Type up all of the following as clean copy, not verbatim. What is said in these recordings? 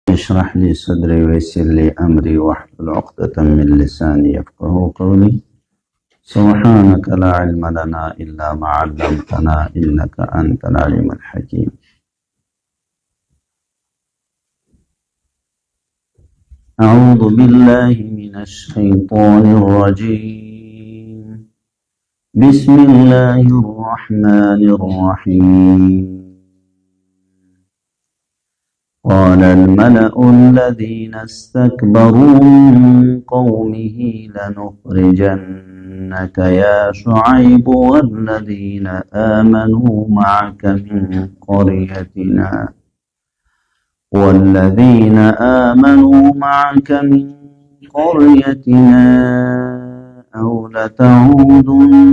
اشرح لي صدري ويسر لي أمري واحلل عقدة من لساني يفقهوا قولي. سبحانك لا علم لنا إلا ما علمتنا إنك أنت العليم الحكيم. أعوذ بالله من الشيطان الرجيم. بسم الله الرحمن الرحيم. قال الملأ الذين استكبروا من قومه لنخرجنك يا شعيب والذين آمنوا معك من قريتنا أو لتعودن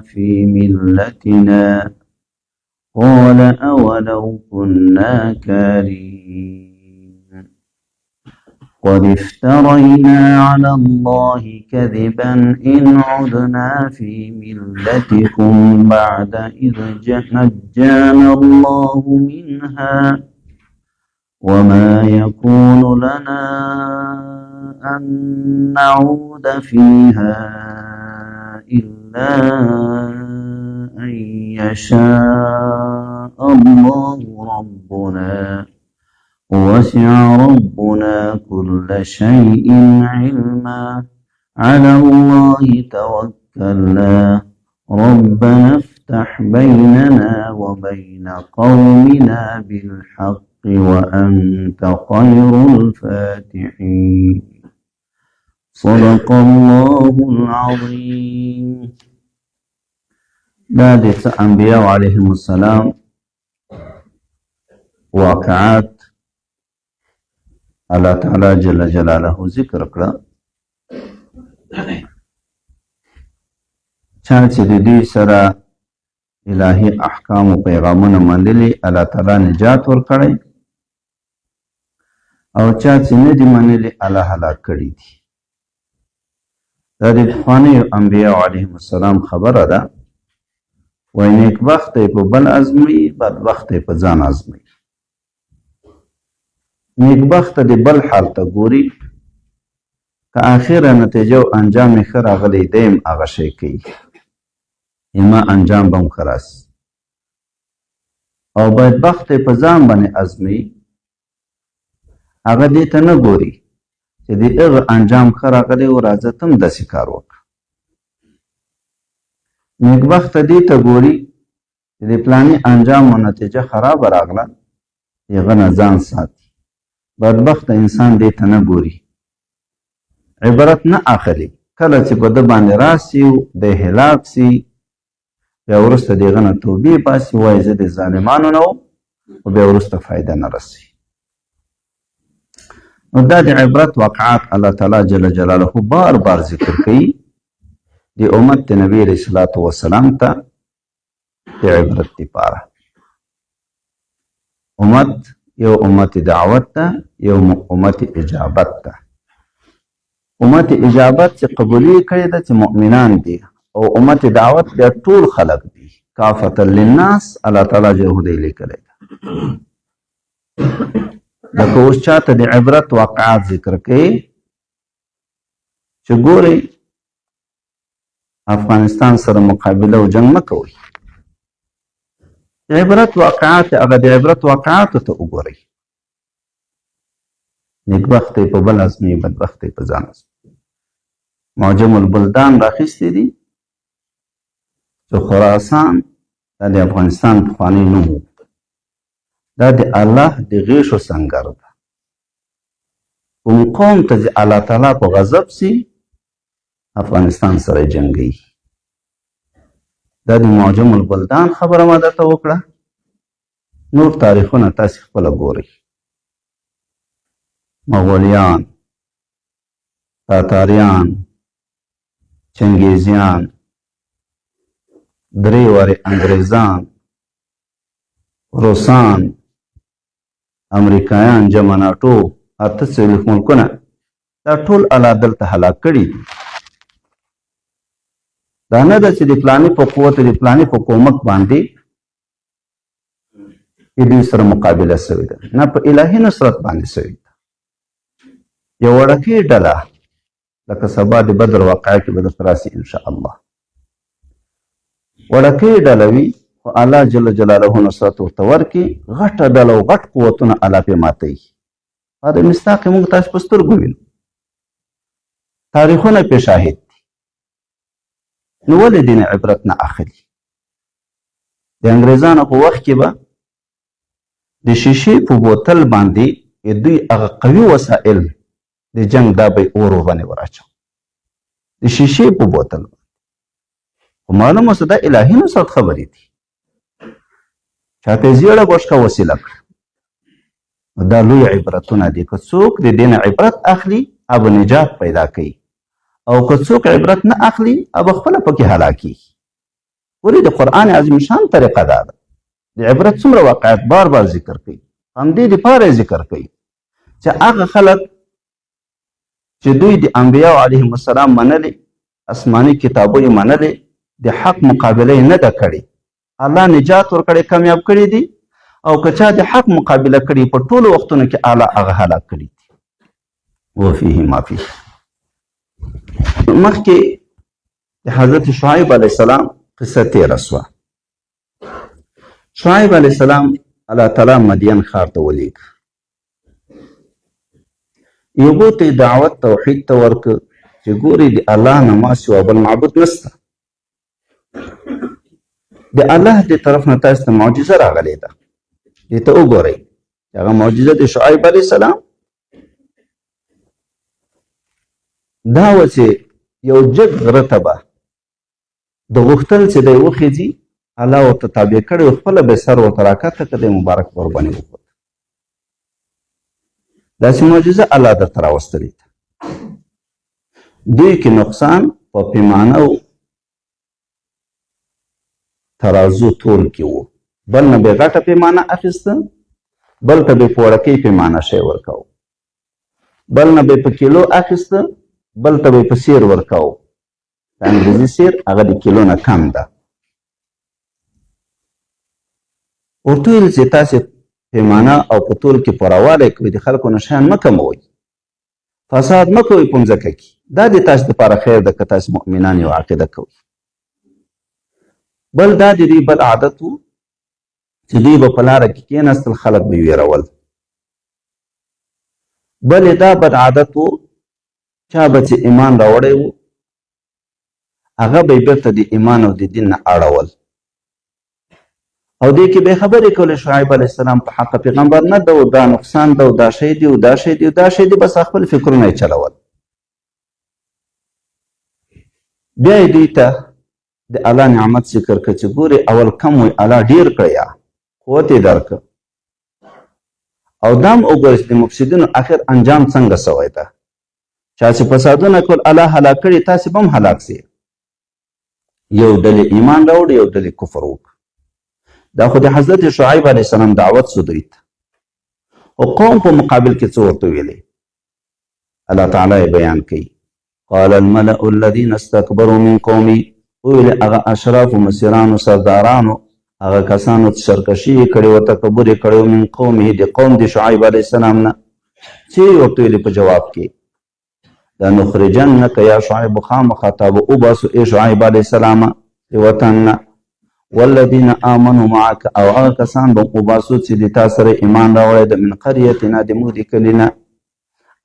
في ملتنا. قال أولو كنا كارهين. قد افترينا على الله كذبا إن عدنا في ملتكم بعد إذ نجانا الله منها وما يكون لنا أن نعود فيها إلا أن يشاء الله ربنا وسع ربنا كل شيء علما. على الله توكلنا ربنا افتح بيننا وبين قومنا بالحق وأنت خير الفاتحين. صدق الله العظيم. دا د انبیاء علیهم السلام واقعات الله تعالی جل جلاله ذکر کړه. چا چې د دې سره الهي احکام او پیغامونه منلي الله تعالی نجات ورکړي، او چا چې نه دي منلي الله هلاک کړي دي. دا د پخوانیو انبیاء علیهم السلام خبره ده. وای نیکبخت په بل ازمي، بدبخت په ځان ازمي. نیکبخت د بل حال ته ګوري، که آخره نتیجه او انجام یې ښه راغلی دیم هغه شی کوي، اما انجام به هم ښه راسي. او بدبخت په ځان باندې ازمي، هغه دې ته نه ګوري چې د هغه انجام ښه راغلی و، راځه ته هم داسې کار وکړه. نیکبخت دې ته ګوري چې د پلاني انجام او نتیجه خراب راغله، هغه نه ځان ساتي. بدبخت انسان دې ته نه ګوري، عبرت نه اخلي. کله چې په ده باندې راسي د هلاک سي، بیا وروسته د هغه نه توبې باسي، وایي زه د ظالمانو نه وم، خو بیا وروسته فایده نه رسي. نو دا د عبرت واقعات الله تعالی جل جلاله بار بار ذکر کوي د امت د نبی علیه الصلاة والسلام ته د عبرت دپاره. امت یو امت دعوت ته، یو امت اجابت ته. امت اجابت چې قبولي کړې ده چې مؤمنان دي، او امت دعوت بیا ټول خلق دي، کافة للناس الله تعالی جهودی لیکلی ده. لکه اوس چاته د عبرت واقعات ذکر کوي چې ګورئ افغانستان سره مقابله او جنگ مه کوئ. د عبرت واقعات هغه د عبرت واقعاتو ته وګورئ. نیکبخت په بل ازمي، بدبخت په ځان ازمي. معجم البلدان راخیستې دي چې خراسان دا د افغانستان پخوانی نوم و. دا د الله د غیشو سنګر ده. کوم قوم ته چې الله تعالی په غضب سي، افغانستان سره جنگي. دا د معجم البلدان خبره ما درته وکړه. نور تاریخونه تاسې خپله ګورئ. مغولیان، تاتاریان، چنګیزیان، درې وارې انګریزان، روسان، امریکایان، جمع ناټو، 48 ملکونه، دا ټول الله دلته هلاک کړي. دا نه ده چې د فلاني په قوت د فلاني په کومک باندې چې دوی سره مقابله سوې ده، نه په الهي نصرت باندې سوې ده. یو وړکۍ ډله لکه سبا د بدر واقعه کې به درته راسي انشاءالله، وړکۍ ډله وي خو الله جل جلاله نصرت ورته ورکړي، غټه ډله او غټ قوتونه الله پرې ماتوي. دا د مصداق موږ تاسو په سترګو وینو، تاریخونه پرې شاهد دي. نو ولې دې نه عبرت نه اخلي؟ د انګریزانو په وخت کې به د شیشې په بوتل باندې دوی هغه قوي وسایل د جنگ دا به اور ورباندې وراچو، د شیشې په بوتل. خو معلومه څه دا الهي نصرت خبرې دي، چاته یې زیړه بوشکه وسیله کړه. دا لوی عبرتونه دي. که څوک د دې نه عبرت اخلي اب نجات پیدا کوي، او که څوک عبرت نه اخلي اب خپله پکې هلاکېږي. ولې د قرآن عظیم شان طریقه دا ده، د عبرت څومره واقعیت بار بار ذکر کوي. همدې دپاره یې ذکر کوي چې هغه خلک چې دوی د انبیاو علیهم السلام منلې، آسماني کتابونه منلې، د حق مقابله یې نه ده کړې، الله نجات ورکړی، کامیاب کړي دي. او که چا د حق مقابله کړي په ټولو وختونو کې الله هغه هلاک کړي دي. وفیه ما فیه. مخکې د حضرت شعیب علیه السلام قصه تېره شوه. شعیب علیه السلام الله تعالی مدین ښار ته ولیږه، یو ته دعوت توحید ته ورکړه چې ګوري د الله نه ما سوا بل معبود نشته. د الله د طرف نه تاسو ته معجزه راغلې ده، دې ته وګورئ. هغه معجزه د شعیب علیه السلام دا وه چې یو جګ غره ته به د غوښتل چې دی وخیځي، الله ورته تابع کړی و، خپله به سر ورته راکښته کړه، د مبارک ورباندې وخوت. داسې معجزه الله درته راوستلې ده. دوی کې نقصان په پیمانه و ترازو تول کې و، بل نه به غټه پیمانه اخیسته، بل ته به په وړکۍ پیمانه شی ورکاو، بل نه به په کیلو اخیسته، بل ته به په سیر ورکاو. د انګریزي سیر هغه د کیلو نه کم ده. ورته ویل چې تاسې پیمانه او په تول کې پوراوالی کوئ، د خلکو نه شیان مه کموئ، فساد مه کوئ په مځکه کې، دا د تاسې دپاره خیر ده که تاسې مؤمنان یو عقیده کوئ. بل دا د دوی بد عادت و چې دوی به په لاره کې کېناستل، خلک به یې ویرول. بل یې دا بد عادت و چا به چې ایمان راوړی و هغه به یې بېرته د ایمان او د دین نه اړول، او دې کې به خبرې کولې شعیب علیه السلام په حق پیغمبر نه ده، او دا نقصان ده، او دا شی دی، او دا شی دی، او دا شی دی، بس خپل فکرونه یې چلول. بیا یې دوی ته د الله نعمت ذکر کړه چې ګورې اول کم وی الله ډېر کړی، یا قوت یې درکړه، او دا هم وګورئ چې د مفسدینو اخر انجام څنګه سوی ده. چا چې فسادونه کول الله هلاک کړي، تاسې به هم هلاک سئ. یو ډلې ایمان راوړي، یو ډلې کفر وکړه. دا خو د حضرت شعیب علیه السلام دعوت سو دوی ته، او قوم په مقابل کې څه ورته ویلې الله تعالی یې بیان کوي. قال الملأ الذین استکبروا من قومي، ویلې هغه اشرافو مشرانو سردارانو هغه کسانو چې سرکشي یې کړې وه، تکبر یې کړی و، من قومه د قوم د شعیب علیه السلام نه. څه یې ورته ویلې په جواب کې؟ لنخرجنک یا شعیب، خامخا تا به وباسو ای شعیب علیه السلام د وطن نه، والذین آمنوا معک، او هغه کسان به وباسو چې د تا سره ایمان راوړی د من قریتنا د موږ د کلي نه،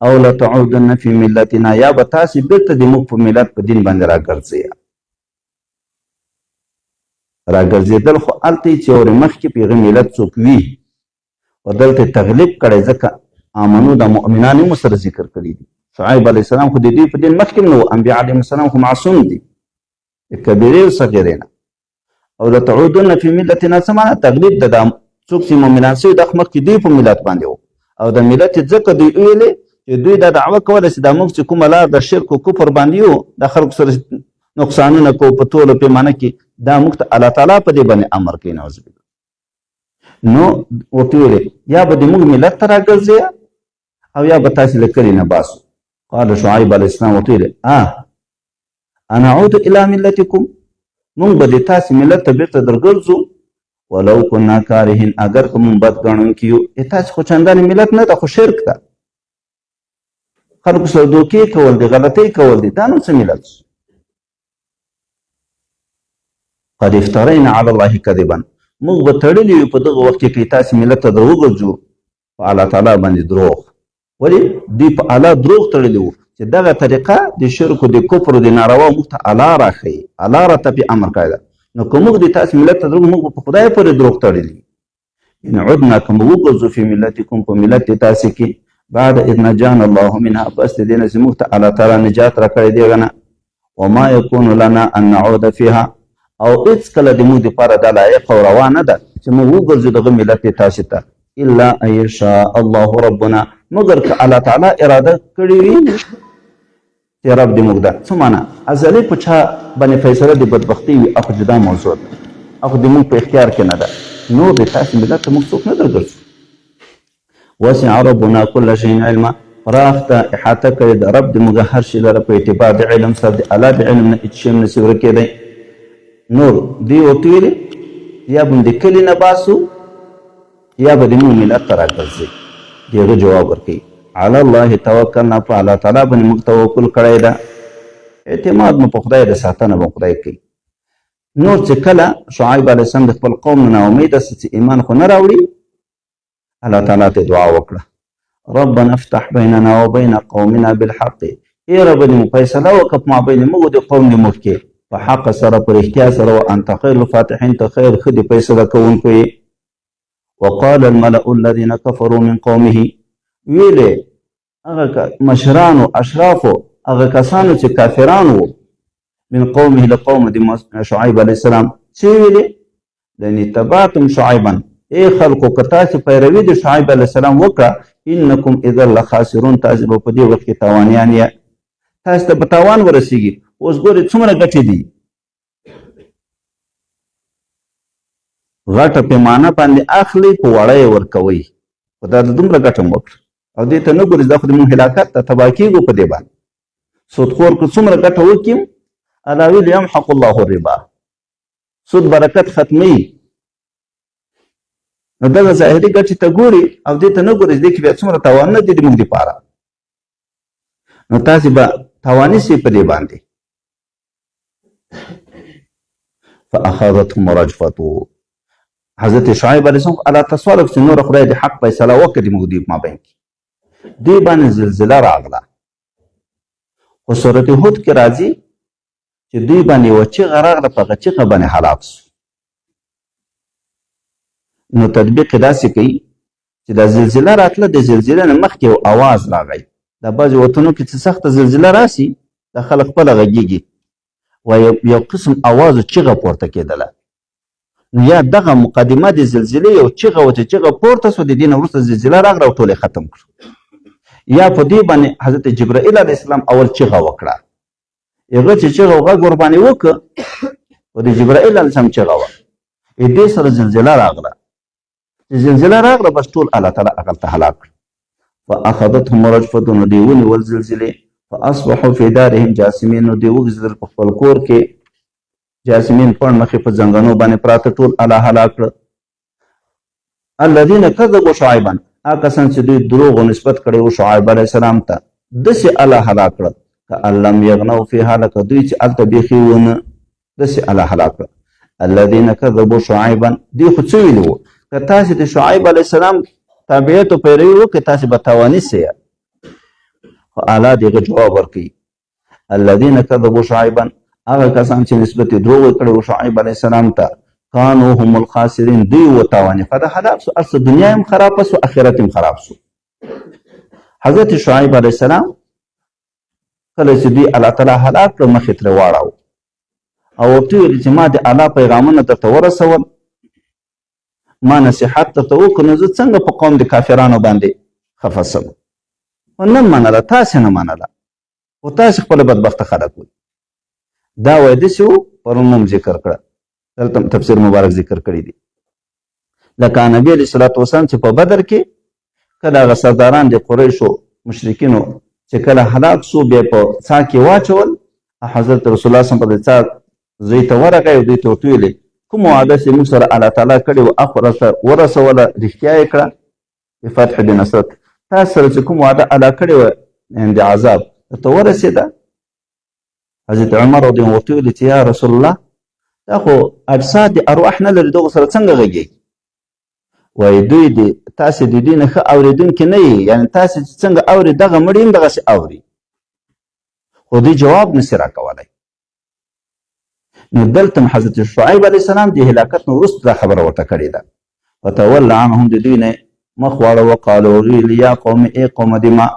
او لتعودن فی ملتنا، یا به تاسې بېرته د موږ په ملت په دین باندې راګرځئ. راګرځېدل خو هلته یې چې اورې مخکې په هغه ملت څوک وي، او دلته یې تغلیب کړی، ځکه آمنو د مؤمنان یې سره ذکر کړي دي. شعیب علیه السلام خو د دوی په دین مخکې نه و، انبیا علیهم السلام خو معصوم دي د کبیرې او صغیرې نه. او لتعودن فی ملتنا څه معنی؟ تغلیب ده. دا څوک چې مؤمنان شوي دا مخکې دوی په ملت باندې و، او د ملت یې ځکه دوی ویلې چې دوی دا دعوه کوله چې دا موږ چې کومه لار د شرک او کفر باندې یو، د خلکو سره نقصانونه کوو په ټوله پیمانه کې، دا موږ ته الله تعالی په دې باندې امر کوي. نعوذ بالله. نو ورته ویلې یا به د موږ ملت ته راګرځئ، او یا به تاسې له کلي نه باسو. قال شعیب علیه السلام ورته ویلې انا اعود الی ملتکم، مونږ به د تاسې ملت ته بېرته درګرځو، ولو كنا کارهین اگر که مونږ بد ګڼونکي یو تاسې خو چندانې ملت نه ده خو شرک ده خلکو سره دوکې کول دي غلطۍ کول دي دا نو څه ملت قد افترینا علی الله کذبا موږ به تړلي وي په دغه وخت کې تاسې ملت ته در وګرځو په الله تعالی باندې دروغ ولې دوی په الله دروغ تړلي وو چې دغه طریقه د شرکو د کفرو د ناروا موږ ته الله راښیي الله راته پې امر کړی ده نو که موږ د تاسې ملت ته دروغ موږ په خدای پورې دروغ تړلي ان عدنا که موږ وګرځو فی ملتکم په ملت د تاسې کې بعد اذ نجانا الله منها پس د دې نه چې موږ ته الله تعالی نجات راکړی دی هغه نه وما یکون لنا ان نعود فیها او هېڅکله د موږ دپاره دا لایق او روا نه ده چې موږ وګرځو دغه ملت د تاسې ته الا ان یشاء الله ربنا مګر که الله تعالی اراده کړې وي چې رب دې موږ ده څه معنا ازلي په چا باندې فیصله د بدبختي وي اخو جدا موضوع ده اخو د موږ په اختیار کې نه ده نور د تاسې ملت ته موږ څوک نه درګرځو وسع ربنا كل شيء علما پراخ ته احاطه کړې د رب د موږ هر شي لره په اعتبار د علم سره د الله د علم نه هېڅ شی هم نسي ورکېدی نور دوی ورته ویلې یا به د کلي نه باسو یا به د موږ ملت ته راګرځئ د هغه جواب ورکوي علی الله توکلنا په الله تعالی باندې موږ توکل کړی ده اعتماد مو په خدای د ساتنه به خدای کوي نور چې کله شعیب علیه السلام د خپل قوم نه ناامیده سو چې ایمان خو نه راوړي الله تعالی ته دعا وکړه ربنا افتح بیننا وبین قومنا بالحق ای رب دې مو فیصله وکړه په مابین موږ د قوم د موږ کې په حق سره په رښتیا سره وانت خیر الفاتحین ته خیر ښه د فیصله کوونکو یې وقال الملأ الذين كفروا من قومه ویلې هغه مشرانو اشرافو هغه کسانو چې کافران وو من قومه له قوم د شعیب علیه السلام چې ویلې لئن اتبعتم شعیبا ای خلکو که تاسې پیروي د شعیب علیه السلام وکړه انکم اذا لخاسرون تاسې به په دې وخت کې تاوانیان یې تاسې ته به تاوان ورسیږي اوس ګورې څومره ګټې دي غټه پیمانه باندې اخلي په وړه یې ورکوئ خو دا د دومره ګټه مو وکړه او دې ته نه ګورې دا خو د مونږ هلاکت ته تباه کېږو په دې باندې سودخور که څومره ګټه وکړي الله ویل یمحق الله الربا سود برکت ختموي نو دغه ظاهري ګټې ته ګوري او دې ته نه ګورې دې کې بیا څومره تاوانونه دي د موږ دپاره نو تاسې به تاواني سئ په دې باندې فاخذتهم رجفة حضرت شعیب علیه السلام الله ته سوال وکړ چې نوره خدای د حق فیصله وکړي د موږ دوی په مابین کې دوی باندې زلزله راغله خو سورت هود کې راځي چې دوی باندې یوه چیغه راغله په هغه چیغه باندې هلاک سو نو تطبیق یې داسې کوي چې دا زلزله راتله د زلزلې نه مخکې یو اواز راغی دا بعضې وطنو کې چې سخته زلزله راسي دا خلک خپله غږیږي و یو قسم اواز و چیغه پورته کېدله نو یا دغه مقدمه د زلزلې یو چیغه و چې چیغه پورته سوه د دې نه وروسته زلزله راغله او ټول یې ختم کړو یا په دې باندې حضرت جبرائیل علیه السلام اول چیغه وکړه هغه چې چیغه غږ ورباندې وکړه او د جبرائیل علیه السلام چیغه وه دې سره زلزله راغله چې زلزله راغله بس ټول الله تعالی هغلته هلاک کړ فاخذتهم رجفة نو دوی ونیول زلزلې فاصبحوا فی دارهم جاثمین نو دوی وګرځېدل په خپل کور کې جاسمین پړ مخې په زنګنو باندې پراته ټول الله هلاک کړه الذین کذبوا شعیبا هغه کسان چې دوی دروغ نسبت کړی و شعیب علیه السلام ته داسې الله هلاک کړه کأن لم یغنوا فیها لکه دوی چې هلته بیخي ونه داسې الله هلاک کړه الذین کذبوا شعیبا دوی خو څه ویلي وو که تاسې د شعیب علیه السلام تابعیت او پیروي وکړئ تاسې به تاواني سئ خو الله د هغه جواب ورکوي الذین کذبوا شعیبا هغه کسان چې نسبت یې دروغ کړی و شعیب علیه السلام ته کانو هم الخاسرین دوی وتاوانې فده هلاک سو ارڅه دنیا هم خرابه سو اخرت هم خراب سو حضرت شعیب علیه السلام کله چې دوی الله تعالی هلاک کړه مخې ترې واړاو او ورته ویل چې ما د الله پیغامونه درته ورسول ما نصیحت درته وکړو نو زه څنګه په قوم د کافرانو باندې خفه سم ونه منله تاسې نه منله خو تاسې خپله بدبخته خلک وي دا وایي داسې و پرون هم ذکر کړه دلته تفسیر مبارک ذکر کړی دی لکه نبي علیه صلات وسلام چې په بدر کې کله هغه سرداران د قریشو مشرکینو چې کله هلاک سو بیا په څاه کې واچول حضرت رسول الله صلی الله علیه وسلم په دې څاه زوی ته ورغی او دوی ته ورته ویلې کوم وعده چې موږ سره الله تعالی کړې وه هغه ورسوله رښتیا یې کړه بفتح بنصرت تاسو سره چې کوم وعده الله کړې وه د عذاب درته ورسېده حضرت عمر رضی الله عنه ویلي چې یا رسول الله دا خو اجساد د ارواح نه لري دغو سره څنګه غږېږي وایي دوی تاسې د دوی نه ښه اورېدونکي نه یي یعنې تاسې چې څنګه اوري دغه مړي هم دغسې اوري خو دوی جواب نسي راکولی نو دلته هم حضرت شعیب علیه السلام د هلاکت نه وروسته دا خبره ورته کړې ده فتول عنهم د دوی نه مخ واړه وقالو ویل یا قوم ای قوم د ما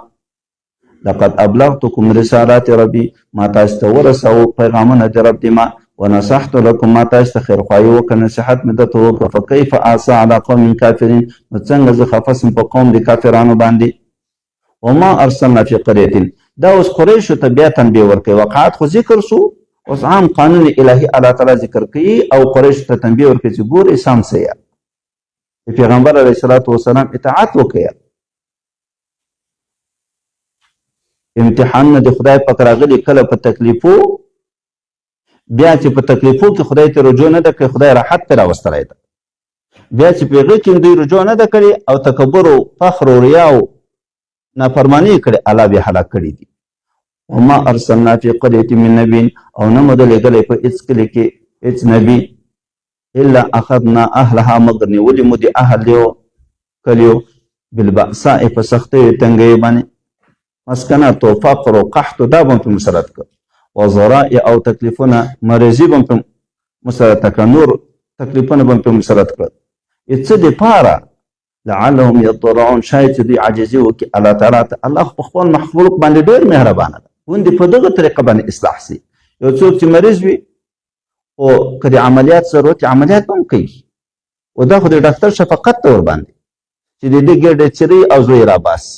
لقد ابلغتكم رسالات ربي ما تاسو ته ورسوه پیغامونه د رب د ما ونصحت لكم ما تاسو ته خیرخواهي وکړه نصیحت مې درته وکړه فکیف آسا علی قوم کافرین نو څنګه زه خفه سم په قوم د کافرانو باندې وما ارسلنا فی قریة دا اوس قریشو ته بیا تنبیه ورکوي وقعات خو ذکر شو اوس عام قانون الهي الله تعالی ذکر کوي او قریشو ته تنبیه ورکوي چې ګورئ سم څه د پیغمبر علیه الصلاة وسلام اطاعت وکړه امتحان د خدای پاک راغلی کله په تکلیفو بیا چې په تکلیفو کې خدای ته رجوع نه ده کړې خدای راحت پرې راوستلی ده بیا چې په هغې کې دوی رجوع نه ده کړې او تکبر و فخر و ریا و نافرماني یې کړې الله بیا هلاک کړي دي وما ارسلنا فی قریة من نبی او نه مو ده لېږلی په هېڅ کلي کې هېڅ نبي الا اخذنا اهلها مگر نیولي مو د اهل دیو کلیو بالبأساء په سختیو تنګیو باندې مسکنات و فقر و قحط دا به هم پرې مسلط کړ وضرائع او تکلیفونه مریضي به هم پرې مسلط کړه نور تکلیفونه به هم پرې مسلط کړل څه دپاره لعلهم یضرعون شاید چې دوی عاجزي وکړي الله تعالی ته الله خو په خپل مخلوق باندې ډېر مهربانه ده غوندې په دغه طریقه باندې اصلاح سي یو څوک چې مریض وي او که د عملیات ضرورت عملیات به هم کوي او دا خو د ډاکټر شفقت ته ورباندې چې د دې ګېډې څیري او زوی یې راباسي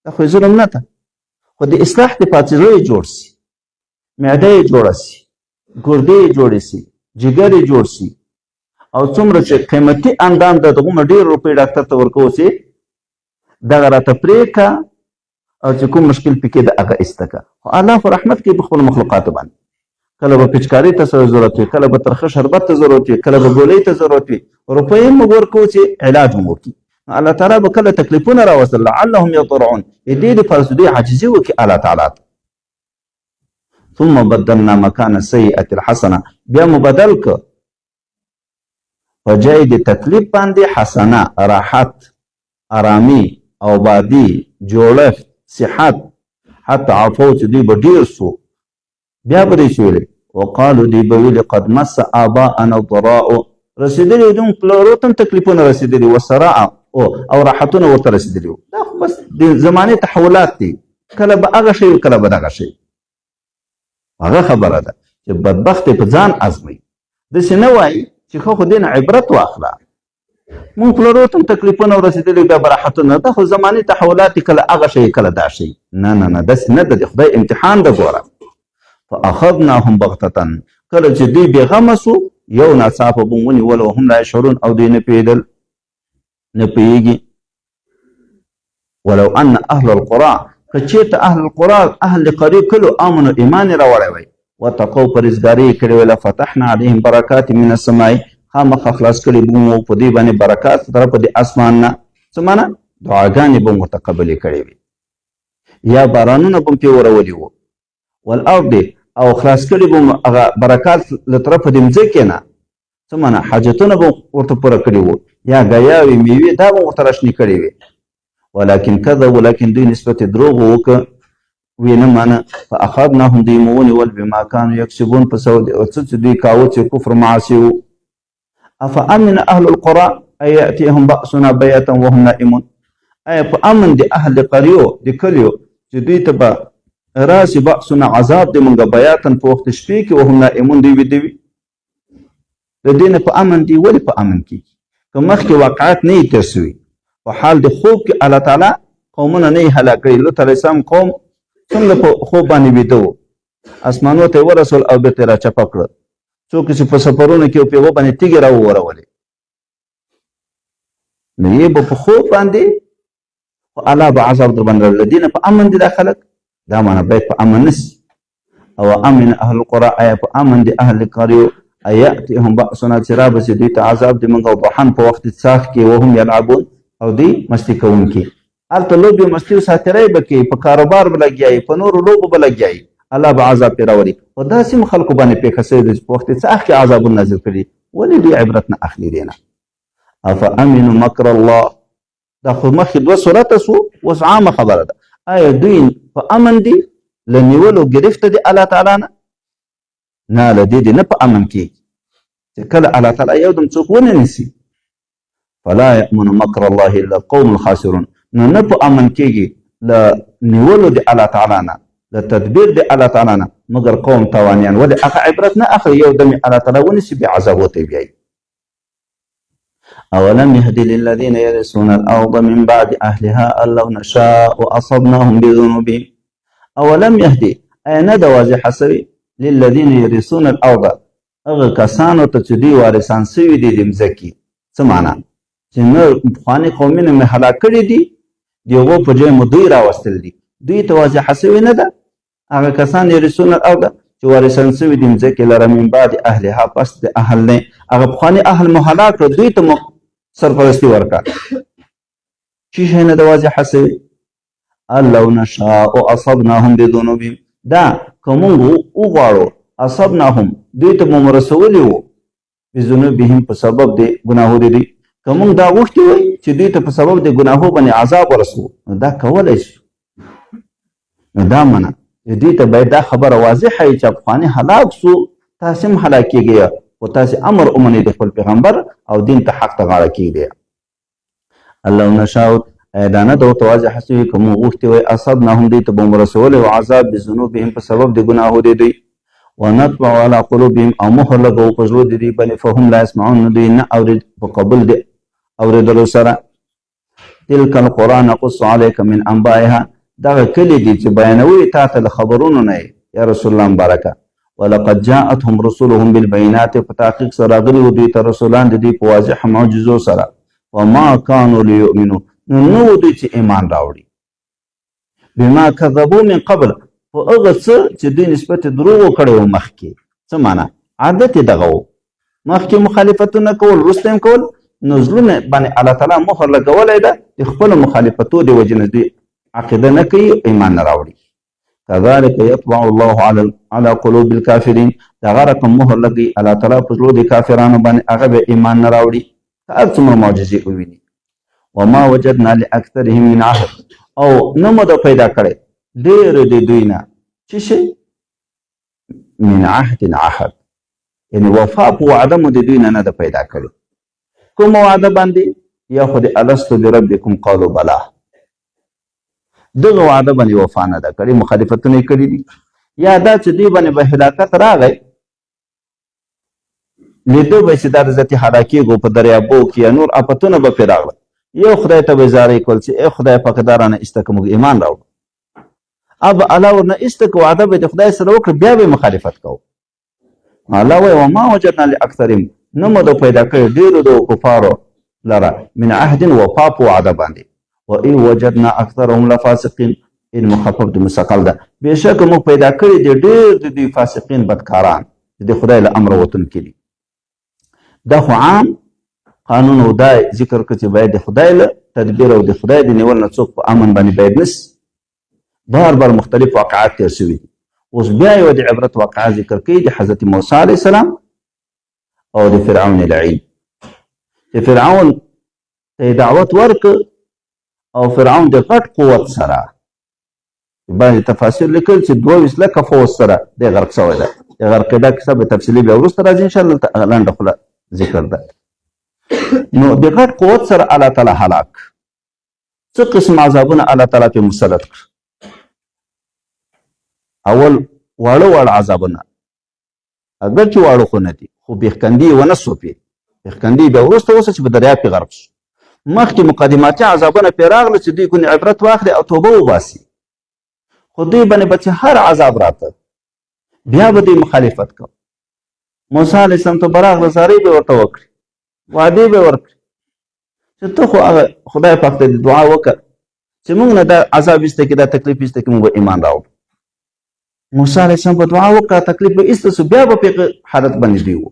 دا خو ظلم نه ده خو د اصلاح دپاره چې زوی یې جوړ سي معده یې جوړه سي ګردې یې جوړې سي جګر یې جوړ سي او څومره چې قیمتي اندام ده دغومره ډېر روپۍ ډاکټر ته ورکوو چې دغه راته پرې که او چې کوم مشکل پکې ده هغه ایسته که خو الله خو رحمت کوي په خپلو مخلوقاتو باندې کله به پچکاري ته سره ضرورت وي کله به ترخه شربت ته ضرورت وي کله به ګولۍ ته ضرورت وي روپۍ هم موږ ورکوو چې علاج هم وکړي الله تعالی به کله تکلیفونه راوستل لعلهم یضرعون دې دپاره چې دوی عاجزي وکړي الله تعالی ته ثم بدلنا مکان السیئة الحسنه بیا مو بدل که په جای د تکلیف باندې حسنه راحت آرامي آبادي جوړښت صحت حتی عفو چې دوی به ډېر سو بیا به دوی ویلې وقالو دوی به ویلې قد مس آباءنا الضراء رسېدلي دوی پلارو ته هم تکلیفونه رسېدلي وسراء او راحتونه ورته رسېدلي وو دا خو بس د زمانې تحولات دي کله به هغه شی کله به دغه شی هغه خبره ده چې بدبخت په ځان ازموي داسې نه وایي چې خو دې نه عبرت واخله مونږ پلارو ته هم تکلیفونه ورسېدلي بیا به راحتونه دا خو زمانې تحولات دي کله هغه شی کله دا شی نه نه نه داسې نه ده د خدای امتحان ده ګوره فاخذناهم بغتة کله چې دوی بېغمه سو یو ناڅاپه به مو ونیول وهم لا یشعرون او دوی نه پوهېدل نه پوهېږي ولو ان اهل القرى که چېرته اهل القرى اهل قریب کلو امنو ایمان یې راوړی وی وتقوا پرهیزګاري یې کړې وی لفتحنا علیهم برکات من السماء خامخا خلاص کړي به مو په دوی باندې برکات طرفه د اسمان نه څه معنه دعاګانې به مو ورته قبلې کړې وي یا بارانونه به م پرې ورولي وو والارض او خلاص کړي به مو هغه برکات له طرفه د مځکې نه څه معنه حاجتونه به ورته پوره کړي وو یا ګیاوې میوې دا به ورته راشنې کړې وي ولكن كذبوا لكن دوی نسبت دروغ وکړه وی نه معنه فاخذناهم دوی مو ونیول بما كانوا یکسبون په څه چې دوی کاوه چې کفر معاصي وو افامن اهل القرى ان یاتیهم بأسنا بیاتا وهم نائمون ایا په امن د اهل قریو د کلیو چې دوی ته به راسي بأسنا عذاب د مونږه بیاتن په وخت شپې کې وهم نائمون دوی ویده وي د دې نه په امن دي ولې په امن کېږي که مخکې واقعات نه یې تېر سوي په حال د خوب کې الله تعالی قومونه نه یې هلاک کړي لوط علیه السلام قوم څنګه په خوب باندې ویده و اسمانو ته یې ورسول او بېرته یې راچپه کړل څوک چې په سفرونو کې په یوه باندې تیږې راوورولې نو یې به په خوب باندې خو الله به عذاب در باندې راوړي له دې نه په امن دي دا خلک دا معنی باید په امن نسي او امن اهل القرى آیا په امن د اهل قریو ایاتهم بأسنا چې رابسي دوی ته عذاب د موږ او ضحن په وخت څاښت کې وهم یلعبون او دوی مستی کوونکي هلته لوبې مستي او ساتیرۍ به کوي په کاروبار به لګیایي په نورو لوبو به لګیایي الله به عذاب پرې راولي خو داسې هم خلکو باندې پېښه شوې ده چې په وخت څاښت کې عذابونه نازل کړي ولې دوی عبرت نه اخلي دی نه افامنوا مکر الله دا خو مخکې 2 سورته سو اوس عامه خبره ده آیا دوی په امن دي له نیولو ګرفته دي الله تعالی نه له دې دي نه په امن کېږي چې کله الله تعالی یو دم څوک ونه نیسي فلا یأمن مکر الله الا القوم الخاسرون نو نه په امن کېږي له نیولو د الله تعالی نه له تدبیر د الله تعالی نه مګر قوم تاوانیان ولې هغه عبرت نه اخلي یو دم الله تعالی ونیسي بیا عذاب ورته بیایي اولم يهدي للذين يرثون الارض من بعد اهلها ان لو نشاء اصبناهم بذنوبهم اولم يهدي اي نه د واضحه سوي للذين يرثون الارض هغه کسانو ته چې دوی وارثان سوي دي د مځکې څه معنا چې نه پخواني قومونه مې هلاک کړي دي د هغو په ځای مو دوی راوستل دي دوی ته واضحه سوې نه ده هغه کسان یرثون الارض چې وارثان سوي دي مځکې لره من بعد اهلها پس د اهل نه هغه پخواني اهل مو هلاک کړه دوی ته مو سرپرستي ورکړه چې شی نه ده واضحه سوې ان لو نشاء اصبناهم بذنوبهم دا که موږ وغواړو اصبناهم دوی ته مو رسولی وو بذنوبهم په سبب د ګناهو د دوی که موږ دا غوښتي وای چې دوی ته په سبب د ګناهو باندې عذاب ورسو نو دا کولی شي نو دا منه دوی ته باید دا خبره واضحه وي چې افغاني هلاک سو تاسې هم هلاک کېږئ خو تاسې امر ومنئ د خپل پیغمبر او دین ته حق ته غاړه کېږدئ الله نشاء دا نه ده ورته واضحه سوي که موږ غوښتي وای اصبناهم دوی ته به مو رسولی و عذاب بذنوبهم په سبب د ګناهو د دوی ونطبع على قلوبهم او مهر لګوو په زړو د دوی باندې فهم لا یسمعون نو دوی نه اورید په قبول د اورېدلو سره تلک القرآ نقص علیک من انبائها دغه کلي دي چې بیانوي تا ته له خبرونو نه یا رسول الله مبارکه ولقد جاءتهم رسولهم بالبينات په تحقیق سره راغلي وو دوی ته رسولان د دوی په واضح معجزو سره وما كانوا ليؤمنوا نو دوی چې ایمان راوړي بما كذبوا من قبل په هغه څه چې دوی نسبت دروغ کړی و مخکې څه معنا عادت یې دغه و مخکې مخالفتونه کول وروسته هم کول نو زړونه باندې الله تعالی مهر لګولی ده د خپلو مخالفتو د وجې نه دوی عقیده نه کوي ایمان نه راوړي كذلك يطبع الله على قلوب الكافرين دغه رقم مهر لګي الله تعالی په زړو د کافرانو باندې هغه به ایمان نه راوړي هر څومره معجزې وویني وما وجدنا لاکثرهم من عهد او نه مو د پیدا کړی ډېر د دوی نه څه شی من عهد یعنی وفا په وعده مو د دوی نه د پیدا کړی کوم وعده باندې یا خو د الست بربکم قالوا بلا دغه وعده باندې وفا نه ده کړې مخالفتونه یې کړي دي یا دا چې دوی باندې به هلاکت راغی لیدو به چې دا د ذاتي هلاکېږو په دریابو کې یا نور افتونه به پرې راغله یو خدای ته به زارۍ کول چې ای خدای پاک دا رانه ایسته که موږ ایمان راوړو اب الله ورنه ایسته که وعده به د خدای سره وکړه بیا به مخالفت کوو الله وایي وما وجدنا لاکثرهم نه مو د پیدا کړی ډېرو د کفارو لره من عهد وفا په وعده باندې وإن وجدنا اکثرهم لفاسقین ان مخفف د مثقل ده بېشکه موږ پیدا کړي دي ډېر د دوی فاسقین بدکاران چې د خدای له امره وتونکي دي دا خو عام قانون او دا ذکر کړه چې باید د خدای له تدبیر او د خدای د نیول نه څوک په امن باندې باید نس بار مختلف واقعات تیر شوي دي اوس بیا یو د عبرت واقعه ذکر کوي د حضرت موسی علیه السلام او د فرعون لعین چې فرعون ته دعوت ورکړ او فرعون د غټ قوت سره باندې تفاسیر لیکل چې 22 لکه فوج سره د غرق شوی ده د غرقېدا کیسه به تفصیلي بیا وروسته راځي انشاءالله لنډه خوله ذکر ده نو د غټ قوت سره الله تعالی هلاک څه قسم عذابونه الله تعالی پې مسلط کړ اول واړه عذابونه اگر چې واړه خو نه دي خو بیخکندي ونه سوپې بیخکندي بیا وروسته اوسه چې په دریاب کې غرق شو مخکې مقدماتي عذابونه پرې راغله چې دوی کونې عبرت واخلي او توبه وباسي خو دوی باندې به چې هر عذاب راته بیا به دوی مخالفت کوي موسی علیه السلام ته به راغله زارۍ به ورته وکړي وعدې به ورکړي چې ته خو هغه خدای پاک ته دعا وکړه چې موږ نه دا عذاب ایسته کړي دا تکلیف ایسته کړي موږ به ایمان راوړو موسی علیه السلام په دعا وکړه تکلیف به ایسته سو بیا به په حالت باندې دوی وو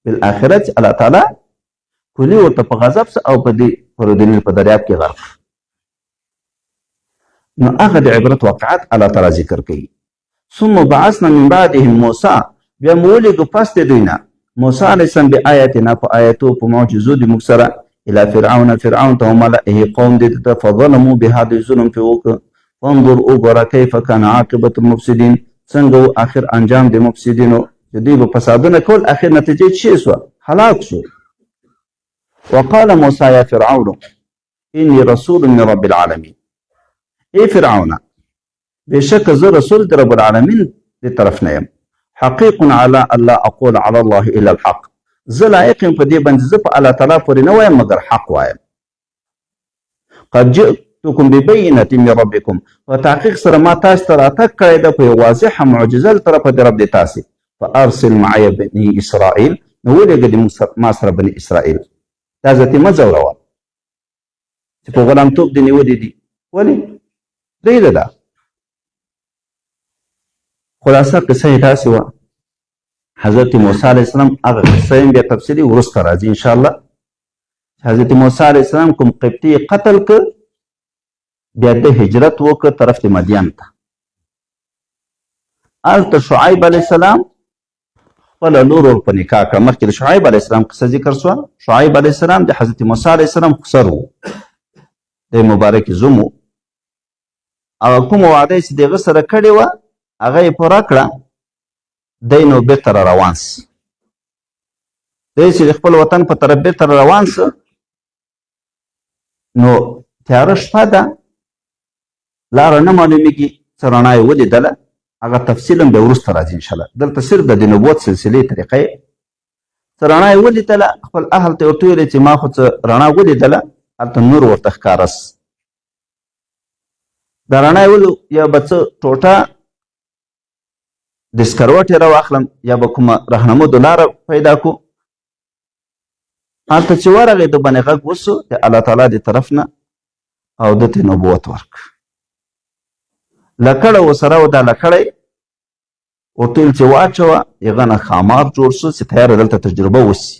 بالآخرت الله تعالی کلی ورته په غضب او په دې پرودنیل په دریاب کې غرق. نو هغه د عبرت واقعات الله تعالی ذکر کوي. ثم بعثنا من بعدهم موسی، بیا مو ولېږو پس د دوی نه موسی علیه السلام بآیاتنا په آیاتو په معجزو د موږ سره الى فرعون ته وملئه قوم دې ته فظلموا بها د ظلم پې وکړه. فانظر وګوره کیف کان عاقبة المفسدین، څنګه و آخر انجام د مفسدینو چې دوی به فسادونه کول، آخر نتیجه څه شوه؟ هلاک شو. وقال موسی یا فرعون انی رسول من رب العالمین، ای فرعون بشک زه رسول د رب العالمین د طرف نه یم. حقیق علی الله اقول علی الله الا الحق، زه لایق یم په دې باندې زه په الله تعالی پورې نه وایم مګر حق وایم. قد جئتکم ببینة من ربکم، په تحقیق سره ما تاسو ته راتګ کړی ده په یو واضحه معجزه له طرفه د رب د تاسې. فارسل معي بني اسرائیل، نو ولېږه د ما سره بني اسرائیل. دا ذاتې مه ځوروه چې په غلامتوب دې نیولي دي. ولې؟ پرېږده ده. خلاصه قصه یې داسې وه. حضرت موسی علیه السلام هغه قصه یې بیا تفصیلي وروسته راځي انشاءالله. حضرت موسی علیه السلام کوم قبطي قتل که، بیا د هجرت وکړه طرف د مدین ته. هلته شعیب علیه السلام خپله لور ور په نکاح کړه. مخکې د شعیب علیه السلام قصه ذکر شوه. شعیب علیه السلام د حضرت موسی علیه السلام خسر و، د مبارک زوم و. هغه کومه وعده یې چې د هغه سره کړې وه هغه یې پوره کړه. دی نو بېرته را روان سه. دی چې د خپل وطن په طرف بېرته را روان سه، نو تیاره شپه ده، لاره نه معلومیږي، څه رڼا یې ولیدله. هغه تفصیلا بیا وروسته راځي انشاءالله. دلته صرف د نبوت سلسلې طریقې څه رڼا یې ولیدله، خپل اهل ته یې ورته ویلې چې ما خو څه رڼا ولیدله، هلته نور ورته ښکاره سه. دا رڼا یې ولو یا به څه ټوټه د سکروټ یې راواخلم یا به کومه رهنمودو لاره پیدا کړو. هلته چې ورغی د باندې غږ وسو د الله تعالی د طرف نه، او ده ته نبوت ورکړ. لکړه ورسره و، دا لکړی ورته ویل چې واچوه، هغه نه ښامار جوړ شو چې تیاره دلته تجربه وسي.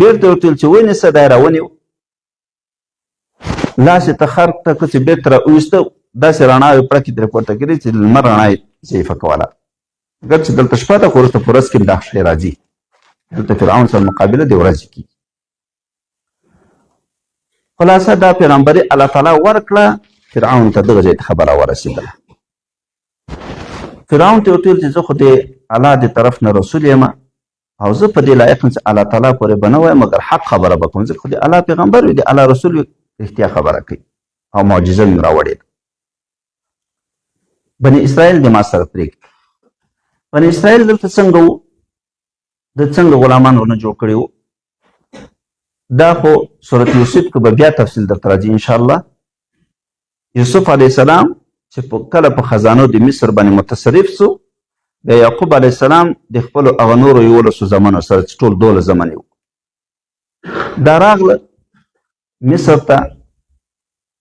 بېرته ورته ویل چې ونیسه، دا یې راونیو، لاس یې ته خرق ته کړه چې بېرته را وویسته. داسې رڼاوې پړکې ترې پورته کړې چې لمر رڼا یې ضعیفه کوله. ګر چې دلته شپه ده، خو وروسته په ورځ کې هم دا شی راځي. دلته فرعون سره مقابله د ورځې کېږي. خلاصه دا پیغمبري الله تعالی ورکړه فرعون ته، دغه ځای ته خبره ورسېدله. فرعون ته ورته ویل چې زه خو د الله د طرف نه رسول یم، او زه په دې لایق یم چې الله تعالی پورې به نه وایم مګر حق خبره به کوم، ځکه خو د الله پیغمبر وي، د الله رسول وي، رښتیا خبره کوي او معجزه مې راوړې ده. بني اسرائیل د ما سره پرېږدي. بني اسرائیل دلته څنګه وو؟ د څنګه غلامان ورنه جوړ کړي وو؟ دا خو سورت یوسف کې به بیا تفصیل درته راځي انشاءالله. یوسف علیه السلام چې کله په خزانو د مصر باندې متصرف سو، بیا یعقوب علیه السلام د خپلو هغه نورو 11 زامنو سره چې ټول 12 زامن وو، دا راغله مصر ته.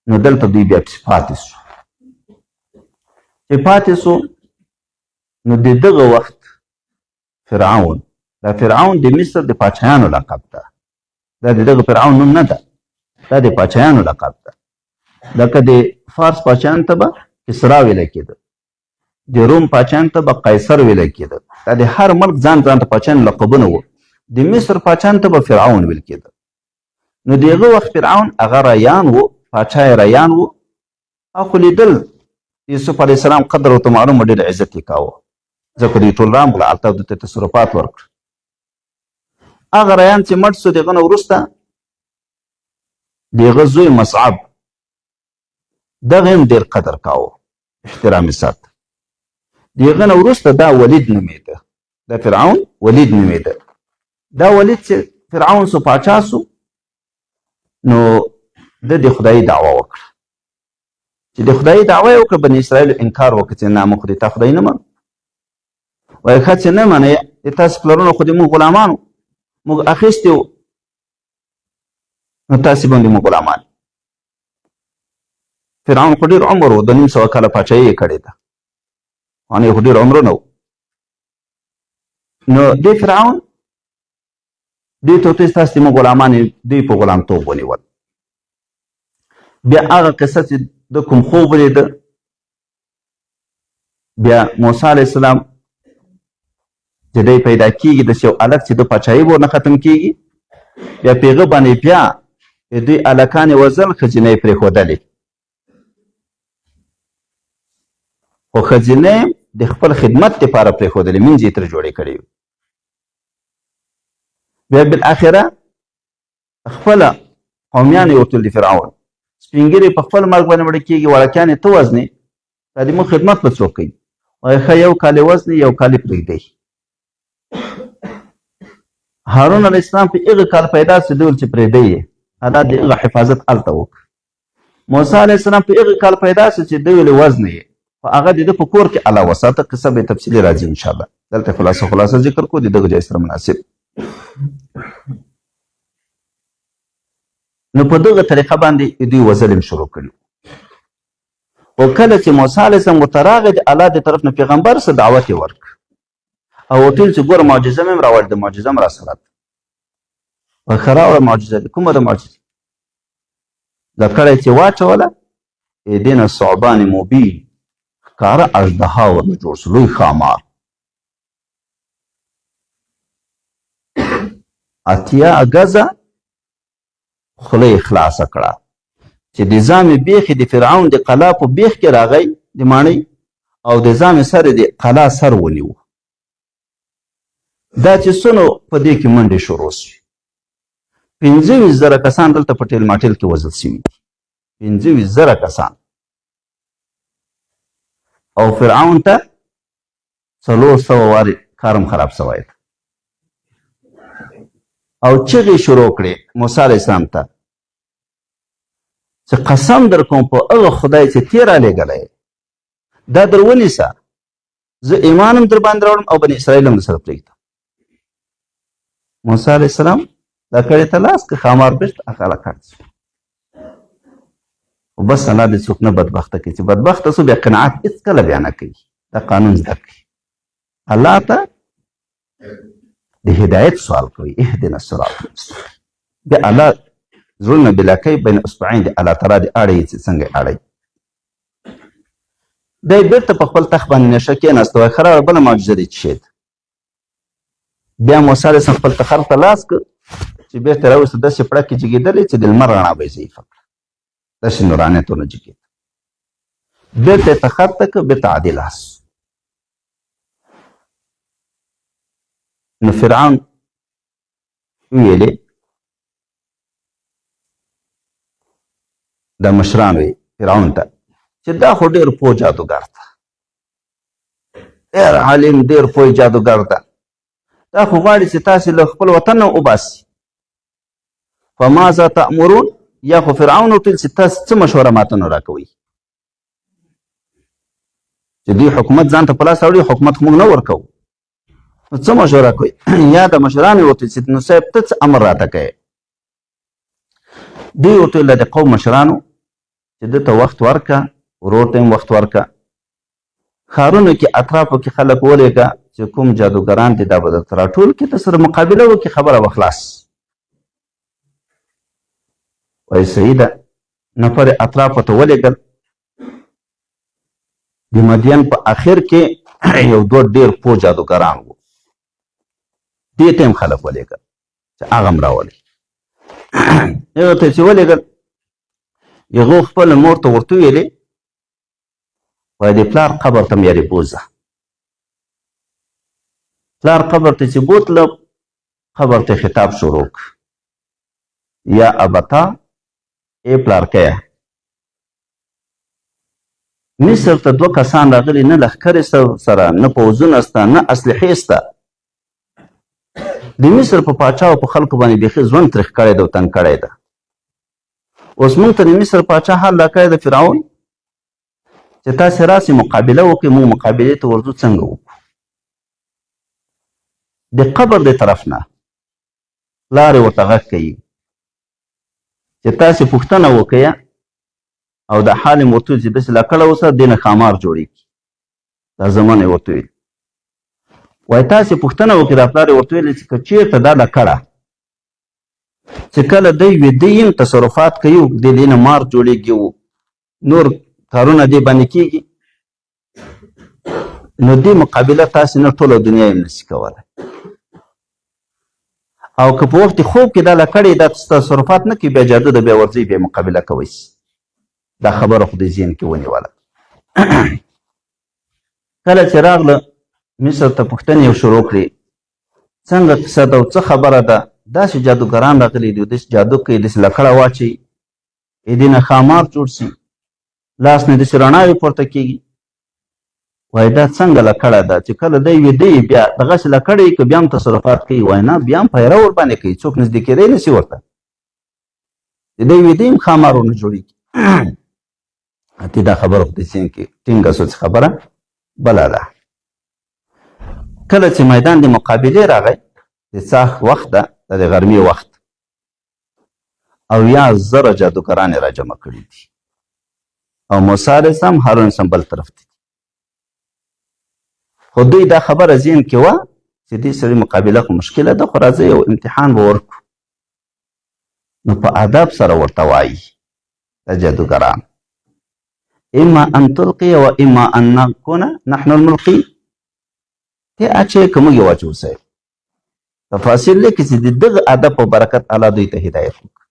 نو دلته دوی بیا پاتې سو. چې پاتې سو، نو د دغه وخت فرعون، دا فرعون د مصر د پاچایانو لقب ده. دا د دغه فرعون نوم نه ده، دا د پاچایانو لقب ده. لکه د فارس پاچایانو ته به کسرا ویلی کېده، د روم پاچایانو ته به قیصر ویلی کېده. دا د هر ملک ځان ځان ته پاچایانو لقبونه وو. د مصر پاچایانو ته به فرعون ویل کېده. نو د هغه وخت فرعون هغه ریان و، پاچا یې ریان و، او خو لیدل یوسف علیه السلام قدر ورته معلوم و، ډېر عزت یې کاوه، ځکه دوی ټول رام کړه، هلته دوی ته تصرفات ورکړه. هغه ریان چې مړ سو، د هغه نه وروسته د هغه زوی مصعب، دغه هم ډېر قدر کاوه، احترام یې ساته. د هغه نه وروسته دا ولید نومېده، دا فرعون ولید نومېده. دا ولید چې فرعون سو، پاچا سو، نو د خدایي دعوه وکړه. چې د خدایي دعوه یې وکړه، بني اسرائیل انکار وکړه چې نه، موږ خو د تا خدای نه منو. وایي ښه چې نه منئ، د تاسې پلرونو خو د موږ غلامانو، موږ اخیستي وو، نو تاسې باندې موږ غلامان. فرعون خو ډېر عمر و، 200 کاله پاچایي یې کړې ده، خو خو ډېر عمرونه و. نو دې فرعون دوی ته وتویل ستاسې زموږ غلامان دوی په غلامتوب ونیول. بیا هغه قصه چې د کوم خوب ولیده، بیا موسی علیه السلام چې دی پیدا کېږي داسې یو هلک چې د پاچاهي به ورنه ختم کېږي، بیا په هغه باندې بیا دوی هلکان یې وژل، ښځینه یې پرېښودلې. خو ښځینه یې د خپل خدمت دپاره پرېښودلې، منځ یې ترې جوړې کړې وې. بیا بالاخره خپله قومیان یې ورته ویل د فرعون سپین ږیرې په خپل مرګ باندې مړه کېږي، وړکیان یې ته وزنې، دا د موږ خدمت به څوک کوي؟ وایي ښه یو کال یې وزنې، یو کال یې پرېږدئ. هارون علیه السلام په هغه کال پیدا شو، دوی ویل چې پرېږدئ یې، الله د هغه حفاظت هلته وکړه. موسی علیه السلام په هغه کال پیدا شو چې دوی ویل وزنې یې، خو هغه د ده په کور کې الله وساته. قصه به تفصیلي راځي انشاءالله، دلته خلاصه ذکر کړو د دغه ځای سره مناسب. نو په دغه طریقه باندې دوی وظلم شروع کړي. خو کله چې موسی علیه السلام ورته راغی، د الله د طرف نه پیغمبر څه دعوت یې ورکړ او ورته ویل چې ګوره معجزه مې هم راوړې ده، معجزه هم راسره ده. وایي ښه راوړه معجزه دې. کومه ده معجزه؟ لکړه چې واچوله، ایدین ثعبان مبین، ښکاره اژدها ورنه جوړ شو، لوی ښامار. 8 ګزه خوله یې خلاصه کړه چې د ځامې بیخ د فرعون د قلا په بیخ کې راغی د ماڼۍ، او د ځامې سر د قلا سر ونیو. دا چې څونو په دې کې منډې شروع شوې. 25,000 کسان دلته په ټیل ماټیل کې وژل شوي دي. 25,000 کسان. او فرعون ته 400 وارې کارم خراب شوی دی. او چغې شروع کړې موسی علیه السلام ته چې قسم در کوم په هغه خدای چې تې رالیږلی دا در ونیسه، زه ایمان هم در باندې راوړم او بني اسرائیل هم در سره پرېږدم. موسی علیه السلام دا کړې ته لاس که ښامار بېرته هغه کټ شو. خو بس الله دې څوک نه بدبخته کوي، چې بدبخته شو بیا قناعت هېڅکله بیا نه کوي. دا قانون زده کړي، الله ته د هدایت سوال کوي، اهدنا الصراط المستقیم. بیا الله زړونه بلا کوي، بین اصبعین د الله تعالی د اړوي چې څنګه اړوي. دی بېرته په خپل تخت باندې نشه کېناست. وایي ښه راوړه بله معجزه دې څه شی ده. بیا موسی علیه السلام خپل تخر ته لاس کړ چې بېرته یې راویسته، داسې پړکې جګېدلې چې د لمر رڼا به یې ضعیفه کړه، داسې نورانیت ورنه جګېده. بېرته یې تخر ته کړ، بېرته عادي لاس. نو فرعون ویلې دا مشران وی فرعون ته چې دا خو ډېر پوه جادوګر ده، ډېر عالم، ډېر پوه جادوګر ده، دا خو غواړي چې تاسې له خپل وطن نه وباسي. فماذا تأمرون؟ یا خو فرعون ورته ویل چې تاسې څه مشوره ماته نه راکوئ چې دوی حکومت ځان ته په لاس راوړي، حکومت خو موږ نه ورکوو، نو څه مشوره کوي؟ یا د مشرانو ورته چې نو صاحب ته څه امر راته کوې؟ دوی ورته ویل د قوم مشرانو چې ده ته وخت ورکه، ورور ته هم وخت ورکه، ښارونو کې اطرافو کې خلک ولېږه چې کوم جادوګران دي دا به درته راټول کړي، ته سره مقابله وکړي، خبره به خلاص. وایي صحیح ده. نفر اطرافو ته ولېږل. د مدین په اخر کې یو دوه ډېر پوه جادوګران وو، دې ته هم خلک ولېږل چې هغه هم راولئ. هغه ته چې ولېږل، هغو خپله مور ته ورته ویلې، وایي د پلار قبر ته م یارې بوځه. پلار قبر ته چې بوتله، قبر ته خطاب شروع کړ، یا ابتا، ای پلارکیه، مصر ته 2 کسان راغلي، نه لښکرې سره، نه پوځونه سته، نه اسلحې سته. د مصر په پاچا او په خلکو باندې بیخي ژوند تریخ کړی ده او تنګ کړی ده. اوس موږ ته د مصر پاچا حال راکړی د فرعون چې تاسې راسئ مقابله وکړئ، موږ مقابلې ته ورځو، څنګه وکړو؟ د قبر د طرف نه پلار یې ورته غږ کوي چې تاسې پوښتنه وکړئ او د حال یې ورته ویل چې داسې لکړه اوسه، دې نه ښامار جوړېږي. دا زمانه یې ورته ویل. وایي تاسې پوښتنه وکړئ دا پلار یې ورته ویلې چې که چېرته دا لکړه چې کله دی ویده یم تصرفات کوي د دې نه مار جوړېږي نور کارونه دې باندې کېږي نو دې مقابله تاسې نه ټوله دنیا یې نشي کولی او که په وخت خوب کې دا لکړې دا تصرفات نه کوي بیا جادو د بیا ورځي بیا مقابله کوی شي دا خبره خو دې ذهن کې ونیوله کله چې راغله مصر ته پوښتنې یې شروع کړې څنګه کیسه ده او څه خبره ده داسې جادوګران راغلي دي داسې جادو کوي داسې لکړه واچوي دې نه ښامار جوړ شي لاس نه داسې رڼاوې پورته کېږي وایي دا څنګه لکړه ده چې کله دی ویده یي بیا دغسې لکړه یي که بیا هم تصرفات کوي وایي نه بیا هم پیره ورباندې کوي څوک نږدې کېدی نه شي ورته چې دی ویده یم ښامار ورنه جوړېږي اتې دا خبره خو د ذهن کې ټینګه شوه چې خبره بله ده کله چې میدان د مقابلې راغی د څاښ وخت ده د غرمې وخت او یا زره جادوګران یې راجمع کړي دي او موسی علیه السلام هارون علیه السلام بل طرف ته دي خو دوی دا خبره ذهن کې وه چې دې سړي مقابله خو مشکله ده خو راځئ یو امتحان به ورکړو نو په ادب سره ورته وایي دا جادوګران اما ان تلقي و اما ان نكون نحن الملقي ته اچې که موږ یې واچو صاحب تفاصیل لیکي چې د دغه ادب په برکت الله دوی ته هدایت وکړي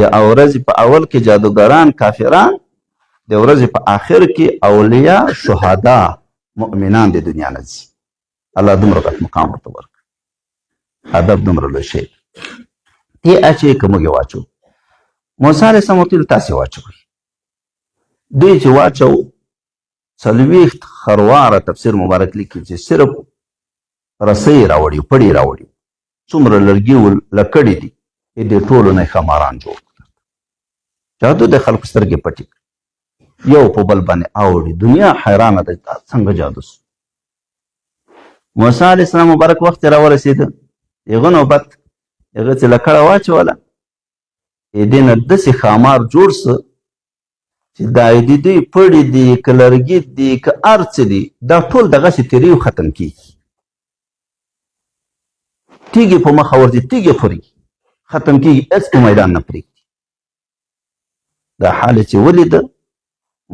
د ورځې په اول کې جادوګران کافران د ورځې په آخر کې اولیا شهدا مؤمنان د دنیا نه ځي الله دومره غټ مقام ورته ورکړي ادب دومره لوی شی ته اچې که موږ یې واچو موسی علیه السلام ورته ویل تاسې واچوئ دوی چې واچو 40 خرواره تفسیر مبارک لیکي چې صرف رسۍ راوړي پړي راوړي څومره لرګي لکړې دي دې ټولو نه ښاماران جوړ کړل جادو د خلکو سترګې پټې یو په بل باندې اوړي دنیا حیرانه ده څنګه جادو سو موسی علیه السلام مبارک وخت راورسېده هغه نوبت هغه چې لکړه واچوله دې نه داسې ښامار جوړ سه چې دا د دوی پړي دي که لرګي دي که هر څه دي دا ټول دغسې تیریو ختم کېږي تیږې په مخه ورځي تیږې خوري ختم کېږي هېڅ په میدان نه پرېږدي دا حال چې ولیده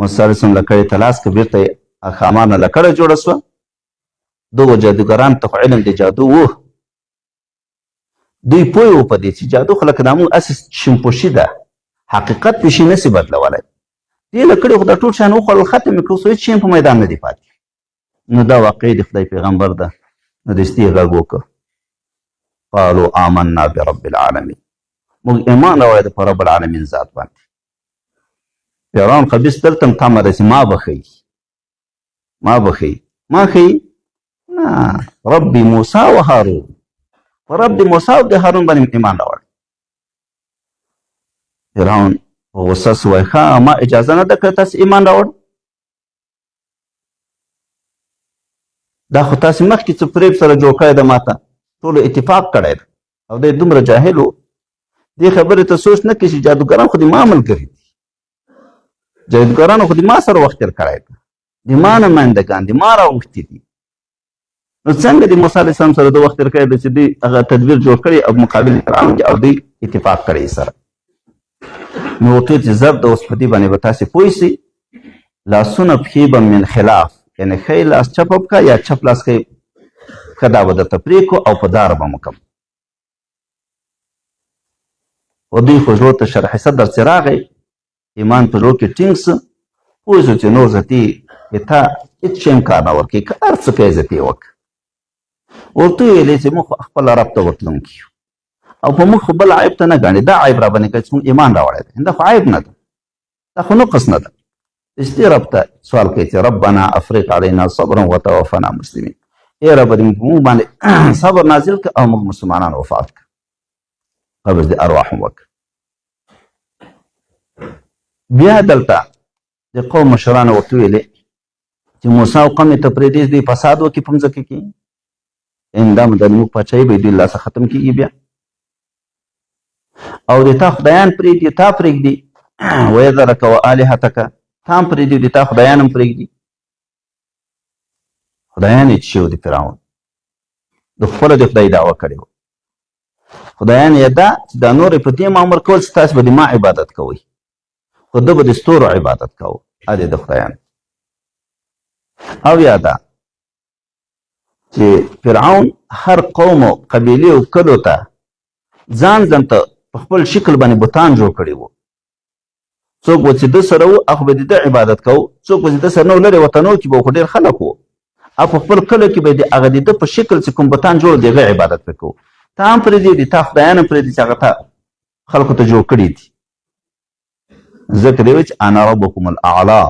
موسی علیه السلام لکړې ته لاس که بېرته یې ښامار نه لکړه جوړه شوه دغو جادوګرانو ته خو علم د جادو و دوی پوه وو په دې چې جادو خو لکه دا مونږ هسې شمپوشي ده حقیقت پې شي نسي بدلولی دې لکړې خو دا ټول شیان وخوړل ختم یې کړو هېڅ شی په میدان نه دی پاتې نو دا واقعي د خدای پیغمبر ده نو دستي یې غږ وکړ قالوا آمنا برب العالمین موږ ایمان راوړی د په رب العالمین ذات باندې فرعون خبیث دلته هم تمه ده چې ما به ښیي ما ښیي نه رب موسی و هارون په رب د موسی او د هارون باندې ایمان راوړی فرعون په غصه سو وایي ښه ما اجازه نه ده کړې تاسې ایمان راوړ دا خو تاسې مخکې څه فریب سره جوړ کړی ده ماته ټولو اتفاق کړی ده او دی دومره جاهل و دې خبرې ته سوچ نه کړي چې جادوګران خو د ما ملګري دي جادوګرانو خو د ما سره وخت تېر کړی ده د ما نمایندګان د ما راوښتي دي نو څنګه د موسی علیه السلام سره د وخت تېر کړی ده چې دوی هغه تدبیر جوړ کړی او مقابل فرعون کې او دوی اتفاق کړی سره نو ورته چې ضرب د اوس په دې باندې به تاسې پوه شئ لاسونه پښې به من خلاف یعنې ښی لاس چپ وکړه یا چپ لاس کې ښه دا به درته پرېږدو او په داره به مو کړم خو دوی خو زړو ته شرح صدر چې راغی ایمان په زړو کې ټینګ شه پوه شو چې نور زه دې تا هېڅ شی هم کار نه ورکوي که هر څه کوې زه دې وکړه ورته ویلې چې موږ خپل رب ته ورتلونکي یو او په موږ خو بل عیب ته نه ګڼي دا عیب را باندې کوي چې موږ ایمان راوړی دی دا خو عیب نه ده دا خو نقص نه ده استې رب ته سوال کوي چې ربنا افرغ علینا صبرا وتوفنا مسلمین ای رب دې موږ باندې صبر نازل کړه او موږ مسلمانان وفات کړه قبض د ارواح هم وکړه بیا دلته د قوم مشرانو ورته ویلې چې موسی او قوم یې ته پرېږدي دوی فساد وکړي په مځکه کې دا د موږ پاچاهي به دوی لاسه ختم کېږي بیا او د تا خدایان پرېږدي تا پرېږدي ویذرک و آلهتک تا هم پرېږدي د تا خدایان هم پرېږدي خدایان یې چې د فرعون د خپله د خدای دعوه کړې وه. خدایان یې دا چې دا نور په دې مامور کول چې تاسو به د ما عبادت کوئ، خو ده به د ستورو عبادت کوو. ادې د خدایان. او یا دا چې فرعون هر قوم او قبیلې او کلو ته ځان ته په خپل شکل باندې بوتان جوړ کړي وو. څوک به چې ده سره وو هغه به د ده عبادت کوو، څوک به چې ده سره نه و لرې وطنو کې به خو ډېر خلک وو، او په خپل کلو کې به د هغه د ده په شکل چې کوم بوتان جوړ د هغه عبادت پرې کوو. تا هم پرېږدي تا خدایان هم پرېږدي چې هغه ته خلکو ته جوړ کړي دي. ځکه دی وایي چې انا ربکم الاعلی،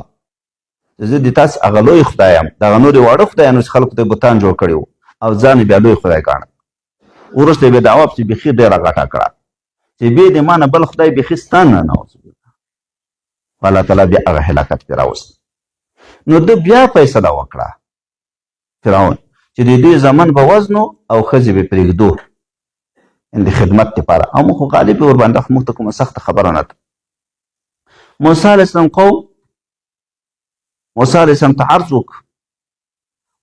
زه د تاسې هغه لوی خدای یم. دغه نورې واړه خدایانو چې خلکو ته یې بوتان جوړ کړي وو او ځان یې بیا لوی خدای ګاڼه. وروسته یې بیا دعوه چې بیخي ډېره غټه کړه چې بې د ما نه بل خدای بیخي ستا نه نعوذ بالله. الله تعالی بیا هغه هلاکت پرې راوست. نو ده بیا فیصله وکړه فرعون چې د دوی زمن به وزنو او ښځې به پرېږدو د خدمت دپاره، او موږ خو غالب یې ورباندې خو موږ ته کومه سخته خبره نه ده. موسی علیه السلام قوم موسی علیه السلام ته عرض وکړ.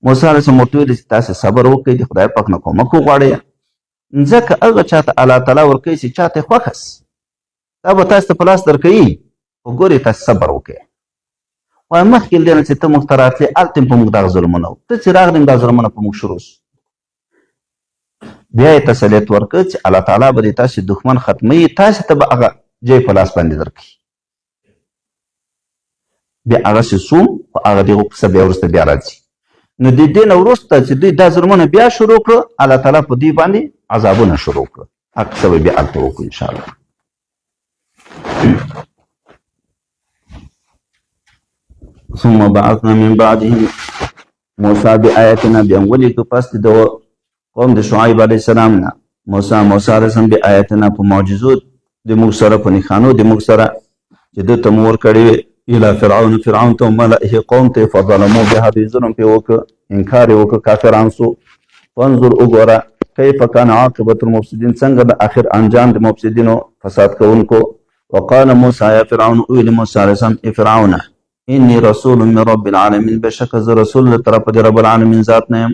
موسی علیه السلام ورته ویلي چې تاسې صبر وکړئ، د خدای پاک نه کومک وغواړئ، ځکه هغه چاته الله تعالی ورکوي چې چاته یې خوښه سي دا به تاسو ته په لاس درکوي، خو ګورئ تاسې صبر وکړئ. وایي مخکې له دې نه چې ته موږ ته راتلې هلته هم په موږ دغه ظلمونه وو، ته چې راغلې دا ظلمونه په موږ شروع سو. بیا یې تسلیت ورکړ چې الله تعالی به د تاسې دښمن ختموي، تاسې ته به هغه جای په لاس باندې درکړي. بیا هغسې سوم خو هغه دغو قصه بیا وروسته بیا راځي. نو د دې نه وروسته چې دوی دا ظلمونه بیا شروع کړه، الله تعالی په دوی باندې عذابونه شروع کړه. هغه قصه به بیا هلته وکړو انشاءالله. ثم بعثنا من بعدهم موسی بآیاتنا، بیا ولیکو پس د قوم د شعیب علیه السلام نه موسی علیه السلام بآیاتنا په معجزو د موږ سره، په نښانو د موږ سره چې ده ته مو ورکړې وې الى فرعون ته وملئه قوم ته فظلموا بها، دوی ظلم پرې وکړه، انکار یې وکړه، کافران سو. فانظر وګوره کیف کان عاقبة المفسدین، څنګه د آخر انجام د مفسدینو فساد کوونکو. وقال موسی یا فرعون، ویل موسی علیه السلام ای فرعونه انی رسول من رب العالمین، بشک زه رسول له طرفه د رب العالمین ذات نه یم.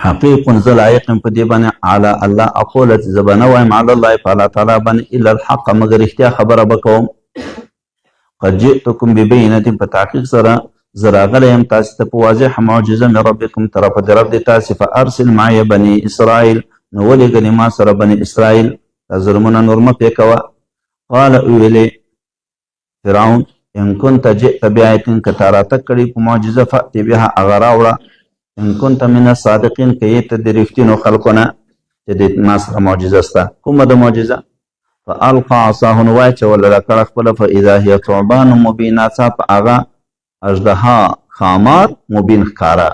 حقیق زه لایق یم په دې باندې علی الله اقول، چې زه به نه وایم علی الله په الله تعالی باندې الا الحق، مګر رښتیا خبره به کوم. قد جئتکم ببینة، په تحقیق سره زه راغلی یم تاسې ته په واضح معجزه من ربکم طرفه د رب د تاسې. فارسل معي بني اسرائیل، نو ولېږلې ما سره بني اسرائیل، دا ظلمونه نور مه پرې کوه. قال ویلې فرعون ان كنت جئت بآیة، که تا راتګ کړي په معجزه فأتي بها، هغه راوړه. ان كنت من الصادقین، که یې ته د رښتینو خلکو نه چې د ما سره معجزه سته. کومه د معجزه؟ فالقى عصاه، نو واچوله لکړه خپله، فاذا هي ثعبان مبین، ناڅاپه هغه اژدها ښامار مبین ښکاره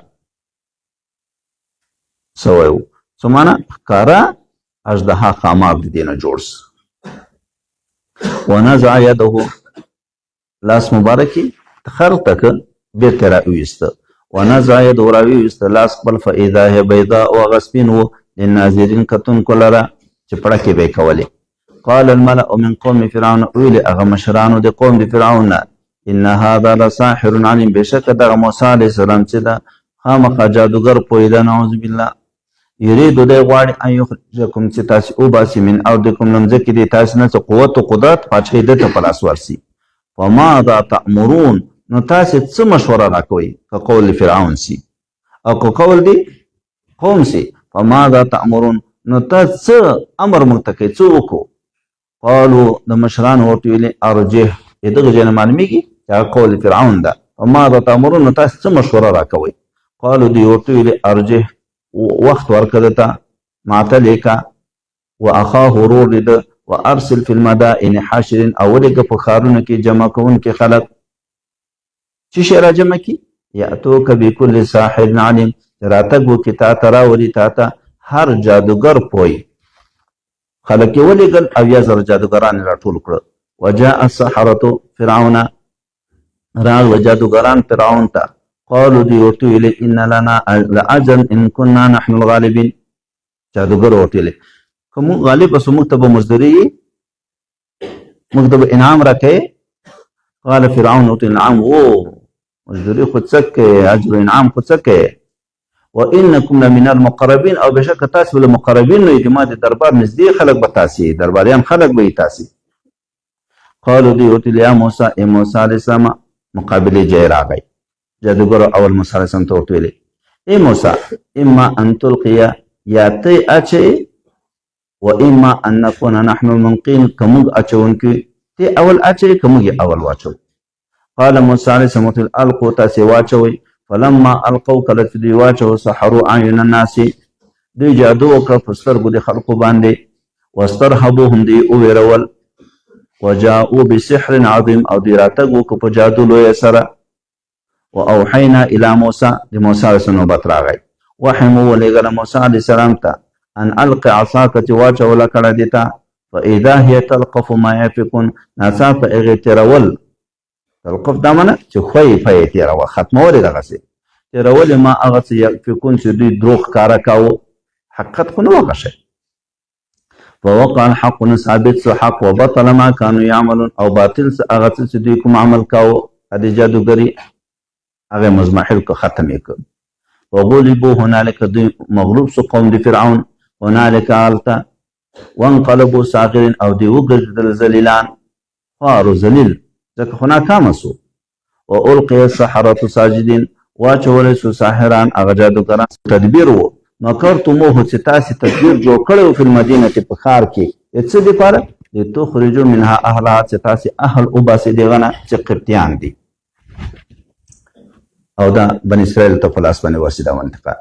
سوی و. څه معنی؟ ښکاره اژدها ښامار د دې نه جوړ سه. ونزع یده، لاس مبارکي خرته که بېرته راویسته. ونزع یده، راویسته لاس خپل، فاذا هي بیضاء، هغه سپین و للناظرین کتونکو لره چې پړکې به یې کولې. قال الملأ من قوم فرعون، ویل هغه مشرانو د قوم د فرعون نه ان هذا لساحر علیم، بېشکه دغه موسی علیه السلام چې ده خامخا جادوګر پوهې ده. نعوذ بالله. یریدو دی غواړي ان یخرجکم، چې تاسې وباسي من ارضکم، له مځکې د تاسې نه څه قوت و قدرت پاچهۍ ده ته په لاس ورسي. فماذا تأمرون، نو تاسې څه مشوره راکوئ که قول فرعون سي او که قول دی قوم سي. فماذا تأمرون، نو ته څه امر موږ ته کوې، څه وکړو؟ قالو د مشرانو ورته ویلې ارجح، دغه ځای نه معلومېږي چې هغه قول فرعون ده. فماذا تأمرون، نو تاسې څه مشوره راکوئ؟ قالو دوی ورته ویلې ارجح، وخت ورکړه ده ته، معتلې که واخاه ورور دی ده، وارسل فی المدائن حاشرین، او ولېږه په ښارونو کې جمع کوونکي خلک. څه شی را جمع کي؟ یأتوک بکل ساحر علیم، چې راتګ وکړي تا ته، راولي تا ته هر جادوګر پوی. خلک یې ولېږل او 1000 جادوګران یې راټول کړه. وجاء السحرة فرعون، راغله جادوګران فرعون ته. قالو دوی ورته ویلې ان لنا لاجرا ان كنا نحن الغالبین، جادوګر ورته ویلې که موږ غالب سو موږ ته به مزدوري وي، موږ ته به انعام راکوې. قال فرعون ورته نعم، مزدوری خو څه کوې، اجر انعام خو څه کوې. وانکم لمن المقربین، او بشک تاسو له مقربین نه د ما د دربار نږدې خلک به تاسې، درباریان خلک به یې تاسې. قالو دوی ورته یا موسی، ای موسی علیه السلام مقابلې ځای راغی. جادوګرو اول موسی علیه السلام ته ورته ویلې ای موسی اما ان تلقیه، یا ته اچوې، و اما ان نکون نحن الملقین، که موږ اچونکي، ته اول اچوې که موږ یې اول واچو. قال موسی علیه السلام ورته القو، تاسې واچوئ. فلما القوا، کله چې دوی واچو، سحروا اعین الناس، دوی جادو وکړه په سترګو د خلقو باندې. واسترهبوهم، دوی وویرول. وجاءوا بسحر عظیم، او دوی راتګ وکړو په جادو لویه سره. واوحینا الی موسی، د موسی علیه السلام نوبت راغی. وحی مو ولېږله موسی علیه السلام ته ان الق عصاک، چې واچوله کړه دې ته. فاذا هي تلقف ما یفکون، ناڅاپه هغې تېرول. تلقف دا معنی چې خوی پی تېروه، ختمول یې دغسې تېرول ما هغه څه یفکون چې دوی دروغ ښکاره کاوه، حقیقت خو نه وه غشی. فوقع الحق، نه ثابت سو حق. وبطل ما كانوا يعملون، او باطل هغه څه چې دوی کوم عمل کاوه د جادوګري، هغه مزمحل کو، ختم یې کړ. وغلبوا هنالک، دوی مغلوب سو قوم د فرعون. هنالک هلته. وانقلبوا صاغرین، او دوی وګرځېدل ذلیلان، خوار ذلیل، ځکه خو ناکامه سو. والقي السحرة ساجدین، واچولی سو ساحران هغه جادوګران. تدبیر و مکرتموه، چې تاسې تدبیر جوړ کړی و په المدینه کې، په ښار کې، د څه دپاره؟ لتخرجوا منها اهلها، چې تاسې اهل وباسئ د هغه نه چې قبطیان دي. او دا بني اسرائیل ته په لاس باندې ورسي دا منطقه.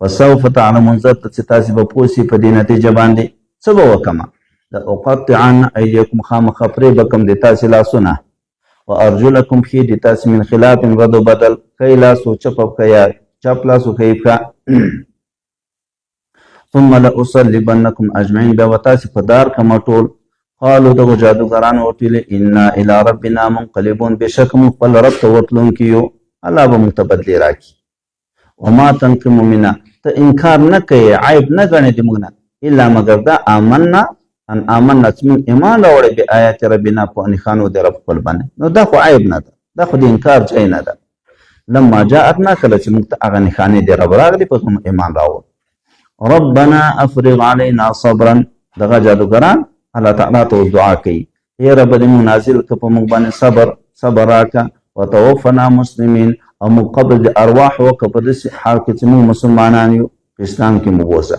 فسوف تعلمون، زر ته چې تاسې به پوه سئ په دې نتیجه باندې. څه به وکړمه؟ لاقطعن ایدیکم، خامخا پرې به کړم د تاسې لاسونه. وارجلکم، پښې د تاسې من خلاف رد و بدل، ښی لاس و چپ پښه، یا چپ لاس و ښی پښه. ثم لاصلبنکم اجمعین، بیا به تاسې په دار کړمه ټول. قالو دغو جادوګرانو ورته ویلې انا الی ربنا منقلبون، بېشکه موږ خپل رب ته ورتلونکي یو، الله به موږ ته بدلې راکړي. وما تنقم منا، ته انکار نه کوې، عیب نه ګڼې د موږ نه، الا مګر دا آمنا ان آمنا، چې موږ ایمان راوړی بې آیات ربنا، په نښانو د رب خپل باندې. نو دا خو عیب نه ده، دا خو د انکار ځای نه ده. لما جاءتنا، کله چې موږ ته هغه نښانې د رب راغلي، پس موږ ایمان راوړ. ربنا افرغ علینا صبرا، دغه جادوګران الله تعالی ته دعا کوي، ای رب دې موږ نازل کړه په موږ باندې صبر راکړه. وتوفنا مسلمین، او موږ قبر د ارواح وکړه په داسې حال کې چې موږ مسلمانان یو، په اسلام کې موږ اوسه.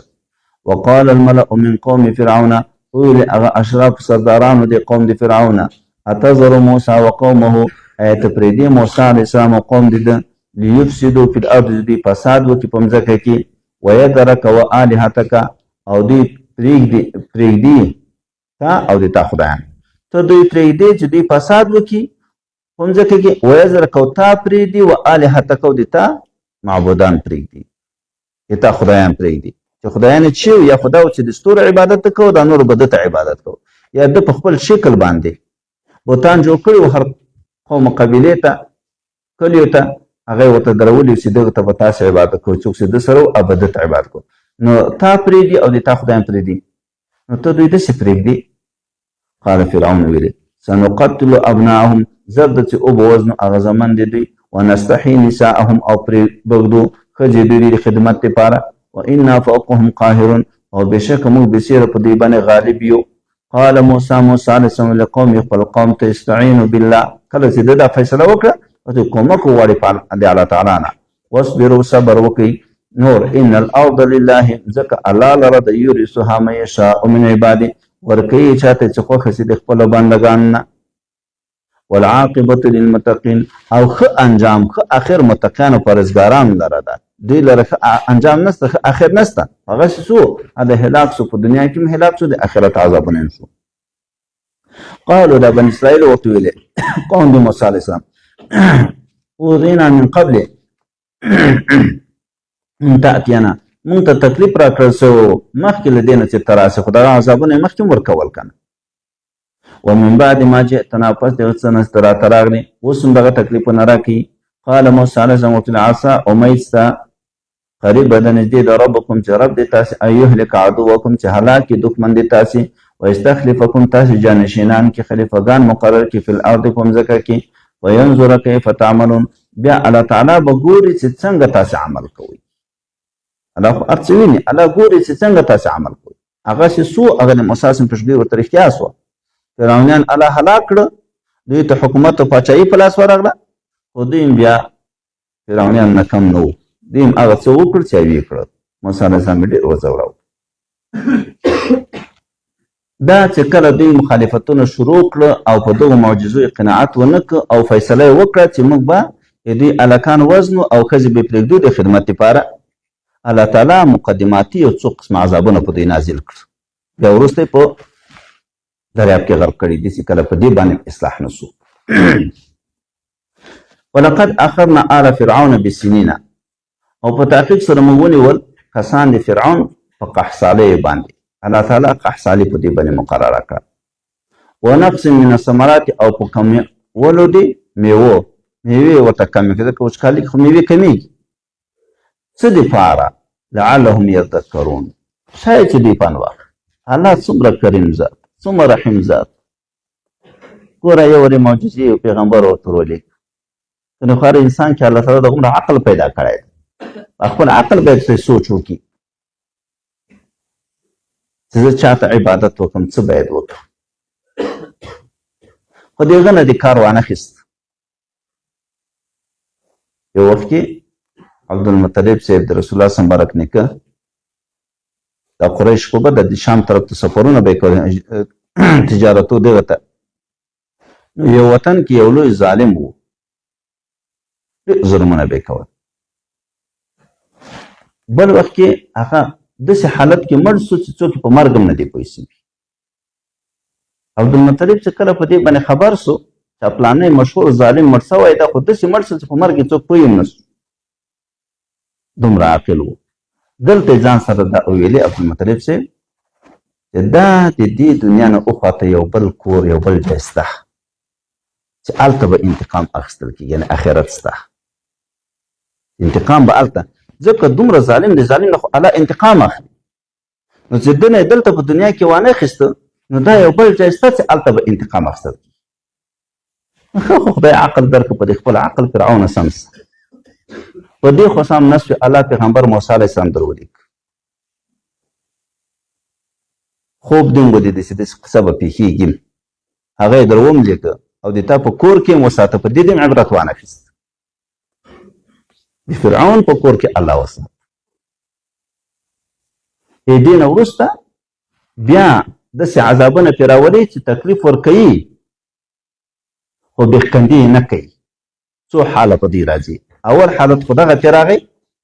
وقال الملأ من قوم فرعون، ویل هغه اشراف سردارانو د قوم د فرعون، اتذر موسی وقومه، ایا ته پرېږدې موسی علیه السلام او قوم د ده، لیفسدوا فی الارض، دوی فساد وکړي په مځکه کې. ویذرک والهتک، او دوی پرېږدي تا او د تا خدایان، ته دوی پرېږدې چې دوی فساد وکړي په مځکه کې. ویذرک، او تا پرېږدي، والهتک، او د تا معبودان پرېږدي، د تا خدایان پرېږدي. چې خدایان چې یا خدا و چې د ستورو عبادت کوو، دا نور به ده ته عبادت کوو، یا ده په خپل شکل باندې بوتان جوړ کړي و، هر قوم قبیلې ته، کلیو ته، هغه یې ورته درولي چې دغه ته به تاسې عبادت کوو، څوک چې ده سره و به ده ته عبادت کوو. نو تا پرېږدي او د تا خدایان پرېږدي، نو ته دوی داسې پرېږدي. قال فرعون ویلې سنقتل ابناءهم، زر ده چې وبوزنو هغه زمن د دوی. ونستحي نساءهم، او پرې بږدو ښځې دوی د خدمت دپاره. وانا فوقهم قاهرون، او بېشکه موږ بېسیره په دوی باندې غالب یو. قال موسی علیه السلام لقوم، خپل قوم ته استعینوا بالله، کله چې ده دا فیصله وکړه او کومک وغواړي د الله تعالی نه. واصبروا، صبر وکړئ. نور ان الارض لله، ځکه الله لره د یورثها من یشاء من عباده، ورکوي چاته چې خوښه شي د خپلو بندګانو نه. والعاقبة للمتقین، او ښه انجام، ښه اخر متقیانو پرهیزګارانو لره ده. دوی لره ښه انجام نسته، ښه اخر نسته، هغسې سو د هلاک سو، په دنیا کې هم هلاک سو، د آخرت عذابونه یې سو. قالو دا بني اسرائیل ورته ویلې قوم د موسی علیه السلام اوذینا من قبل ان تأتینا، مونږ ته تکلیف راکړل سو مخکې له دې نه چې ته راسې، خو دغه عذابونه یې مخکې هم ورکول که نه. ومن بعد ما جئتنا، پس دغه څه نه چې ته راته راغلې، اوس هم دغه تکلیفونه راکوي. قال موسی علیه السلام ورته عسا، امید سته قریبه ده، نږدې ده، ربکم چې رب دې تاسې، ان یهلک عدوکم، چې هلاک کړي دښمن دې تاسې، ویستخلفکم، تاسې جانشینان کې خلیفګان مقرر کړي، فی الارض، په مځکه کې، وینظر کیف تعملون، بیا الله تعالی به ګوري چې څنګه تاسې عمل کوئ. الله خو هر څه ویني، الله ګوري چې څنګه تاسې عمل کوئ. هغسې سو هغه د موسی سم پیشګوی ورته رښتیا سوه. فرعونیان الله هلاک کړه، دوی ته حکومت او پاچاهي په لاس ورغله، خو دوی بیا فرعونیان نه کم نه وو، دوی هم هغه څه وکړ چې هغوی یې کړل. موسی علیه السلام یې ډېر وځوراوه. دا چې کله دوی مخالفتونه شروع کړه او په دغو معجزو یې قناعت ونه کړه او فیصله یې وکړه چې موږ به دوی هلکان وزنو او ښځې به یې پرېږدو د خدمت لپاره، الله تعالی مقدماتي یو څو قسم عذابونه په دوی نازل کړه. بیا وروسته یې په دریاب کې غرق کړي، داسې کله په دې باندې اصلاح نه سو. ولقد اخذنا آل فرعون بسنین، او په تحقیق سره موږ ونیول کسان د فرعون په قحصالیو باندې. الله تعالی قحصالي په دې باندې مقرره کړه. ونقص من الثمرات، او په کمولو د میوې ورته کمې کړه، ځکه وچکالي کې خو میوې کمیږي. څه دپاره؟ لعلهم یذکرون، شاید چې دوی پند واخلي. الله څومره کریم ذات، څومره رحیم ذات. ګوره یو ورې معجزې یو پیغمبر ورته ولیږه. نو خو هر انسان کې الله تعالی دغومره عقل پیدا کړی دی، خپل عقل باید پرې سوچ وکړي چې زه چاته عبادت وکړم، څه باید وکړم. خو د هغه نه دې کار وانخیست. یو وخت کې عبدالمطلب صاحب د رسول الله صلی الله علیه وسلم مبارک نیکه دا قریش خو به د شام طرف ته سفرونه به یې کول، تجارتو دغه ته. نو یو وطن کې یو لوی ظالم و، ډېر ظلمونه به یې کول. بل وخت کې هغه داسې حالت کې مړ سو چې څوک په مرګ هم نه دی پوه شوي. عبدالمطلب چې کله په دې باندې خبر سو چې پلانی مشهور ظالم مړ سوی دا، خو داسې مړ سو چې په مرګ یې څوک پوه هم نه سو. دومره عاقل و. دلته ځان سره دا ویلي عبدالمطلب صاحب چې دا د دې دنیا نه اخواته یو بل کور، یو بل ځای شته چې هلته به انتقام اخیستل کېږي، یعنې آخرت شته، انتقام به هلته. ځکه دومره ظالم دی، ظالم نه خو الله انتقام اخلي. نو چې ده نه یې دلته په دنیا کې وانه اخیسته، نو دا یو بل ځای شته چې هلته به انتقام اخیستل کېږي. ښه خو خدای عقل درکړه، په دې خپل عقل فرعون سم شه. په دې خو سم نه شوې، الله پیغمبر موسی علیه السلام در ولیږه. خوب دې هم ودې داسې قصه به پېښېږي، هغه یې در وملیږه او د تا په کور کې هم وساته، په دې دې هم عبرت وانخیست. د فرعون په کور کې الله وسات. د دې نه وروسته بیا داسې عذابونه پرې راولي چې تکلیف ورکوي خو بېخکندي یې نه کوي. څو حاله په دې راځي. اول حالت خو دغه پرې راغی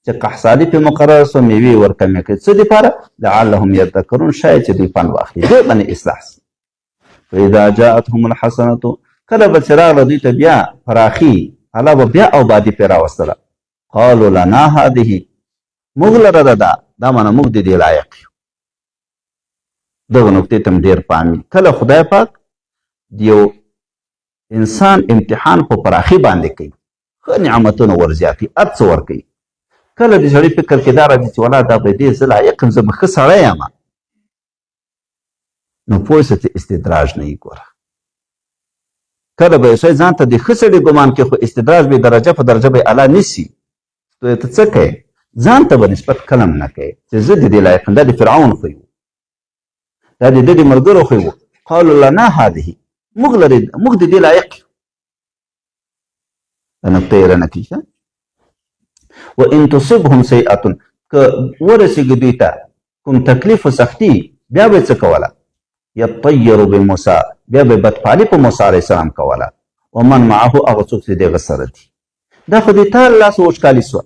چې قحصالي پرې مقرره سوه، میوې ورکمې کړي. څه دپاره؟ لعلهم یذکرون، شاید چې دوی پند واخلي، دې باندې اصلاح سي. فاذا جاءتهم الحسنة، کله به چې راغله دوی ته بیا فراخي، الله به بیا اوبادي پرې راوستله. قالوا لنا هذه، موږ لره ده دا معنی موږ د دې لایق یو. دغه نکتې ته م ډېر پام وي. کله خدای پاک د یو انسان امتحان په پراخي باندې کوي، ښه نعمتونه ورزیاتوي، هر څه ورکوي. کله د سړي فکر کې دا راځي چې ولا دا به دې زه لایق یم، زه به ښه سړی یم، نو پوه شه چې استدراج نه یې ګوره. کله به یو سړی ځان ته د ښه سړي ګمان کوي، خو استدراج به درجه په درجه به الله نیسي. ته څه کوې؟ ځان ته به نسبت کلم نه کوې چې زه د دې لایق یم. دا د فرعون خوی و، دا د ده د ملګرو خوی و. قالوا لنا هذه، موږ د دې لایق یو. دا نکته یې رانقلي. وان تصبهم سیئة، که ورسېږي دوی ته کوم تکلیف و سختي، بیا به یې څه کوله؟ یطیروا بموسی، بیا به بدپالي په موسی علیه السلام کوله. ومن معه، هغه څوک چې د هغه سره دي. دا خو د تا لاس وچکالي سوه،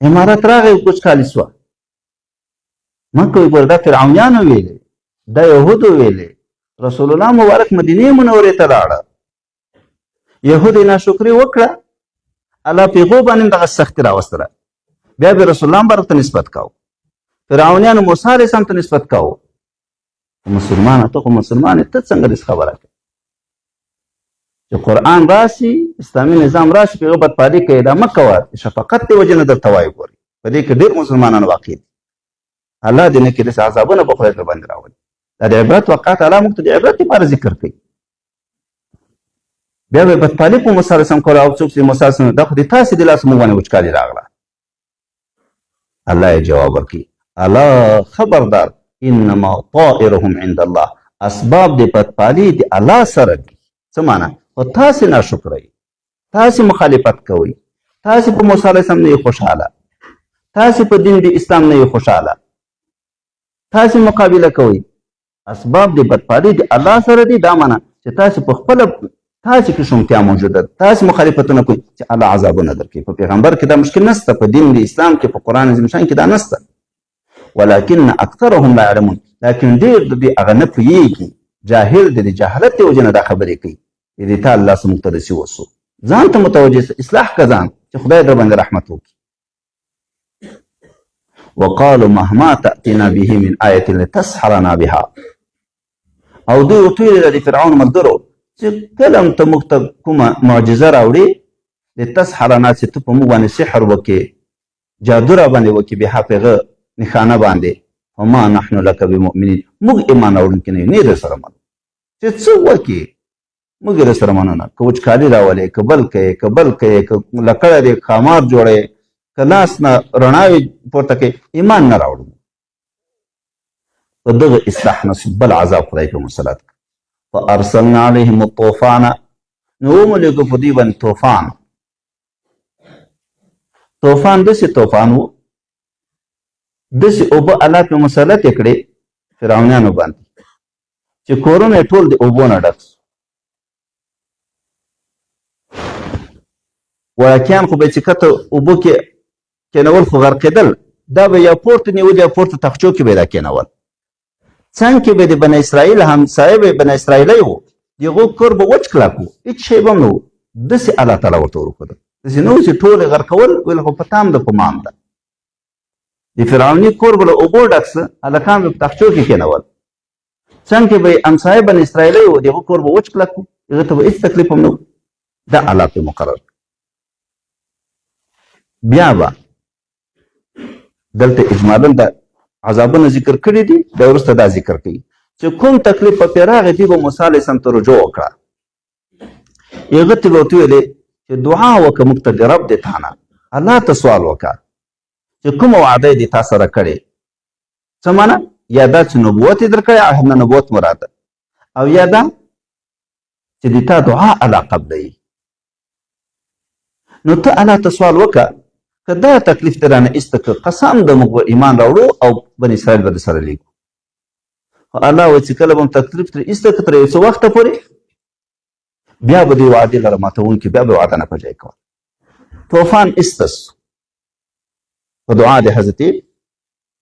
امارت راغی وچکالي سوه. مه کوئ، ګوره دا فرعونیانو ویلې، دا یهودو ویلې. رسول الله مبارک مدینې منورې ته لاړه، یهود یې ناشکري وکړه، الله په هغو باندې هم دغه سختي راوستله. بیا به رسول الله مبارک ته نسبت کوو، فرعونیانو موسی علیه السلام ته نسبت کوو. مسلمانه ته خو مسلمان ته څنګه داسې خبره کوي چې قرآن راشي، اسلامي نظام راشي، په هغه بدپالي کوي؟ دا مه کوه، شفقت د وجې نه درته وایي. ګورئ په دې کې ډېر مسلمانان واقع دي. الله دې نه کړي داسې عذابونه به خدای در باندې راولي. دا د عبرت واقعات الله موږ ته د عبرت لپاره ذکر کوي. بیا به بدپالي په موسی علیه السلام کوله او څوک چې موسی علیه السلام دا خو د تاسې د لاسه موږ باندې وچکالي راغله. الله یې جواب ورکړي الا خبردار انما طائرهم عند الله اسباب د بدپالي د الله سره دي. څه معنا؟ خو تاسې ناشکره یې، تاسې مخالفت کوئ، تاسې په موسی علیه السلام نه یې خوشحاله، تاسې په دین د اسلام نه یې خوشحاله، تاسې مقابله کوئ. اسباب د بدپالي د الله سره دي. دا معنا چې تاسې په خپله تاسې کې شومتیا موجوده ده، تاسې مخالفتونه کوئ چې الله عذابونه درکوي. په پیغمبر کې دا مشکل نشته، په دین د اسلام کې په قرآن عظیم شان کې دا نشته. ولکن اکثرهم لا یعلمون، لیکن ډېر د دوی هغه نه پوهېږي، جاهل دی، د جهالت د وجې نه دا خبرې کوي. دې ته الله څه موږ ته رسي وسو، ځان ته متوجه سه، اصلاح که ځان چې خدای در باندې رحمت وکړي. وقالوا مهما تأتنا به من آیة لتسحرنا بها، او دوی ورته ویل د فرعون ملګرو چې کله هم ته موږ ته کومه معجزه راوړې لتسحرنا چې ته په موږ باندې سحر وکړې، جادو را باندې وکړې، بها په هغه نښانه باندې، وما نحن لك بمؤمنین، موږ ایمان راوړونکي نه یو، نه یې درسره منو چې څه وکړې، موږ یې درسره منو نه. که وچکالي راولې، که بل کوې، که بل کوې، که لکړه دې ښامار جوړې، که لاس نه رڼاوې پورته کوې، ایمان نه راوړو. په دغه اصلاح نه بل عذاب خدای په مسلط کړ. فارسلنا علیهم الطوفان، نو وملېږو په دوی باندې طوفان. طوفان داسې طوفان و، داسې اوبه الله پې مسلط یې کړې فرعونیانو باندې چې کورونه یې ټول د اوبو نه ډک سو. وړکیان خو به یې چې کته اوبو کې کېنول خو غرقېدل، دا به یا پورته نیول یا پورته تخچو کې به یې دا کېنول. څنګ کې به د بني اسرائیل همسایه به بني اسرائیلی وو، د هغو کور به وچ کلک وو، هېڅ شی به هم نه وو. داسې الله تعالی ورته ورښوده، داسې نه وو چې ټول یې غرقول، ویل خو په تام ده په مام ده. د فرعوني کور به له اوبو ډک سه، هلکان به په تخچو کې کېنول. څنګ کې به یې همسایه بني اسرائیلی وو، د هغو کور به وچ کلک وو، هغه ته به هېڅ تکلیف هم نه وو. دا الله پې مقرر. بیا به دلته اجمالا د عذابونه ذکر کړي دي، بیا وروسته دا ذکر کوي چې کوم تکلیف په پرې راغی، دوی به موسی علیه السلام ته رجوع وکړه. هغه ته به ورته ویلې چې دعا وکړه موږ ته د رب د تا نه، الله ته سوال وکړه چې کومه وعده یې د تا سره کړې. څه معنا؟ یا دا چې نبوت یې در کړی، عهد نه نبوت مراد ده، او یا دا چې د تا دعا الله قبلوي. نو ته الله ته سوال وکړه که دا تکلیف دې رانه ایسته کړه، قسم ده موږ به ایمان راوړو او بني اسرائیل به درسره لیږو. خو الله وایي چې کله به هم تکلیف ترې ایسته کړه تر یو څه وخته پورې، بیا به دوی وعدې لره ماتوونکي، بیا به وعده نه په ځای کوه. طوفان ایسته سو په دعا د حضرت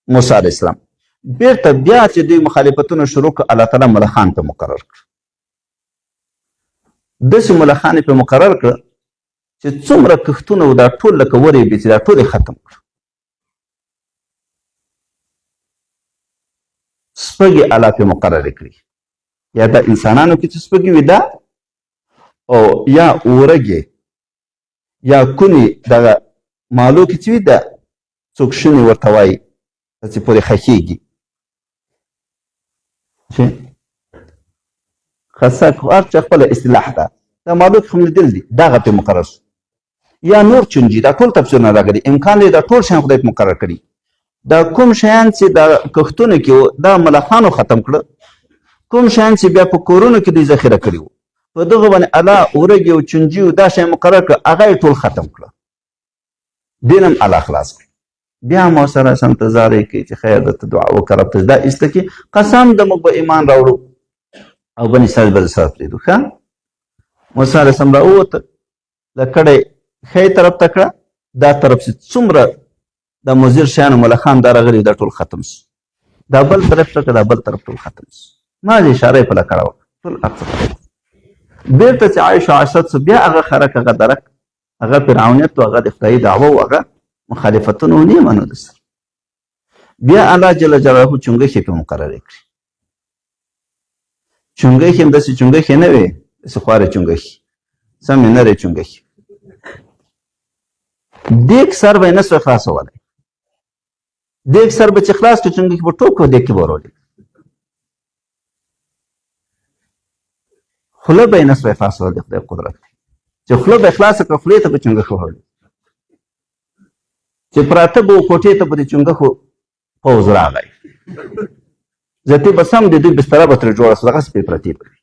موسی علیه السلام. بیرته بیا چې دوی مخالفتونه شروع کړه، الله تعالی ملخان په مقرر کړه. داسې ملخان په مقرر کړه چې څومره کښتونه و دا ټول لکه ورې بې چې دا ټول یې ختم کړه. سپږې الله پې مقررې کړي، یا دا انسانانو کې چې سپږې وي دا، او یا اورګې یا کونې دغه مالو کې چې وي دا څوک شونې ورته وایي چې پورې خښېږي، چې خسک هر چا خپله اصطلاح ده، دا مالو کې خو لیدل دي، دغه پې مقرر شو. یا نور چونجي، دا ټول تفسیرونه راغلي، امکان دی دا ټول شیان خدای په مقرر کړي. دا کوم شیان چې دا کښتونه کې وو دا ملخانو ختم کړه، کوم شیان چې بیا په کورونو کې دوی ذخیره کړي وو، په دغه باندې الله اورګي او چونجي او دا شیان مقرر کړه، هغه یې ټول ختم کړه، دین هم الله خلاص کړ. بیا موسی علیه السلام ته زارۍ کوي چې خیر درته دعا وکړه رب ته دا ایسته کړي، قسم ده موږ به ایمان راوړو او بني اسرائیل به درسره پرېږدو. ښه، موسی علیه السلام راووته، لکړه ښی طرف ته کړه، دا طرف چې څومره دا مضر شیان ملخان دا راغلي دا ټول ختم سو، دا بل طرف ته کړه، دا بل طرف ټول ختم سو. ما دې اشاره یې په لکړه وکړه، ټول هر څه ختم سو. بېرته چې عیش و عشرت سو، بیا هغه خرک، هغه درک، هغه فرعونیت و، هغه د خدایي دعوه و، هغه مخالفتونه ونې منو درسره. بیا الله جل جلاله چونګښې پې مقررې کړي. چونګښې هم داسې چونګښې نه وې، داسې خوارې چونګښې، سمې نرې چونګښې. دیګ سر به یې نه سوی خلاصولی، دیګ سر به چې خلاص کړي چونګښې به ټوک و دیګ کې به ورولي. خوله به یې نسوی خلاصول د خدای قدرت دی چې خوله به یې خلاصه کړه خولې ته به چونګښ وهړو چې پراته به و کوټې ته به د چونګښو پوځ راغی زیاتې به سم د دوی بستره به ترې جوړه سوه دغسې پرې پرتې به وي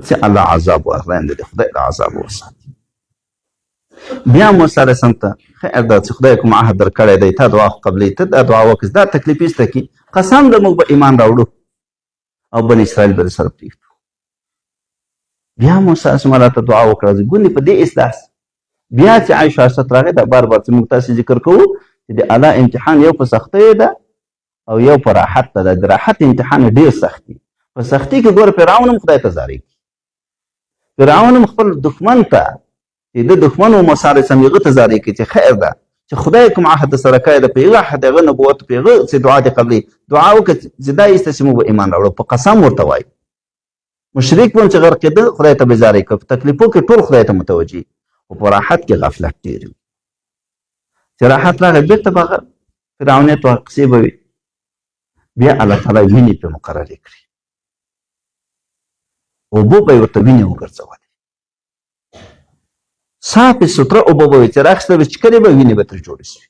چې الله عذاب ورغلی د خدای د عذاب وساتي بیا موسی علیه السلام ته خیر ده چې خدای کوم عهد درکړی دی تا دعا خو قبلوي ته دا دعا وکړه دا تکلیف ایسته کړي قسم ده موږ به ایمان راوړو او بني اسرائیل به د سره پرېږدو بیا موسی علیه السلام راته دعا وکړه ګوندې په دې احساس بیا چې عایشه حضرت راغی دا بار بار چې موږ تاسې ذکر کوو چې د الله امتحان یو په سختۍ ده او یو په راحت ته ده د راحت امتحان ډېر سخت دی په سختۍ کې ګوره فرعون هم خدای ته زارۍ کوي فرعون هم خپل دښمن ته چې د دښمن و موسی علیه السلام هغه ته زارۍ کوي چې خیر ده چې خدای کوم عهد سره کړی ده په هغه عهد هغه نبوت په هغه چې دعا دې قبلوي دعا وکړه چې دا ایسته چې موږ به ایمان راوړو په قسم ورته وایي مشرک به هم چې غرقېده خدای ته به زارۍ کوي په تکلیفو کې ټول خدای ته متوجي خو په راحت کې غفلت ډېر وي چې راحت راغی بېرته به هغه فرعونیت او قصې به وي بیا الله تعالی وینې پرې مقررې کړي اوبه به یې ورته وینې وګرځولې صافې سوتره اوبه به وي چې راخیسته به چکرې به وینې به ترې جوړې شوې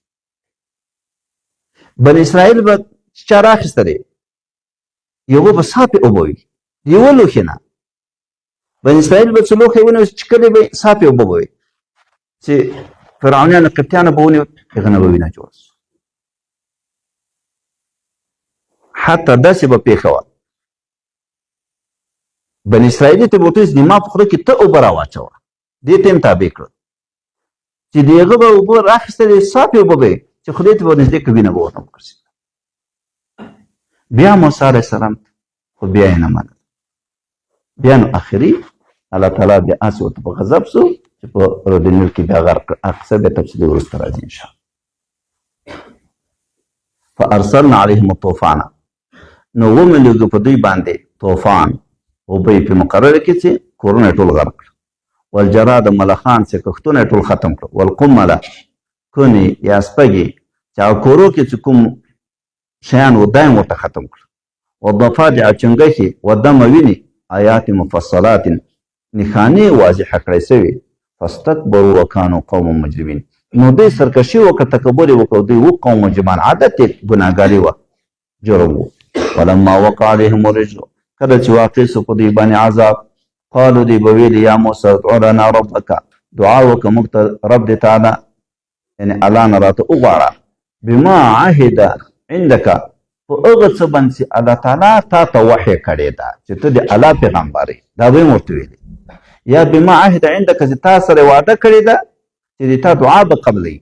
بني اسرائیل به چا راخیستلې یوه به صافې اوبه وي یوه لوښې نه بني اسرائیل به څه لوښی ونیو چکلې به صافې اوبه به وي چې فرعونیانو قبطیانو به ونیو هغه نه به وینه جوړه شوه حتی داسې به پېښه وه بني اسرائیلي ته به ورته وایي زما په خوله کې ته اوبه راواچوه دې ته یې تابع کړه چې د هغه به اوبه راخیستلې صافې اوبه به یې چې خولې ته به ورنږدې کړه وینه به ورته وګرځېده بیا موسی علیه السلام خو بیا یې نه منل بیا نو اخري الله تعالی بیا هسې ورته په غضب سو چې په رودنیل کې بیا غرق کړ اقصه بیا تفصیلي وروسته راځي انشاءالله فارسلنا علیهم الطوفان نو وملېږو په دوی باندې طوفان اوبه یې پرې مقرره کړي چې کورونه یې ټول غرق کړه والجراد ملخان چې کښتونه یې ټول ختم کړه والقمله کونې یا سپږې چې هغه کورو کې چې کوم شیان و دا یې ورته ختم کړه والضفادع چنګښې ودمه وینې آیات مفصلات نښانې واضحه کړی سوي فاستکبروا وکانو قوم مجرمین نو دوی سرکشي وکړه تکبر یې وکړه دوی و قوم مجرمان عادت یې ګناهګاري وه جرم و فلما وقع عليهم الرجل کله چې واقع سو په دوی باندې عذاب قالو دوی به ویلې یا موسی ادع لنا ربک دعا وکړه موږ ته رب دې تعالی یعنې الله نه راته وغواړه بما عهد عندک په هغه څه باندې چې الله تعالی تا ته وحی کړې ده چې ته د الله پیغمبر یې دا به یې ورته ویلې یا بما عهد عندک چې تا سره وعده کړې ده چې د تا دعا به قبلوي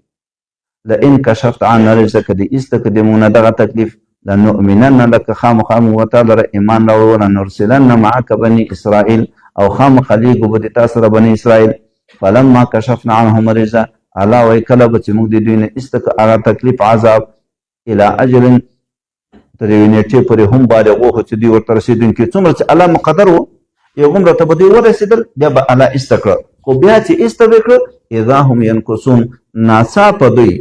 لئن کشفت عنا رجزک دې ایسته که دې موږ نه دغه تکلیف لنؤمنن لکه خامخا موږ ورته لره ایمان راوړو ولنرسلن معک بني اسرائیل او خامخا لیږو به د تا سره بني اسرائیل فلما کشفنا عنهم الرجز الله وایي کله به چې موږ د دوی نه ایسته که هغه تکلیف عذاب الى اجل تر یوې نیټې پورې هم بالغ وو چې دوی ورته رسېدونکي څومره چې الله مقدر و یو هومره ته به دوی ورسېدل بیا به الله ایسته کړه خو بیا چې ایسته به کړه اذا هم ینکسون ناڅاپه دوی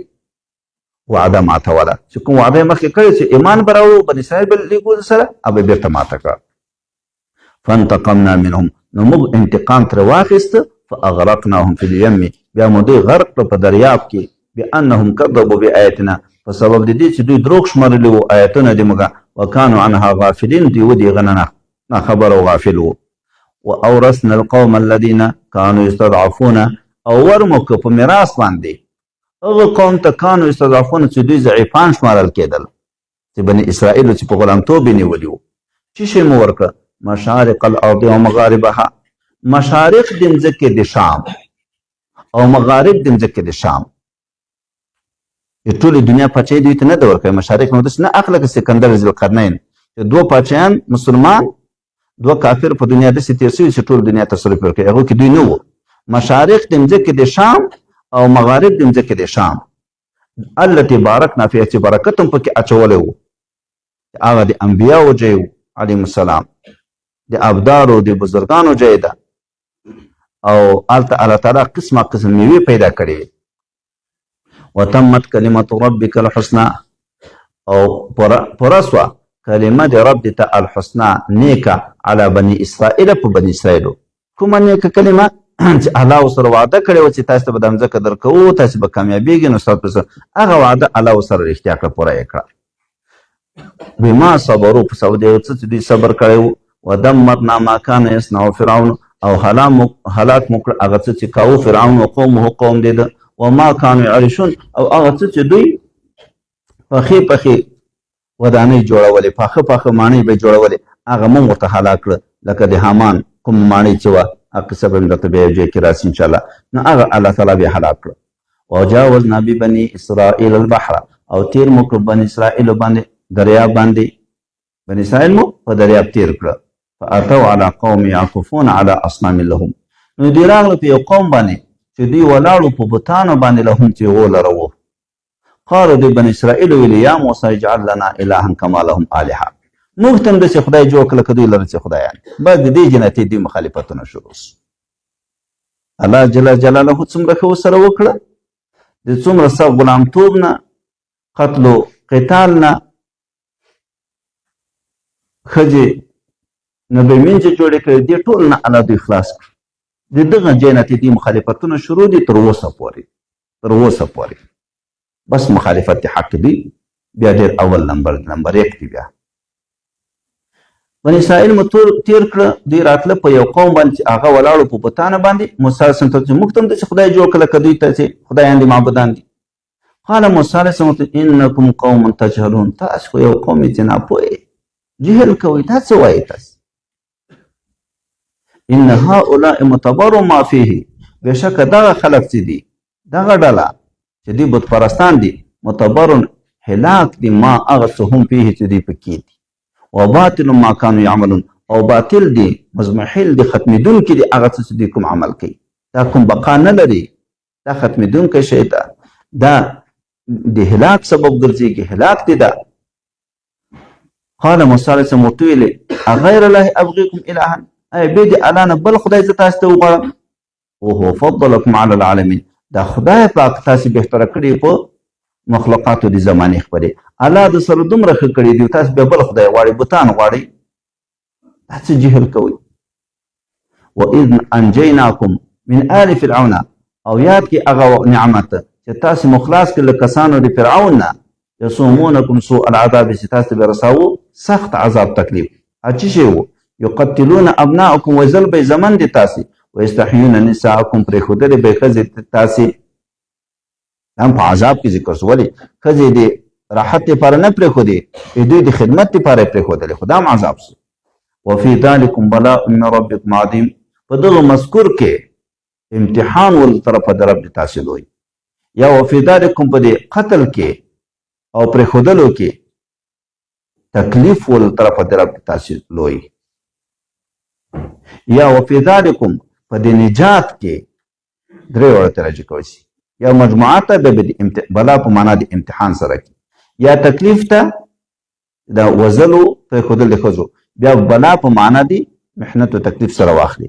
وعده ماتوله چې کوم وعده یې مخکې کړې چې ایمان به راوړو بني اسرائیل به لیږو سره هغه به بېرته ماته کړه فانتقمنا منهم نو موږ انتقام ترې واخیسته فاغرقناهم فی الیم بیا مو دوی غرق کړه په دریاب کې بانهم کذبوا بآیاتنا په سبب د دې چې دوی دروغ شمارلي وو آیتونه د موږ وکانو عنها غافلین دوی و د هغه نه ناخبر او غافل وو واورثنا القوم الذین کانوا یستضعفون او ورمو که په میراث باندې هغه قوم ته کانو یستضعفون چې دوی ضعیفان شمارل کېدل چې بني اسرائیلو چې په غلامتوب یې نیولي وو څه شی مو ورکړه مشارق الارض و مغاربها مشارق د مځکې د شام او مغارب د مځکې د شام ټولې دنیا پاچاهي دوی ته نه ده ورکوي مشارق نو داسې نه اخله که سکندر ذوالقرنین چې دوه پاچایان مسلمان دوه کافر په دنیا داسې تېر شوي چې ټول دنیا تصرف ورکوي هغو کې دوی نه وو مشارق د مځکې د شام او مغارب د مځکې د شام التي بارکنا فیها چې برکت هم پکې اچولی وو هغه د انبیاو ځای و علیهم السلام د ابدارو د بزرګانو ځای ده او هلته الله تعالی قسمه قسم میوې پیدا کړې وتمت کلمت ربک الحسنى او پوره سوه کلمه د رب د ته الحسنا نیکه علی بني اسرائیل په بني اسرائیلو کومه نیکه کلمه چې الله سره وعده کړې وه چې تاسو ته به دا مځکه درکوو تاسو به کامیابیږئ نو ستاسو په هغه وعده الله سره رښتیا کړه پوره یې کړه بما صبرو په سبب د یو څه چې دوی صبر کړی و ودمرنا ما کان یصنع فرعون او هلاک مو کړه هغه څه چې کاوه فرعون و قومه قوم دی ده وما کانوا یعرشون او هغه څه چې دوی پخې ودانۍ جوړولې پاخه ماڼۍ به یې جوړولې هغه مو ورته هلاک کړه لکه د حامان کوم ماڼۍ چې وه هغه قصه به مې درته بیا یو ځای کې راسي انشاءالله نو هغه الله تعالی بیا هلاک کړه وجاوزنا ببني اسرائیل البحر او تیر مو کړه بني اسرائیلو باندې دریاب باندې بني اسرائیل مو په دریاب تیر کړه فاتوا على قوم يعكفون على اصنام لهم نو دوی راغله په یو قوم باندې چې دوی ولاړو په بتانو باندې لهم چې ولرو قالوا دوی بني اسرائیل ویلي یا موسی اجعل لنا الها کما لهم الهه موږ ته هم داسې خدای جوړ کړه که دوی لره چې خدایان بس د دې جنتي دوی مخالفتونه شروع سو الله جل جلاله څومره ښه ورسره وکړه د څومره سخت غلامتوب نه قتل و قتال نه ښځې نه به مینځې جوړې کړې دې ټول نه الله دوی خلاص کړه د دغه جنتي دوی مخالفتونه شروع دي تر اوسه پورې بس مخالفت حق دی بیا ډېر اول نمبر 1 دی بیا بني اسرائیل مو تیر کړه دوی راتله په یو قوم باندې چې هغه ولاړو په بتانه باندې موسی علیه السلام ته چې موږ ته هم داسې خدای جوړ کړه که دوی ته چې خدایان دي معبودان دي قال موسی علیه السلام ته انکم قوم تجهلون تاسو خو یو قوم یې چې ناپوهې جهل کوئ دا څه وایي تاسو ان هؤلاء متبر ما فيه بېشکه دغه خلک چې دي دغه ډله چې دوی بت پرستان دي متبرن هلاک دي ما هغه څه هم فيه چې دوی پکې دي وباطل ما كانوا يعملون او باطل دي مزمحل دي ختمېدونکي دي هغه څه چې دوی کوم عمل کوي دا کوم بقا نه لري دا ختمېدونکی شی ده دا د هلاک سبب ګرځېږي هلاک دي دا قال موسی علیه السلام ورته ویلې اغیر الله ابغیکم الها ای بې د الله نه بل خدای زه تاسو ته وغواړم وهو فضلکم علی العالمین دا خدای پاک تاسې بهتره کړي په مخلوقاتو د زمانې خپلې الله د سره دومره ښه کړي دي تاسو بیا بل خدای غواړئ بوتان غواړئ دا څه جهل کوئ واذ انجیناکم من آل فرعون او یاد کې هغه نعمت چې تاسې مو خلاص کړل له کسانو د فرعون نه یصومونکم سوء العذاب چې تاسو ته به رساوو سخت عذاب تکلیف څه شی و یقتلون ابناءکم وژل به یې زمن دي تاسې ویستحیون نساءکم پرېښودلې به یې ښځې تاسې هم په عذاب کې ذکر شو ولې ښځې د راحت لپاره نه پرېښودې دوی د خدمت لپاره یې پرېښودلې خو دا هم عذاب شو وفي ذلکم بلاء من ربکم عظیم په دغه مذکور کې امتحان ول طرفه د رب د تاسې لوی یا وفي ذلکم په دې قتل کې او پرېښودلو کې تکلیف ول طرفه د رب د تاسې لوی یا وفي ذلکم په دې نجات کې درې وړه ته راجع کولی شي یا مجموعات ته به بلا په معنا د امتحان سره کې یا تکلیف ته د وزلو پرېښودل د ښځو بیا بلا په معنا د محنت و تکلیف سره واخلي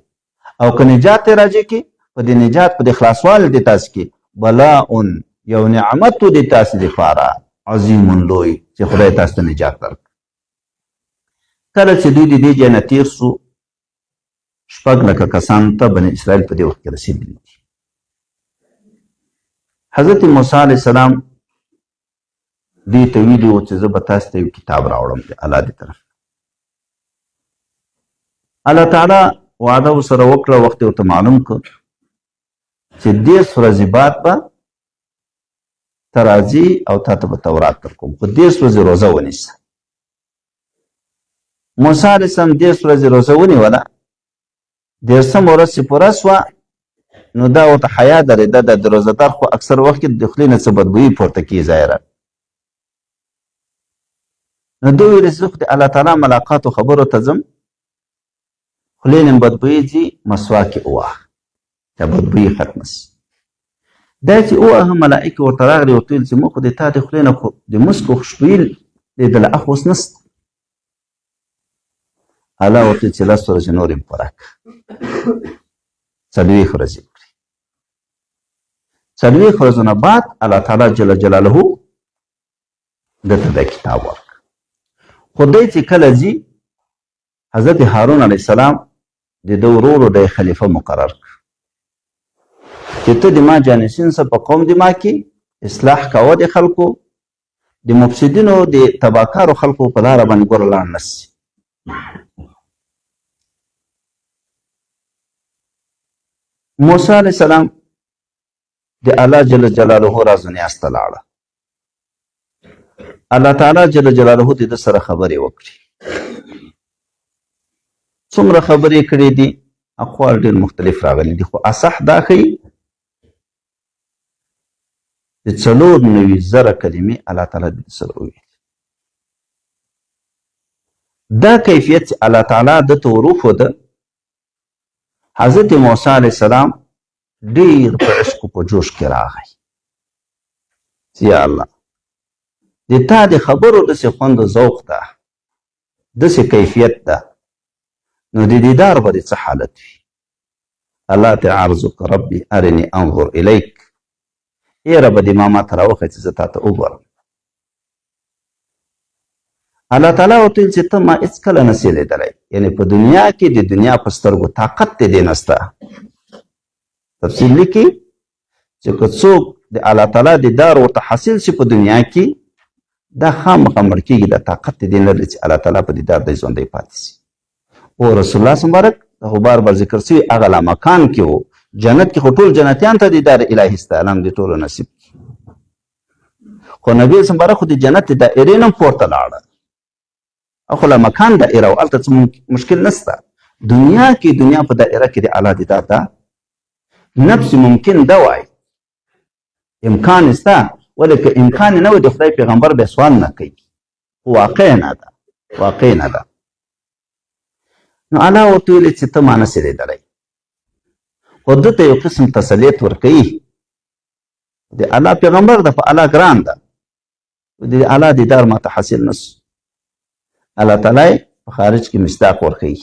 او که نجات ته راجع کې په دې نجات په دې خلاصوالي د تاسې کې بلاء یو نعمت د تاسې دپاره عظیم لوی چې خدای تاسو ته نجات درک کله چې دوی د دې ځای نه تېر سو 6,00,000 کسانو ته بني اسرائیل په دې وخت کې رسېدلي دي حضرت موسی علیه السلام دې ته ویلي و چې زه به تاسو ته یو کتاب راوړم د الله د طرف الله تعالی وعده ورسره وکړه وخت یې ورته معلوم کړ چې 10 ورځې بعد به ته راځي او تا ته به تورات درکوم خو 10 ورځې روزه ونیسه موسی علیه السلام 10 ورځې روزه ونیوله 10مه ورځ چې پوره سوه نو دا ورته حیا درېده د روزهدار خو اکثر وخت کې د خولې نه څه بدبویي پورته کېږي ظاهره نو دوی ویل چې زه خو د الله تعالی ملاقاتو خبرو ته ځم خولې نه بدبویي ځي مسواک یې ووهه دا بدبویي ختمه سي دا چې ووهه ملائکې ورته راغلې ورته ویل چې موږ خو د تا د خولې نه خو د مسکو خوشبویي لیدله اخ اوس نسته الله ورته چې 10 ورځې نور یې پوره کړه 40 ورځې وکړي 40 ورځو نه بعد الله تعالی جل جلاله دته دا کتاب ورکړ خو دی چې کله ځي حضرت هارون علیه السلام د ده ورورو د خلیفه مقرر کړ چې ته د ما جانشین سه په قوم د ما کې اصلاح کوه د خلکو د مفسدینو د تباکارو خلکو په لاره باندې ګوره لاړ نه سي. موسی علیه السلام د الله جل جلاله راز نیاز ته لاړه. الله تعالی جل جلاله د ده سره خبرې وکړي. څومره خبرې کړې دي اقوال ډېر مختلف راغلي دي، خو اصح دا ښیي چې 4,90,000 کلمې الله تعالی د سره وویلې. دا کیفیت چې الله تعالی د ته وروښوده، حضرت موسی علیه السلام ډېر په عشق په جوش کې راغی. یا الله د تا د خبرو داسې خوند و ذوق ده، داسې کیفیت ده، نو د دیدار به د څه حالت وي. الله ته عرض وکړه ربي ارني انظر الیک، ای ربه دې ما ته راوښیه چې زه تا ته وګورم. الله تعالی ورته ویل چې ته ما هېڅکله نسې لیدلی، یعنې په دنیا کې د دنیا په سترګو طاقت د دې نسته. تفصیل لیکي چې که څوک د الله تعالی دیدار ورته حاصل شي په دنیا کې، دا خامخا مړ کېږي، دا طاقت د دې نه لري چې الله تعالی په دیدار دی ژوندی پاتې شي. او رسول الله مبارک د خو بار بار ذکر شوي هغه لا مکان کې و، جنت کې خو ټول جنتیان ته دیدار الهي سته، الله دې ټولو نصیب کړي. خو نبي مبارک خو د جنت د دایرې نه پورته لاړه، خو لا مکان دایره و، هلته څه مشکل نسته. دنیا کې دنیا په دایره کې د الله دیدار ده نفس ممکن ده وای، امکان سته، ولې که امکان نه وي د خدای پیغمبر به سوال نه کوي، واقع نه ده، واقع نه ده. نو الله ورته ویلې چې ته ما نسې لیدلی، خو ده ته یو قسم تسلیت ورکوي. د الله پیغمبر ده، په الله ګران ده، د الله دیدار ما ته حاصل نه سو. الله تعالی په خارج کې مصداق ورکوي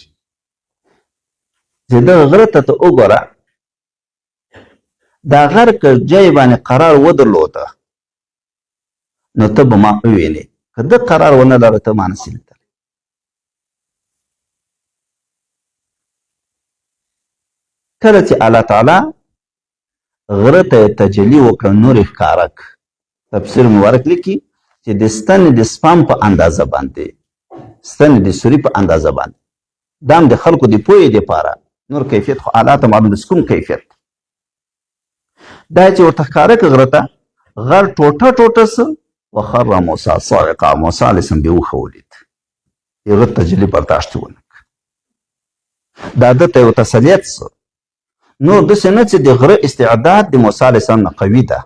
چې دغه غره ته وګوره، دا غر که جای باندې قرار ودرلوده نو ته به ما ووینې، که ده قرار ونه لره ته ما نسې لیدلی. کله چې الله تعالی غره ته تجلی وکړه، نور یې ښکاره کړ. تفسیر مبارک لیکي چې د ستنې د سپام په اندازه باندې، ستنې د سوري په اندازه باندې، دا هم د خلکو د پوهې دپاره، نور کیفیت خو الله ته معلوم د کوم کیفیت. دا چې ورته ښکاره کړه غره ته، غر ټوټه ټوټه سه وخر موسی صاعقه، موسی علیه السلام بې هوښه ولید، هغه تجلی برداشت ونه کړ. دا ده ته یو تسلیت سه، نور داسې نه چې د غره استعداد د موسی علیه السلام نه قوي ده.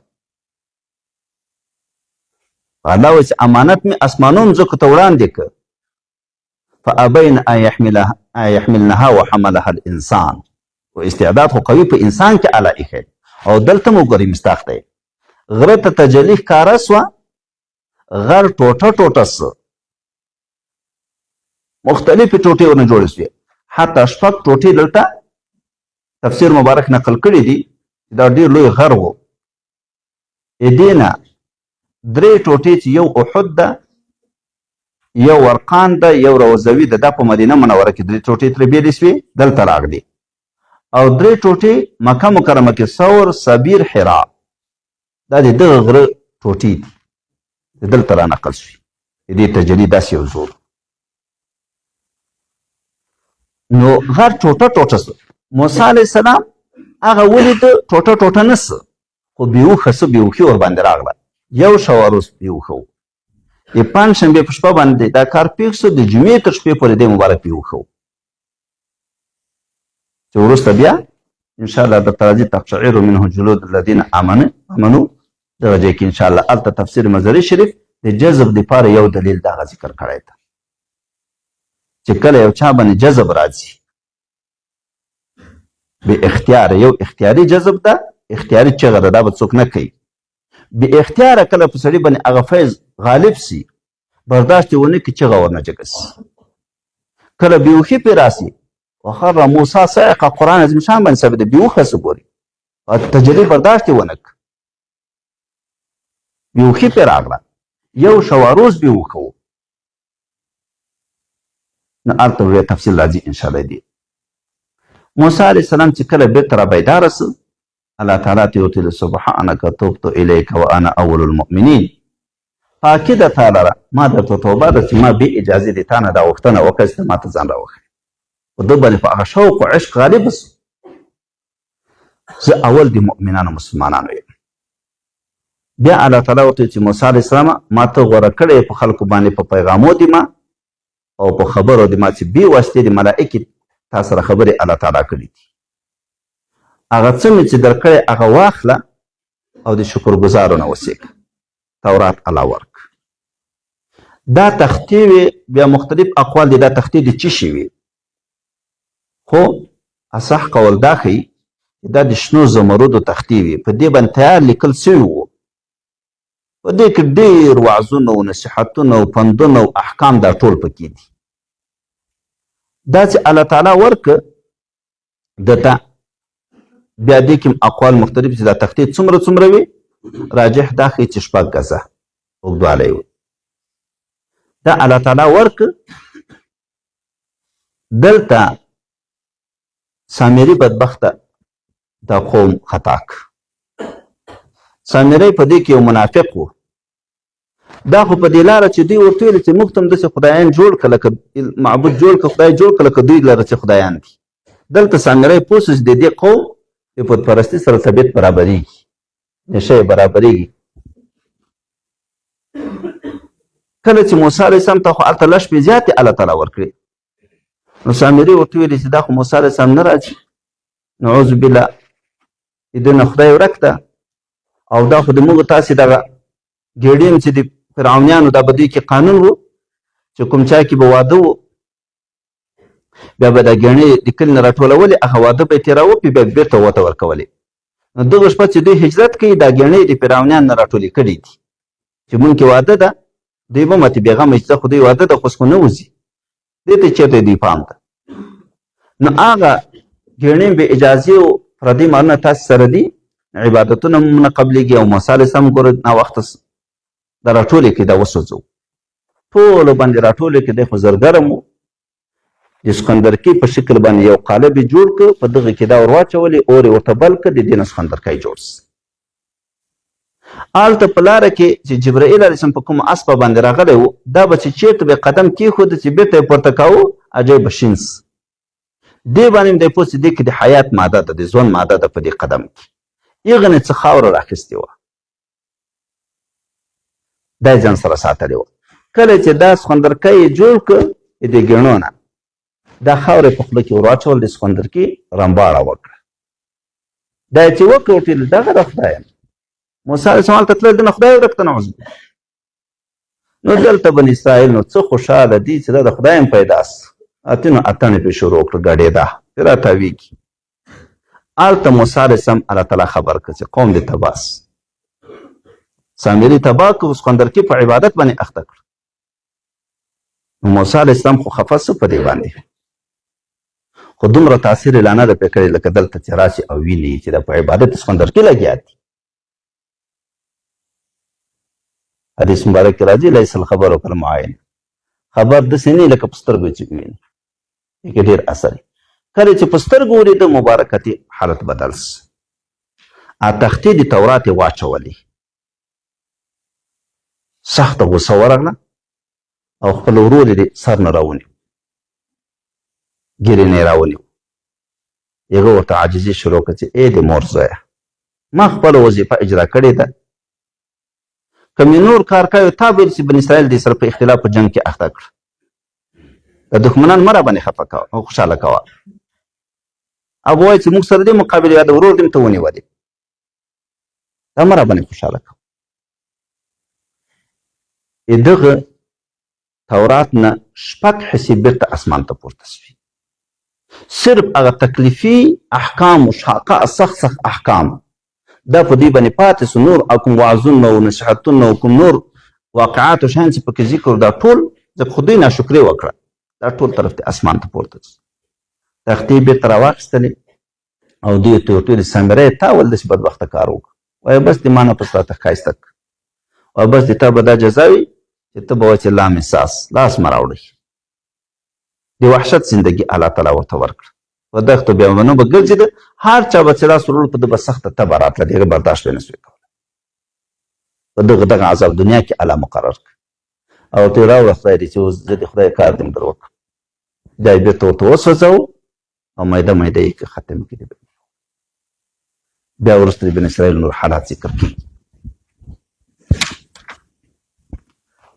الله وایي چې امانت مې اسمانونو ځمکو ته وړاندې کړ، فابین ان یحملنها وحملها الانسان. و استعداد خو قوي په انسان کې الله ایښی، او دلته مو ګورئ مستاق دی، غره ته تجلی ښکاره سوه، غر ټوټه ټوټه سه، مختلفې ټوټې ورنه جوړې سوې، حتی 6 ټوټې دلته تفسیر مبارک نقل کړي دي، دا ډېر لوی غر و. دې نه 3 ټوټې چې یو احد ده، یو ورقان ده، یو روزوي ده، دا په مدینه منوره کې 3 ټوټې ترې بېلې سوې دلته راغلي، او 3 ټوټې مکه مکرمه کې ثور، صبیر، حرا، دا د دغه غره ټوټې دي، دلته را نقل شوي. د دې تجلی داسې یو زور. نو غر ټوټه ټوټه سو، موسی علیه السلام هغه ولیده ټوټه ټوټه نه سه، خو بېهوښه سه، بېهوښي ورباندې راغله، یو شوه روز بېهوښه و. د پنجشنبې په شپه باندې دا کار پېښ سو، د جمعې تر شپې پورې دی مبارک بېهوښه و، چې وروسته بیا انشاءالله درته راځي تقشعر منه جلود الذین آمنو، دغه ځای کې انشاءالله هلته تفسیر مزري شریف د جذب دپاره یو دلیل دغه ذکر کړی ده، چې کله یو چا باندې جذب راځي بې اختیاره، یو اختیاري جذب ده، اختیاري چغه ده، دا به څوک نه کوي. بې اختیاره کله په سړي باندې هغه فیض غالب سي، برداشت یې ونه کړي، چغه ورنه جګه سي. کله بېهوښي پرې راسي، وخر موسی صاعقه، قرآن عظیم شان باندې ثابت ده، بېهوښه سه ګوري، تجلی برداشت یې ونه کړ، بېهوښي پرې راغله، یو شوه روز بېهوښه و. نو هلته بیا تفصیل راځي انشاءالله دی. موسی علیه السلام چې کله بیرته را بیداره سو، الله تعالی ته وتل سبحانک تبت الیک وانا اول المؤمنین، پاکي ده تا لره، ما درته توبه ده چې ما بې اجازې د تا نه دا غوښتنه وکړه چې ته ما ته ځان راوښیې. خو ده باندې په هغه شوق و عشق غالبه سو، زه اول د مؤمنانو مسلمانانو یم. بیا الله تعالی ورته چې موسی علیه السلام ما ته غوره کړی په خلکو باندې په پیغامو دي ما او په خبرو دي ما چې بې واسطې د ملائکې تا سره خبرې الله تعالی کړي دي. هغه څه مې چې درکړی هغه واخله او د شکرګزارو نه وسیږه. تورات الله ورک. دا تختې وې، بیا مختلف اقوال دي دا تختې د څه شي وي، خو اصح قول دا ښیي دا د شنو زمرودو تختې وي، په دې باندې تیار لیکل سوي وو. په دې کې ډېر وعظونه او نصیحتونه او پندونه او احکام دا ټول پکې دي. دا چې الله تعالی ورکه دته، بیا دې کې اقوال مختلف چې دا تختې څومره څومره وي، راجح دا ښیي چې 6 ګزه اوږدوالی وي. دا الله تعالی ورکه. دلته سامري بدبخته دا قوم خطا که. سامری په دې کې یو منافق و. دا خو په دې لاره چې دوی ورته ویل چې موږ ته هم داسې خدایان جوړ کړه، لکه معبود جوړ کړه، خدای جوړ کړه، لکه دوی لره چې خدایان دي. دلته سامری پوه سو چې د دې قوم د بت پرستي سره طبیعت برابرېږي، نشه یې برابرېږي. کله چې موسی علیه السلام ته خو هلته لږ شپې زیاتې الله تعالی ورکړې، نو سامري ورته ویلې چې دا خو موسی علیه السلام نه راځي، نعوذ بالله د دې نه خدای ورک ده، او دا خو د موږ تاسې دغه ګېډین چې د فرعونیانو دا به دوی کې قانون و چې کوم چا کې به واده و، بیا به دا ګېڼې د کلي نه راټولولې، هغه واده به یې تېراوه، بیا بېرته وته ورکولې. نو دغه شپه چې دوی هجرت کوي، دا ګېڼې د فرعونیانو نه راټولې کړي دي چې مونږ کې واده ده، دوی به متې بېغمه چې خو دوی واده ده، خو اوس خو نه وځي، دې ته چېرته دوی پام ده. نو هغه ګېڼې بې اجازې او پردي مالونه تاسې سره دي، عبادتونه هم نه قبلېږي، او موسی علیه السلام ګوره ناوخته دا راټولې کړي، دا وسوځو ټولو باندې راټولې کړي. دی خو زرګرم و، د سخندرکي په شکل باندې یو قالب یې جوړ کړ، په دغه کې دا ور واچولې، اور یې ورته بل کړ، د دې نه سخندرکی جوړ سو. هلته په لاره کې چې جبرائیل علیه السلام په کوم اسپه باندې راغلی و، دا به چې چېرته به یې قدم کېښوده چې بېرته یې پورته کاوه، عجیب به شین سو. دې باندې هم دی پوه چې دې کې د حیات ماده ده، د ژوند ماده ده په دې قدم کې. هغه نه څه خاوره راخیستې وه، دا یې ځان سره ساتلې وه. کله چې دا سخندرکی یې جوړ کړ د ګېڼو نه، دا خاوره په خوله کې ور واچول، د سخندرکي رمباړه وکړه. دا یې چې وکړه ورته ویل دغه د خدای یم. موسی علیه السلام هلته تللی، د نه خدای ورک ته نعوذ بالله. نو دلته بني اسرائیل نو څه خوشحاله دي چې دا د خدای هم پیدا سو. نو اتڼې پرې شروع کړه، ګډېده، پرې راتاویږي. هلته موسی علیه السلام الله تعالی خبر کړه چې قوم دې تباه سو. سامري تباه کړه، سخندرکي په عبادت باندې اخته کړه. نو موسی علیه السلام خو خفه سو په دې باندې، خو دومره تاثیر یې لا نه ده پرې کړی لکه دلته چې راشي او ویني چې دا په عبادت سخندرکي لګیا دي. حدیث مبارک کې راځي لیس الخبر کالمعاین، خبر داسې نه لکه په سترګو چې ویني، کې ډېر اثر. کله چې په سترګو ولید مبارکتي حالت بدل سو. تختې د تورات یې واچولې، سخته غوسه ورغله او خپل ورور یې سر نه راونیو، ګیرې نه یې راونیو. هغه ورته عاجزي شروع کړه چې ای د مور زویه، ما خپله وظیفه اجرا کړې ده، که مې نور کار کوي تا ویل چې بني اسرائیل دې سره په اختلاف په جنګ کې اخته کړه، د دښمنان مه راباندې خفه کوه او خوشحاله کوه، او وایي چې موږ سره دې مقابل یا د ورور دې م ته ونیولې، دا مه راباندې خوشحاله کوه. دغه تورات نه 6 حصې بیرته اسمان ته پورته سوي، صرف هغه تکلیفي احکام او شاقه سخت احکام دا په دې باندې پاتې سو. نور او کوم وعظونه او نصیحتونه او کوم نور واقعات او شیان چې پکې ذکر، دا ټول ځکه خو دوی ناشکري وکړه، دا ټول طرف ته اسمان ته پورته سو. تختې بیرته راواخیستلې او دوی ته ورته ویل سامری تا ول داسې بدبخته کار وکړه، وایي بس دې ما نه پس راته ښایسته کړه، او بس د تا به دا جزا وي چې ته به وایې چې لا مې لاس مه راوړئ. د وحشت زندگی الله تعالی ورته ورکړه. په دښتو بیابانو به ګرځېده، هر چا به چې لاس ورول په ده به سخته تبه راتله، د هغې برداشت به یې نه سوی کولی. په دغه عذاب دنیا کې الله مقرر کړ او ته یې راوړه خدای دې چې اوس زه د خدای کار دې در وکړم. دا یې بېرته ورته وسوځوو او میده میده یې ختم کړي. بیا وروسته د بن اسرائیل نور حالات ذکر کړي.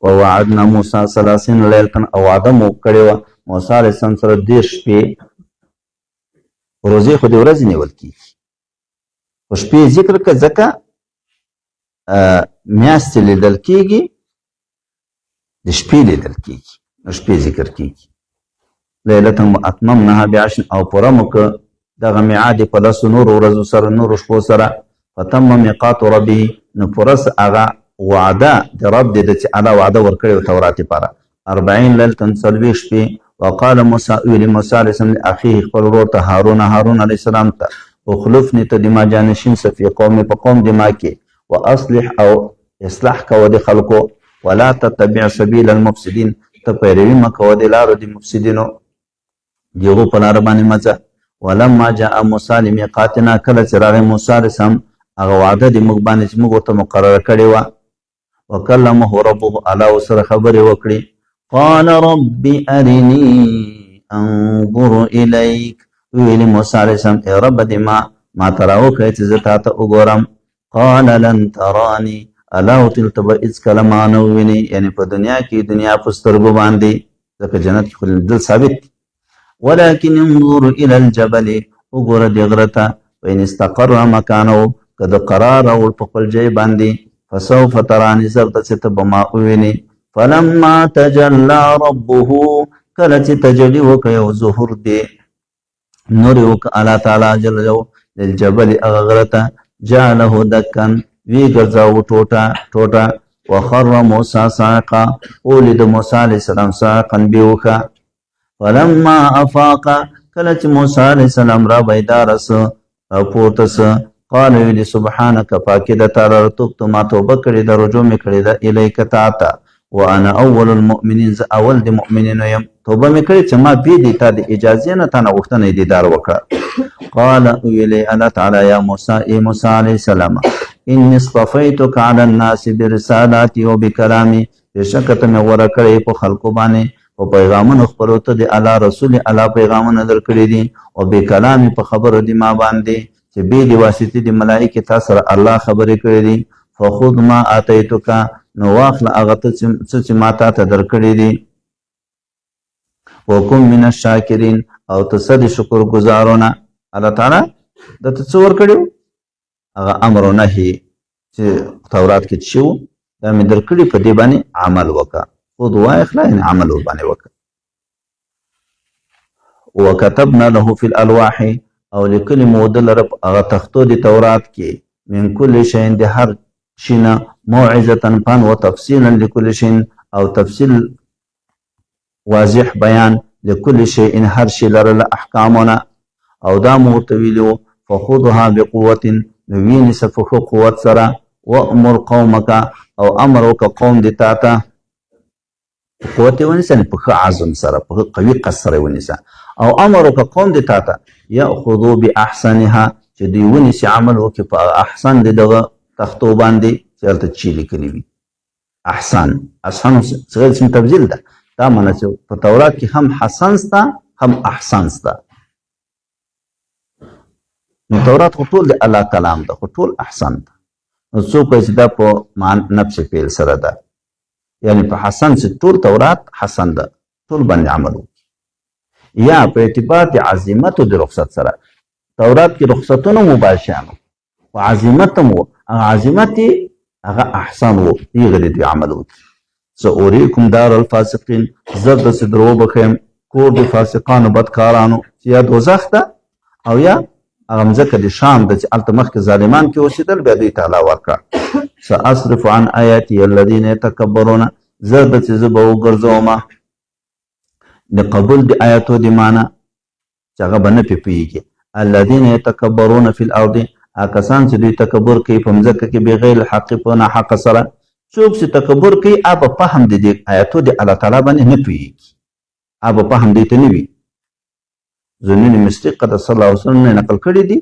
ووعدنا موسی 30 لیلة او وعده مو کړې وه موسی علیه السلام سره 30 شپې. روزې خو د ورځې نیول کېږي، خو شپې ذکر کړه ځکه میاشتې لیدل کېږي، د شپې لیدل کېږي، نو شپې ذکر کېږي. لیلة واتممناها ب10 او پوره مو که دغه میعاد یې په 10 نورو ورځو سره، نورو شپو سره. فتم میقات ربه، نو پوره هغه وعده د رب دې ده چې الله وعده ورکړې وه تورات لپاره 40 لیلة 40 شپې. وقال موسی، ویلي موسی علیه السلام لاخیه خپل ورور ته هارون علیه السلام ته اخلفني ته د ما جانشین شه فی قومي په قوم د ما کې، واصلح او اصلاح کوه د خلکو، ولا تتبع سبیل المفسدین ته پیروي مه کوه د لارو د مفسدینو، د هغو په لاره باندې مه ځه. ولما جاء موسی لمیقاتنا، کله چې راغی موسی علیه السلام هغه وعده د موږ باندې چې موږ ورته مقرره کړې وه. وکلمه ربه، الله ورسره خبرې وکړې. قال رب ارني انظر الیک، ویلي موسی علیه السلام ای رب دې ما ته راوښیه چې زه تا ته وګورم. قال لن تراني، الله ورته ته به هېڅکله ما نه ووینې، یعنې په دنیا کې دنیا په سترګو باندې، ځکه جنت کې خو لیدل ثابت دي. ولكن انظر الى الجبل، وګوره دې غره ته، فإن استقر مکانه، که د قرار راوړ په خپل ځای باندې، فسوف تراني، زر ته چې ته به ما ووینې. فلما تجلى ربه، کله چې تجلي وکړه یو ظهور دی نور یې وکړه الله تعالی جل جلاله للجبل هغه غره ته، جعله دکا، وی ګرځاوه ټوټه. وخر موسی صاعقا، ولید موسی علیه السلام صاعقا بیوښه. فلما افاق، کله چې موسی علیه السلام را بیداره سه او پورته سه، قال ویلي سبحانک، پاکي د تا لره، تبت ما توبه کړې ده، رجوع مې کړې ده الیک تا ته، وانا اول المؤمنین، زه اول د مؤمنینو یم، توبه مې کړې چې ما بې تا د اجازې نه تا نه غوښتنه یې دیدار وکړه. قال ویلی الله تعالی یا موسی، ای موسی علیه السلام، انی اصطفیتک علی الناس برسالاتي وبکلامي، بېشکه ته مې غوره کړی په خلکو باندې په پیغامونو خپلو ته د الله رسول الله پیغامونه درکړي دي، او بکلامي په خبرو دي ما باندې چې بې د واسطې د ملایکې تا سره الله خبرې کړي دي. فخذ ما آتیتک، نو واخله هغه څه چې ما تا ته درکړي دي. وکن من الشاکرین، او ته څه د شکر ګزارونه. الله تعالی درته څه ورکړي وو؟ هغه امر و نهي چې تورات کې چې وو دا مې درکړي، په دې باندې عمل وکړه. خود واخله، یعنې عمل ورباندې وکړه. وکتبنا له فی الالواح، او لیکلي مو ده لره په هغه تختو د تورات کې، من کل شی، د هر شي نه، موعظة پن و تفصیلا لکل شی، او تفصیل واضح بیان، لکل شی هر شي لره له احکامونه. او دا مو ورته ویلي وو فخذها بقوة، نو وینیسه په ښه قوت سره. وامر قومک، او امر وکړه قوم د تا ته، قوت یې ونیسه، په ښه عزم سره، په ښه قوي قصد سره یې ونیسه. او امر وکړه قوم د تا ته یاخذو باحسنها، چې دوی ونیسي عمل وکړي په احسن د دغه تختو باندې چې هلته چې لیکلي وي. احسن صغیر اسم تبدیل ده، دا معنی چې په تورات کې هم حسن سته هم احسن سته. نو تورات خو ټول د الله کلام ده، خو ټول احسن ده. نو څوک وایي چې دا په نفس فعل سره ده، یعنی په حسن چې ټول تورات حسن ده، ټول باندې عمل وکړي. یا په اعتبار د عظمت او د رخصت سره، تورات کې رخصتونه مباشر او عظمت هم وو، هغه عظمت هغه احسن وو، هغه دې عمل وکړي. سأريكم دار الفاسقين، زر داسې در وبښیم کور د فاسقانو بدکارانو، چې یا دوزخ ده او یا هغه مځکه د شام ده چې هلته مخکې ظالمان کې اوسېدل، بیا دوی ته الله ورکړه. سأصرف عن آیاتي الذین یتکبرون، زر داسې زه به وګرځومه د قبول د آیاتو د معنی چې هغه به نه پې پوهېږي. الذین یتکبرون فی الارض، هغه کسان چې دوی تکبر کوي په مځکه کې بغیر الحق، په ناحقه سره. څوک چې تکبر کوي هغه په فهم د دې آیاتو د الله تعالی باندې نه پوهېږي، اب په هم دې ته نه وي. زنون مصری قدس الله علیه وسلم نه نقل کړي دي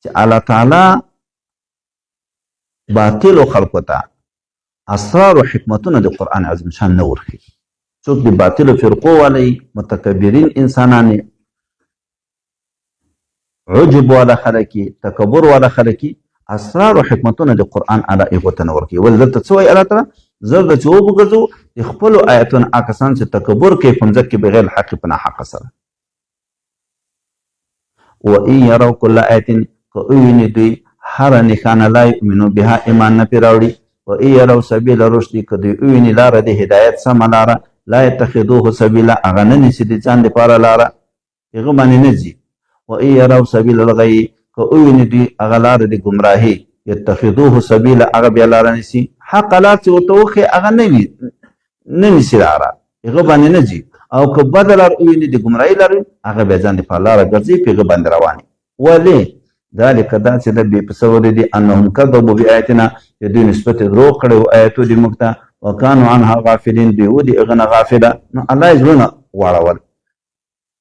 چې الله تعالی باطل خلقو ته اسرار او حکمتونه د قرآن عظیم شان نه ورخي. څوک د باطل فرقو والی متکبرین انسانان عجب والا خلکی تکبر والا خلکی اسرار او حکمتونه د قرآن علی ایغوته نه ورکي. ول دلته څه وایي الله تعالی زر د چې وګرځو د خپلو آیتونو کسان چې تکبر کوي په مځکه کې بغیر حق په ناحقه سره. وإن يروا كل آية كأویني دوی هر نښانه لا یؤمنو بها ایمان نه پرې راوړي. وإن يروا سبیل رشد که دوی اویني لاره د هدایت سمه لاره لا یتخذوه سبیلا هغه نه نیسي د ځان دپاره لاره هغه باندې نه ځي. وإن يروا سبیل الغی که اویني دوی هغه لاره د ګمراهي یتخذوه سبیلا هغه بیا لاره نیسي. حق لار چې ورته وښیي هغه نه نیسي لاره هغه باندې نه ځي. او که بده لار اویني د ګمراهي لار هغه بیا ځان دپاره لاره ګرځي په هغه باندې روان. ولې ذلك داسې ده بې په سبب دي انهم کذبوا بآیاتنا چې دوی نسبت دروغ کړی و آیاتو دې موږ ته وکانو عنها غافلین دوی و دي هغه نه غافله. نو الله یې زړونه واړول.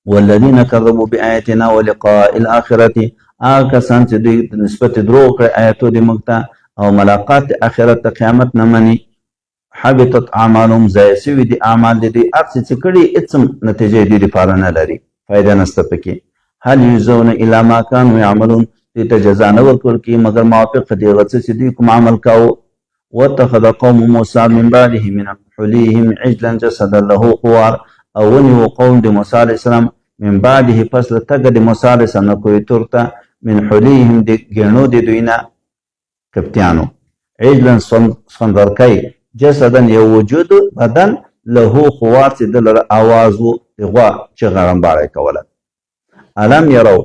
والذین کذبوا بآیاتنا ولقاء الآخرة هغه کسان چې دوی نسبت دروغ کړی آیاتو دې موږ ته او ملاقات د آخرت د قیامت نه مني حبطت اعمالهم ضایع سوي دي اعمال د دوی هر څه چې کړي هېڅ نتیجه یې دوی دپاره نه لري فایده نشته پکې. هل یجزون الی ما کانوا یعملون دوی ته جزا نه ورکول کېږي مګر موافق د هغه څه چې دوی کوم عمل کاوه. واتخذ قوم موسی من بعده من حلیهم عجلا جسدا له خوار او ونیو قوم د موسی علیه السلام من بعده پس له تګه د موسی علیه السلام نه کوی تورته من حلیهم د ګېڼو د دوی نه کپتیانو عجلا سخندرکی جسدا یو وجود بدن له خوار چې د لره آواز و د غوا چغه رمباړه کوله. علم یرو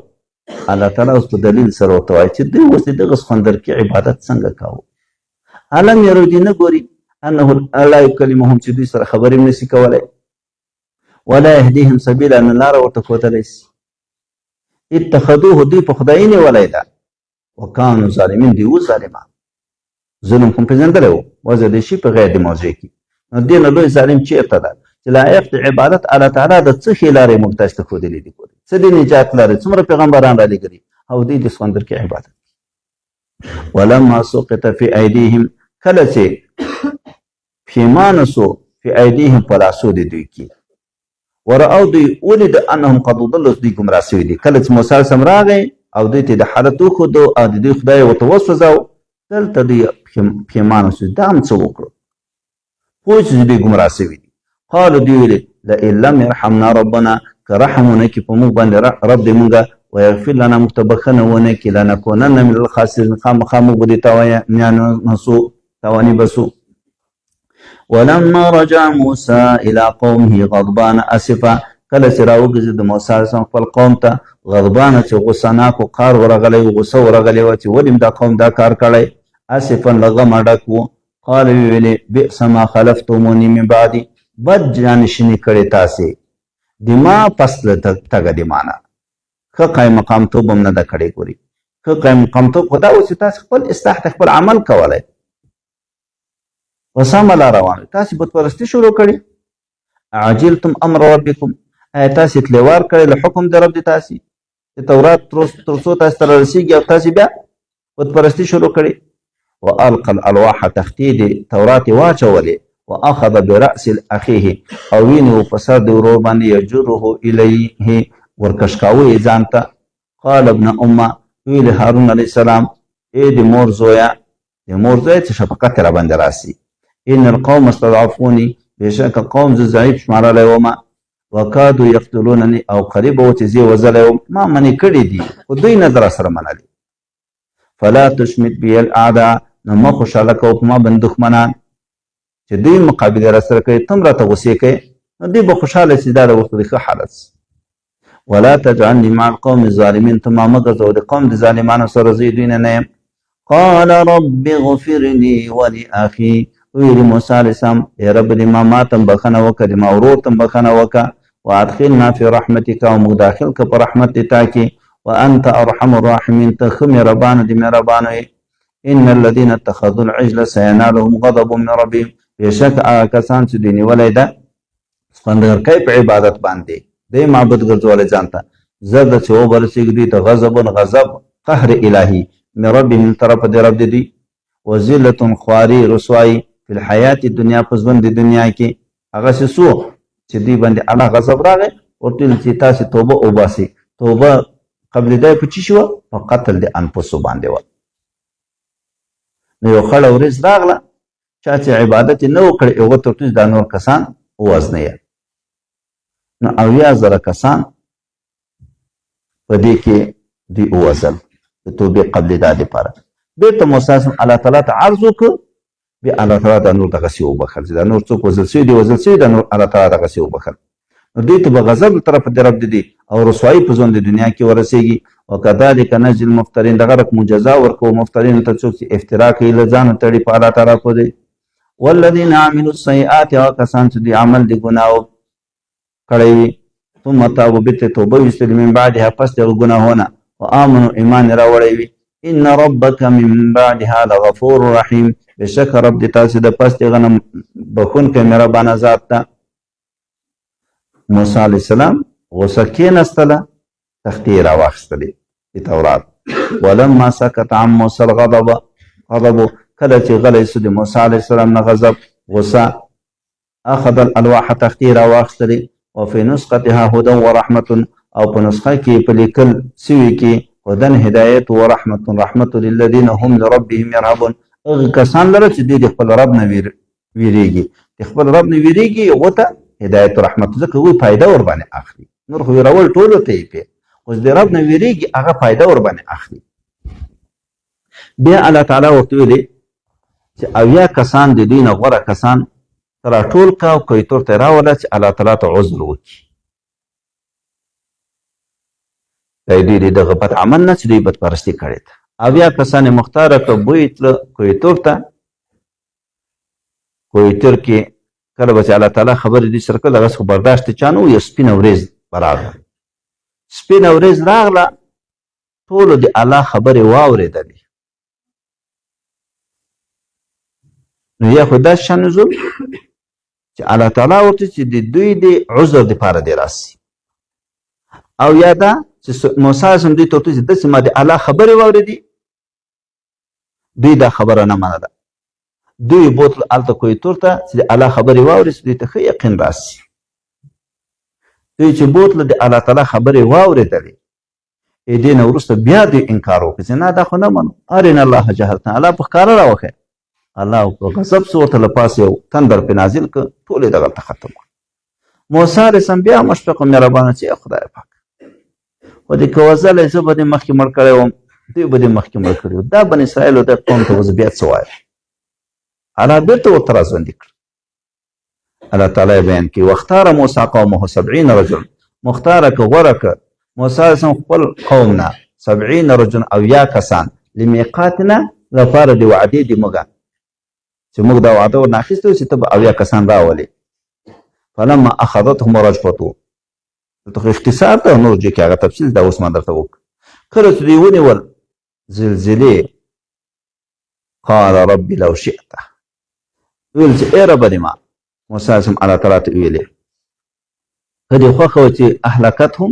الله تعالی اوس په دلیل سره ورته وایي چې دوی اوس د دغه سخندرکي عبادت څنګه کاوه. علم یرو دې نه ګوري انه لا یکلمهم چې دوی سره خبرې هم نسي کولی ولا یهدیهم سبیلا نه لاره ورته ښودلی سي. اتخذوه دوی په خدایي نیولی ده وکانو ظالمین دوی اوس ظالمان. ظلم کوم پېژندلی و وضع د شي په غیر د موضوع کې. نو دې نه لوی ظالم چېرته ده چې لایق د عبادت الله تعالی د څه ښې لارې موږ تاسو ته ښودلې دي څه د نجات لارې څومره پیغمبران رالیږلي او دوی د سخندرکي عبادت. ولما سقط فی ایدیهم کله چې پښیمانه سو فی ایدیهم په لاسو د دوی کې ورأو دوی ولید انهم قد ضلوا دوی ګمراه سوي دي. کله چې موسی علیه السلام راغی او دوی ته د حالت وښودو او د دوی خدای ورته وسوځاو دلته دوی پښیمانه سو دا هم څه وکړو پوه چې دوی ګمراه سوي دي. قالو دوی ویلې لئن لم یرحمنا ربنا که رحم ونه کړي په موږ باندې رب دې موږ ویغفر لنا موږ ته بښنه ونه کړي لنکونن من الخاسرین خامخا موږ به دې تاواني بسو. ولما رجع موسی الى قومه غضبان اسفا کله چې راوګرځېد موسی علیه السلام خپل قوم ته غضبانه چې غصناک و قار ورغلی و غصه ورغلی وه چې ولې دا قوم دا کار کړی اسفا له غمه ډک و. قال ویلې بئس ما خلفتموني من بعدي بد جانشیني کړې تاسې د ما پس له تګه د مانه ښه قایم مقامتوب هم نه ده کړې. ګوري ښه قایم مقامتوب خو دا و چې تاسې خپل اصلاح ته خپل عمل کولی په سمه لاره روان تاسې بتپرستي شروع کړې. عجلتم امر ربکم آیا تاسې تلوار کړی له حکم د رب د تاسې د تورات تر څو تاسې ته رارسېږي او تاسې بیا بتپرستي شروع کړې. والقى الالواح تختې د تورات یې واچولې واخذ برأس اخیه او ویني په سر د ورور باندې یجره الیه ورکش کاوه یې ځان ته. قال ابن امه ویل هارون علیه السلام ای د مور زویه چې شفقت را باندې راسي ان القوم استضعفوني بېشکه قوم زه ضعیف شمارلی ومه وکادو یقتلونني او قریب و چې زه وژلی وم ما منې کړي دي خو دوی نه در سره منلي. فلا تشمت بي الاعداء نو مه خوشحاله کوه په ما باندې دښمنان چې دوی مقابلې را سره کوي تم راته غوسې کوي نو دوی به خوشحاله شي دا د ورته د ښه حالت. ولا تجعلني مع القوم الظالمين ته ما مه ګرځوه د قوم د ظالمانو سره زه دوی نه یم. قال رب اغفر لي ولأخي ویلي موسی علیه السلام ای رب دې ما ته هم بښنه وکړه د ما ورور ته هم بښنه وکړه وادخلنا فی رحمتک او موږ داخل که په رحمت د تا کې وانت ارحم الراحمین ته ښه مهربانه د مهربانو یې. ان الذین اتخذوا العجل سینالهم غضب من ربهم بېشک هغه کسان چې دوی نیولی ده سخوندګر کوي په عبادت باندې دی معبود ګرځولی ځان ته زر د چې وبرسېږي دوی ته غضب قهر الهي من ربهم طرف د رب د دوی وذلة خواري رسوایي فی الحیات دنیا په ژوند د دنیا کې هغسې څو چې دوی باندې الله غضب راغی ورته ویل چې تاسې توبه وباسئ توبه قبل دی په څه شي وه په قتل د انفسو باندې وه نو یو خړه ورځ راغله چا چې عبادت یې نه و کړی هغه ته ورته دا نور کسان ووژنئ نو 80,000 کسان په دې کې دوی ووژل د توبې قبل دا دپاره بېرته موسی الله تعالی ته عرض وکړ بیا الله تعالی دا نور دغسې وبخل چې دا نور څوک وژل شوي دي وژل شوي دا نور الله تعالی دغسې وبخل نو دوی ته به غضب له طرفه د رب د دي او رسوایي په ژوند د دنیا کې ورسېږي وکذلک نجزي المفترین دغه رقم جزا ورکوو مفترینو ته څوک چې افترا کوي له ځانه تړي په الله تعالی پورې والذین عملوا السیئات هغه کسان چې دوی عمل د ګناهو کړی وي ثم تابوا بیرته توبه ویستلي من بعدها پس د هغه ګناهونه وآمنوا ایمان یې راوړی وي ان ربک من بعدها لغفور رحیم بشک رب د تاسې د پس د هغه نه بخونکی مهربانه ذات ده موسی علیه السلام غوسه کېنستله تختې یې راواخیستلې د تورات ولما سکت عن موسی الغضب کله چې غلی سو د موسی علیه السلام نه غضب غوسه اخذ الالواح تختې یې راواخیستلې وفي نسختها هدى ورحمة او په نسخه کې په لیکل سوي کې هدن هدایت ورحمة رحمت للذین هم لربهم یرهبون هغه کسان لره چې دوی د خپل رب نه ویریږي د خپل رب نه ویریږي هغو ته هدایت و رحمت ځکه هغوی فایده ورباندې اخلي نور خو ویرول ټولو ته یې پې اوس د رب نه ویریږي هغه فایده ورباندې اخلي بیا الله تعالی ورته ویلې چې 80 کسان د دوی نه غوره کسان راټول کا او کویتور ته راوله چې الله تعالی ته عذر وکړي د دوی د دغه بد عمل نه چې دوی بدپرستي کړې ده 80 کسان یې مختاره کړه بوی تله کویتور ته کویتور کې کله به چې الله تعالی خبرې دوی سره کړل هغسې خو برداشت چا نه و یو سپینه ورېځ به راغله سپینه ورېځ راغله ټولو د الله خبرې واورېدلې نو یا خو داسې شان نزول چې الله تعالی ورته چې د دوی د عذر دپاره دی راسي او یا دا چې موسی علیه السلام دوی ته ورته چې داسې ما د الله خبرې واورېدي دوی دا خبره نه منله دوی بوتل هلته کویتور ته چې د الله خبرې واورېد دوی ته ښه یقین راسي دوی چې بوتله د الله تعالی خبرې واورېدلې دې نه وروسته بیا دوی انکار وکړي چې نه دا خو نه منو ارنا الله جهرتنا الله په ښکاره راوښی الله غضب سو ورته له پاسه یو تندر پې نازل کړ ټول یې دغلته ختم کړ موسی علیه السلام بیا مشفق و مهربانه چې خدای پاک خو دې که وژلی زه به دې مخکې مړ کړی وم دوی به دې مخکې مړ کړي وو دا بن اسرائیلو دغه قوم ته اوس بیا څه وایم الله بیرته ورته راژوندي کړ الله تعالی یې بیان کوي واختاره موسی قومه 70 رجل مختاره که غوره که موسی علیه السلام خپل قوم نه 70 رجل او یا کسان لمیقاتنا لپاره د وعدې د موږه چې موږ دا وعده ورنه اخیستې وه چې ته به 80 کسان راولې فلما اخذتهم رجفتو دلته خو اختصار ده نور جې کې هغه تفصیل دا اوس ما درته وکړ کله چې دوی ونیول زلزلې قال رب لو شئت ویل چې ای ربه دې ما موسی علیه السلام الله تعالی ته ویلې که دې خوښه وه چې اهلکتهم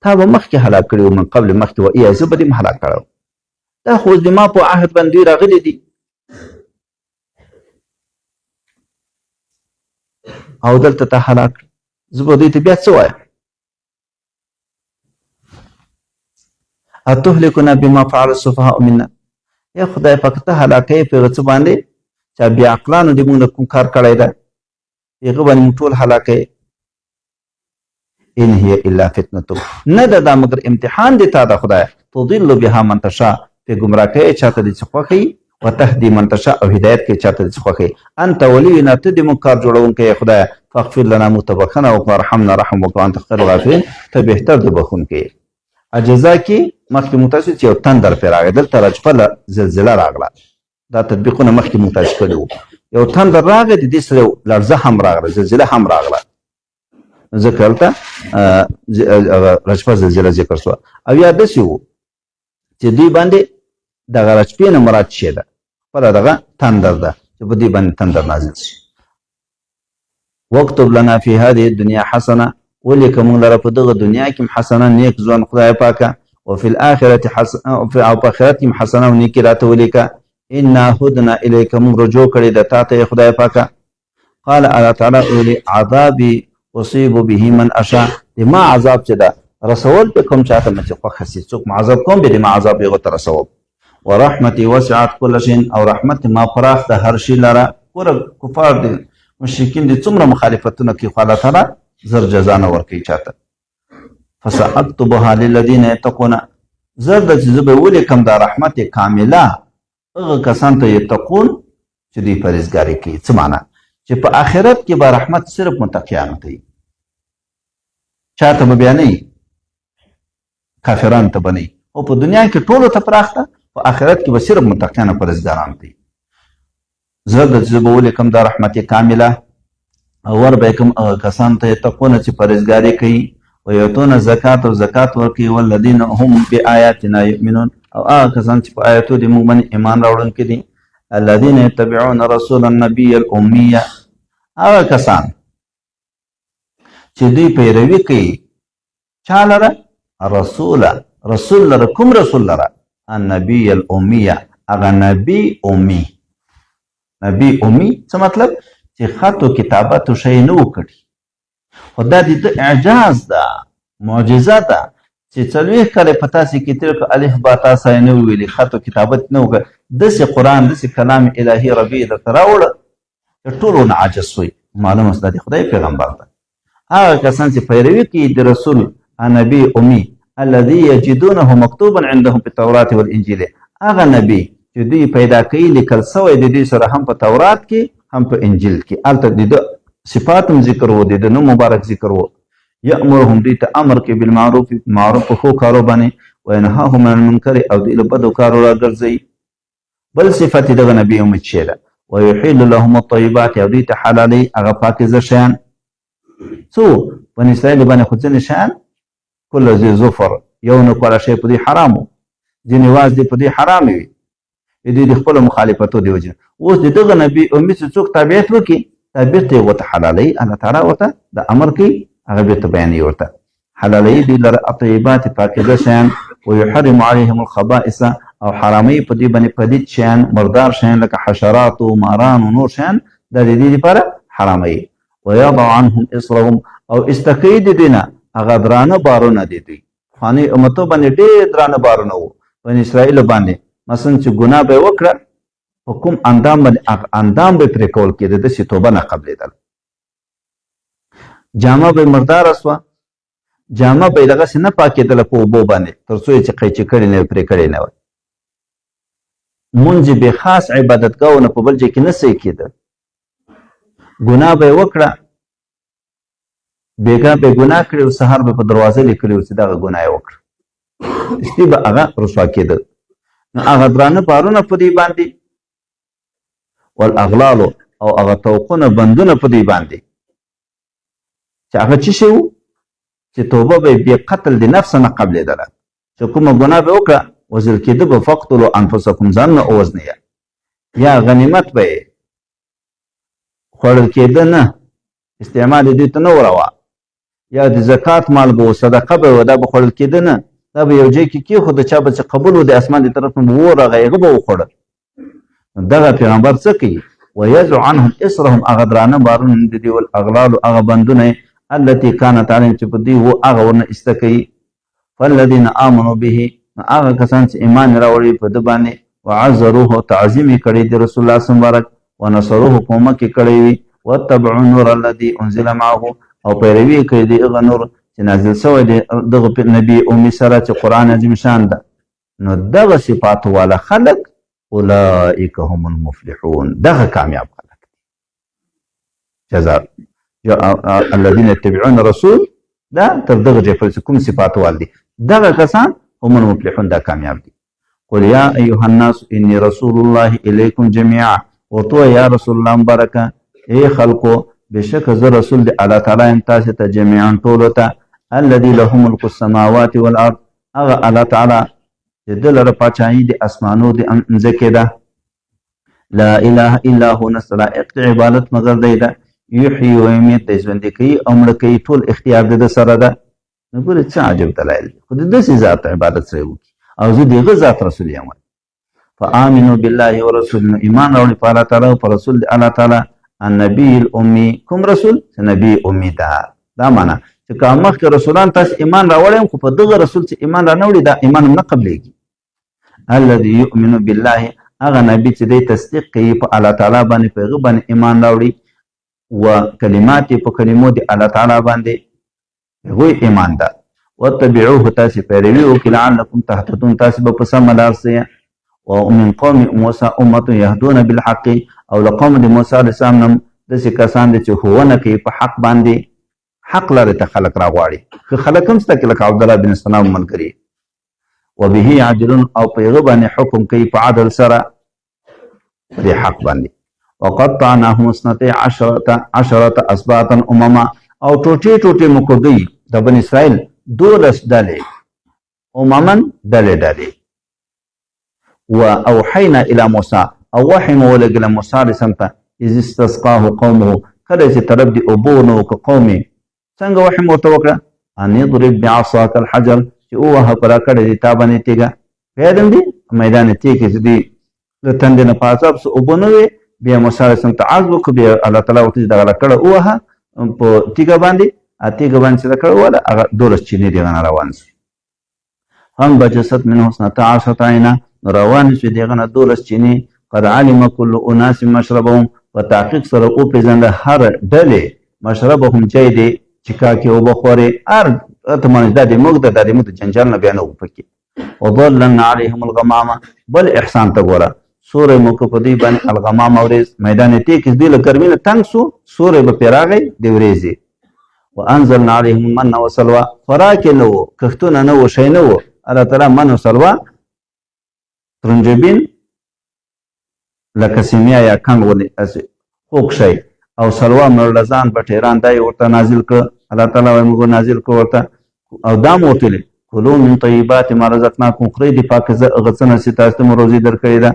تا به مخکې هلاک کړي وو من قبل مخکې و ایا زه به دې م هلاک کړی دا خو اوس د ما په عهد باندې دوی راغلي دي او دلته ته هلاک زه به دوی ته بیا څه وایم اتهلکنا بما فعل السفهاء منا یا خدای پاک ته هلاکوې په هغه څه باندې چې بې عقلانو دې موږ نه کوم کار کړی ده هغه باندې موږ ټول هلاکوې ان هي الا فتنتک نه ده دا مګر امتحان دی تا ده خدای تضل بها من تشاء ته ګمراه کوي چاته دې څه خوښوي وتهدي من تشاء او هدایت کوي چاته دې څه خوښوي انت ولینا ته دې موږ کار جوړونکی یې خدای فاغفر لنا موږ ته بخښنه وکړه وارحمنا رحم وکړه انت خیر الغافرین ته بهتر د بخښونکی یې اجزا کې مخکې موږ تاسو چې یو تندر پرې راغی دلته رجفله زلزله راغله دا تطبیقونه مخکې موږ تاسو کړي وو یو تندر راغی د دې سره لړزه هم راغله زلزله هم راغله ذکر هلته رجفه زلزله ذکر شوه او یا داسې وو چې دوی باندې دغه رجفې نه مراد شی ده خپله دغه تندر ده چې په دوی باندې تندر نازل شي واكتب لنا في هذه الدنيا حسنه ولكم لره په دغه دنیا کې حسنه نیک ځوان خدای پاکه وفي الاخره حسنه او په آخرت کې حسنه او نیک راته ولیکه انا هدنا الیکم رجوع کړی د تا ته خدای پاکه قال الله تعالی اولی عذابی اصیب به من اشاء ما عذاب چې دا رسول په کوم چاته مچ خو خسي څوک معذب کوم به ما عذاب یو تر رسول ورحمتي وسعت كل شيء او رحمت ما فراخ د هر شي لره ور کفار دي مشرکین دي څومره مخالفتونه کوي خو الله تعالی زر جزا نه ورکوي چاته فسأكتبها للذين يتقون زرد چې زه به ولیکم دا رحمت کامله هغه کسان ته یتقون چې دوی پرهیزګاري کوي څه معنا چې په آخرت کې به رحمت صرف متقیانو ته وي چاته به بیا نه کافرانو ته به نه او په دنیا کې ټولو ته پراخ ده په آخرت کې به صرف متقیانو پرهیزګارانو ته وي زه د چې به ولیکم دا رحمت کامله او ور به کوم هغه کسان ته یتقون چې پرهیزګاري کوي ویؤتون الزکات او زکات ورکوي والذین هم بآیاتنا یؤمنون او هغه کسان چې په آیاتو د موږ باندې ایمان راوړونکي دي الذين يتبعون رسول النبي الأمية هغه کسان چې دوی پیروي کوي چا لره رسول لره کوم رسول لره النبي الأمية هغه نبي أمي نبي أمي څه مطلب چې خط او کتابت او شی نه وکړي خو دا د اعجاز ده معجزه ده چې څلوېښت کاله په تاسې کې تېر کړه الف با تا سا یې نه وویلي خط او کتابت نه وکړه داسې قرآن داسې کلام الهي ربي درته راوړه چې ټولو نه عاجز شوی معلومه ده د خدای پیغمبر ده هغه کسان چې پیروي کوي د رسول نبي امي الذي يجدونه مکتوبا عندهم في التوراة والانجیل هغه نبي چې دوی پیدا کوي لیکل سوی د دوی سره هم په تورات کې هم په انجیل کې هلته د صفات هم ذکر و د نوم مبارک ذکر و یأمرهم دوی ته امر کوي بالمعروف معروف په ښو کارو باندې وینهاهم عن المنکر او دوی له بدو کارو راګرځوي بل صفت دغه نبي امي چې ده ويحل لهم الطيبات او دوی ته حلالي هغه پاکیزه شیان څو بني اسرائیل باندې خو ځینې شیان کله ذي ظفر یو نه کوله شی په دې حرامو ځینې واز دي په دې حرام وي دوی د خپلو مخالفتو د وجې اوس د دغه نبي امي چې څوک تابعیت وکړي تابعیت یې ورته حلالوي الله تعالی ورته د امر کوي هغه بیرته بیانوي ورته حلالوي دوی لره الطیبات پاکیزه شیان ویحرم علیهم الخبائث او حراموي په دوی باندې پلید شیان مردار شیان لکه حشرات و ماران و نور شیان دا د دې لپاره حراموي ویضع عنهم اصرهم او استقی د دوی نه هغه درانه بارونه دي دوی پخواني امتو باندې ډېر درانه بارونه وو بني اسرائیلو باندې مثلا چې ګناه به یې وکړه په کوم اندام باندې اندام به پرې کول کېده داسې توبه نه قبلېدل جامه به مرداره سوه جامه به یې دغسې نه پاکېدله په اوبو باندې تر څو یې چې قیچي کړې نه وي پرې کړې نه وي مونځ یې بې خاص عبادتګاهونه په بل ځای کې نه صحیح کېده ګناه به یې وکړه بېګا به یې ګناه کړې و سهار به په دروازه لیکلي و چې دغه ګناه یې وکړه استي به هغه رسوا کېده نو هغه درانه بارونه په دوی باندې والاغلالو او هغه توقونه بندونه په دوی باندې چې هغه څه شی و چې توبه به یې بې قتل د نفس نه قبلېدله چې کومه ګناه به وکړه وژل کېده به فقتلو انفسکم ځانونه ووژنئ یا غنیمت به یې خوړل کېده نه استعمال یې دوی ته نه وروه یا د زکات مال به و صدقه به و دا به خوړل کېده نه دا به یو ځای کې کېښوده چا به چې قبول و د اسمان د طرف نه به ورغی هغه به وخوړل دغه پیغمبر څه کوي ویزع عنهم اصرهم هغه درانه بارونه د دې والاغلال هغه بندونه التي كانت عليهم چې په دوی و هغه ورنه ایسته کوي فالذین آمنوا به هغه کسان چې ایمان راوړي په ده باندې وعزروه تعظیم یې کړی د رسول الله صلی مبارک ونصروه کومک یې کړی وي واتبعوا النور الذي انزل معه او پیروي یې کړې د هغه نور چې نازل شوی دی دغه نبي امي سره چې قرآن عظیم شان ده نو دغه صفات والا خلق اولئک هم المفلحون دغه کامیاب خلق جزاء الذين يتبعون الرسول دا تر دغه جفل کوم صفات وال دي دغه کسان هم المفلحون دا کامیاب دي قل يا ايها الناس اني رسول الله اليكم جميعا ورتو يا رسول الله مبارکه اي خلقو بشک زه رسول دی الله تعالی یم تاسې ته جميعا ټولو ته الذي له ملک السماوات والارض هغه الله تعالی چې ده لره پاچاهي د اسمانو د مځکې ده لا اله الا هو نسته لایق د عبادت مګر دی ده یحیی و یمیت دی ژوندي کوي او مړه کوي ټول اختیار د ده سره ده. نو ګورې څه عجب دلایل دي. خو د داسې ذات عبادت سره وکړي او زه د هغه ذات رسول یم. فآمنوا بالله ورسول، ایمان راوړي په الله تعالی او په رسول د الله تعالی النبي الامي. کوم رسول؟ نبی امي ده. دا معنا چې که مخکې رسولان تاسو ایمان راوړی خو په دغه رسول چې ایمان را نه وړي دا ایمان هم نه قبلېږي. الذي يؤمن بالله، هغه نبی چې دی تصدیق کوي په الله تعالی باندې، په هغه باندې ایمان راوړي، و کلمات په کلمو د الله تعالی باندې هغوی ایمان ده. واتبعوه، تاسې پیروي وکړئ، لعلکم تهتدون، تاسې به په سمه لار سئ. ومن قوم موسی امة يهدون بالحق، او له قوم د موسی علیه السلام نه داسې کسان دي چې ښوونه کوي په حق باندې، حق لارې ته خلک راغواړي. که خلک هم شته لکه عبدالله بن سلام ملګري. وبه يعدلون، او په هغه باندې حکم کوي په عدل سره په دې حق باندې. وقطعناهم اثنتي عشرة اسباطا امما، او ټوټې ټوټې مو کوي د بني اسرائیل 12 ډلې، امما ډلې ډلې. واوحینا الى موسی، او وحی مو ولګل موسی علیه السلام ته، اذ استسقاه قومه، کله چې طلب د اوبو نو که قومې څنګه وحی مو ورته وکړه، ان اضرب بعصاک الحجر، چې ووهه په راکړې دي تا باندې تیږه. پوهېدم دي میدان تیږې چې دي د تندې نه په عذاب څه اوبه نه وې، بیا موسی علیه السلام ته عرض وکړه، بیا الله تعالی ورته دغه لکړه ووهه په تیږه باندې، تیږه باندې چې لکړه ووهله هغه 12 چینې دغه نه روان شو. هم بجست منه اثنتا عشرة عینا، روان شو دغه نه 12 چینې. قد علم كل اناس مشربهم، په تحقیق سره وپېژنده هر ډلې مشربهم ځای دی چې کاکې اوبه خورې. هر ته مانځ دا د موږ د موږ د جنجال نه بیا نه وو پکې. وظللنا علیهم الغمامه، بل احسان ته ګوره، سوری مو که په دوی باندې الغمام ورېځ، میدان تیږې چې دوی له ګرمۍ نه تنګ سو، سوری به پرې راغی د ورېځې. وانزلنا علیهم المن وسلوى، خوراک یې نه وو، کښتونه نه وو، شی نه وو. الله تعالی من و سلوه، ترنجبین لکه سیمیا یا کنګ ولې خوږ شی، او سلوه مرلزان بټیران دا یې ورته نازل کړه. الله تعالی وایي موږ نازل کړو ورته. او دا مو ورته ویلي کلوا من طیبات ما رزقناکم، خورئ د پاکیزه هغه څه نه چې تاسو ته مو روزي درکړې ده.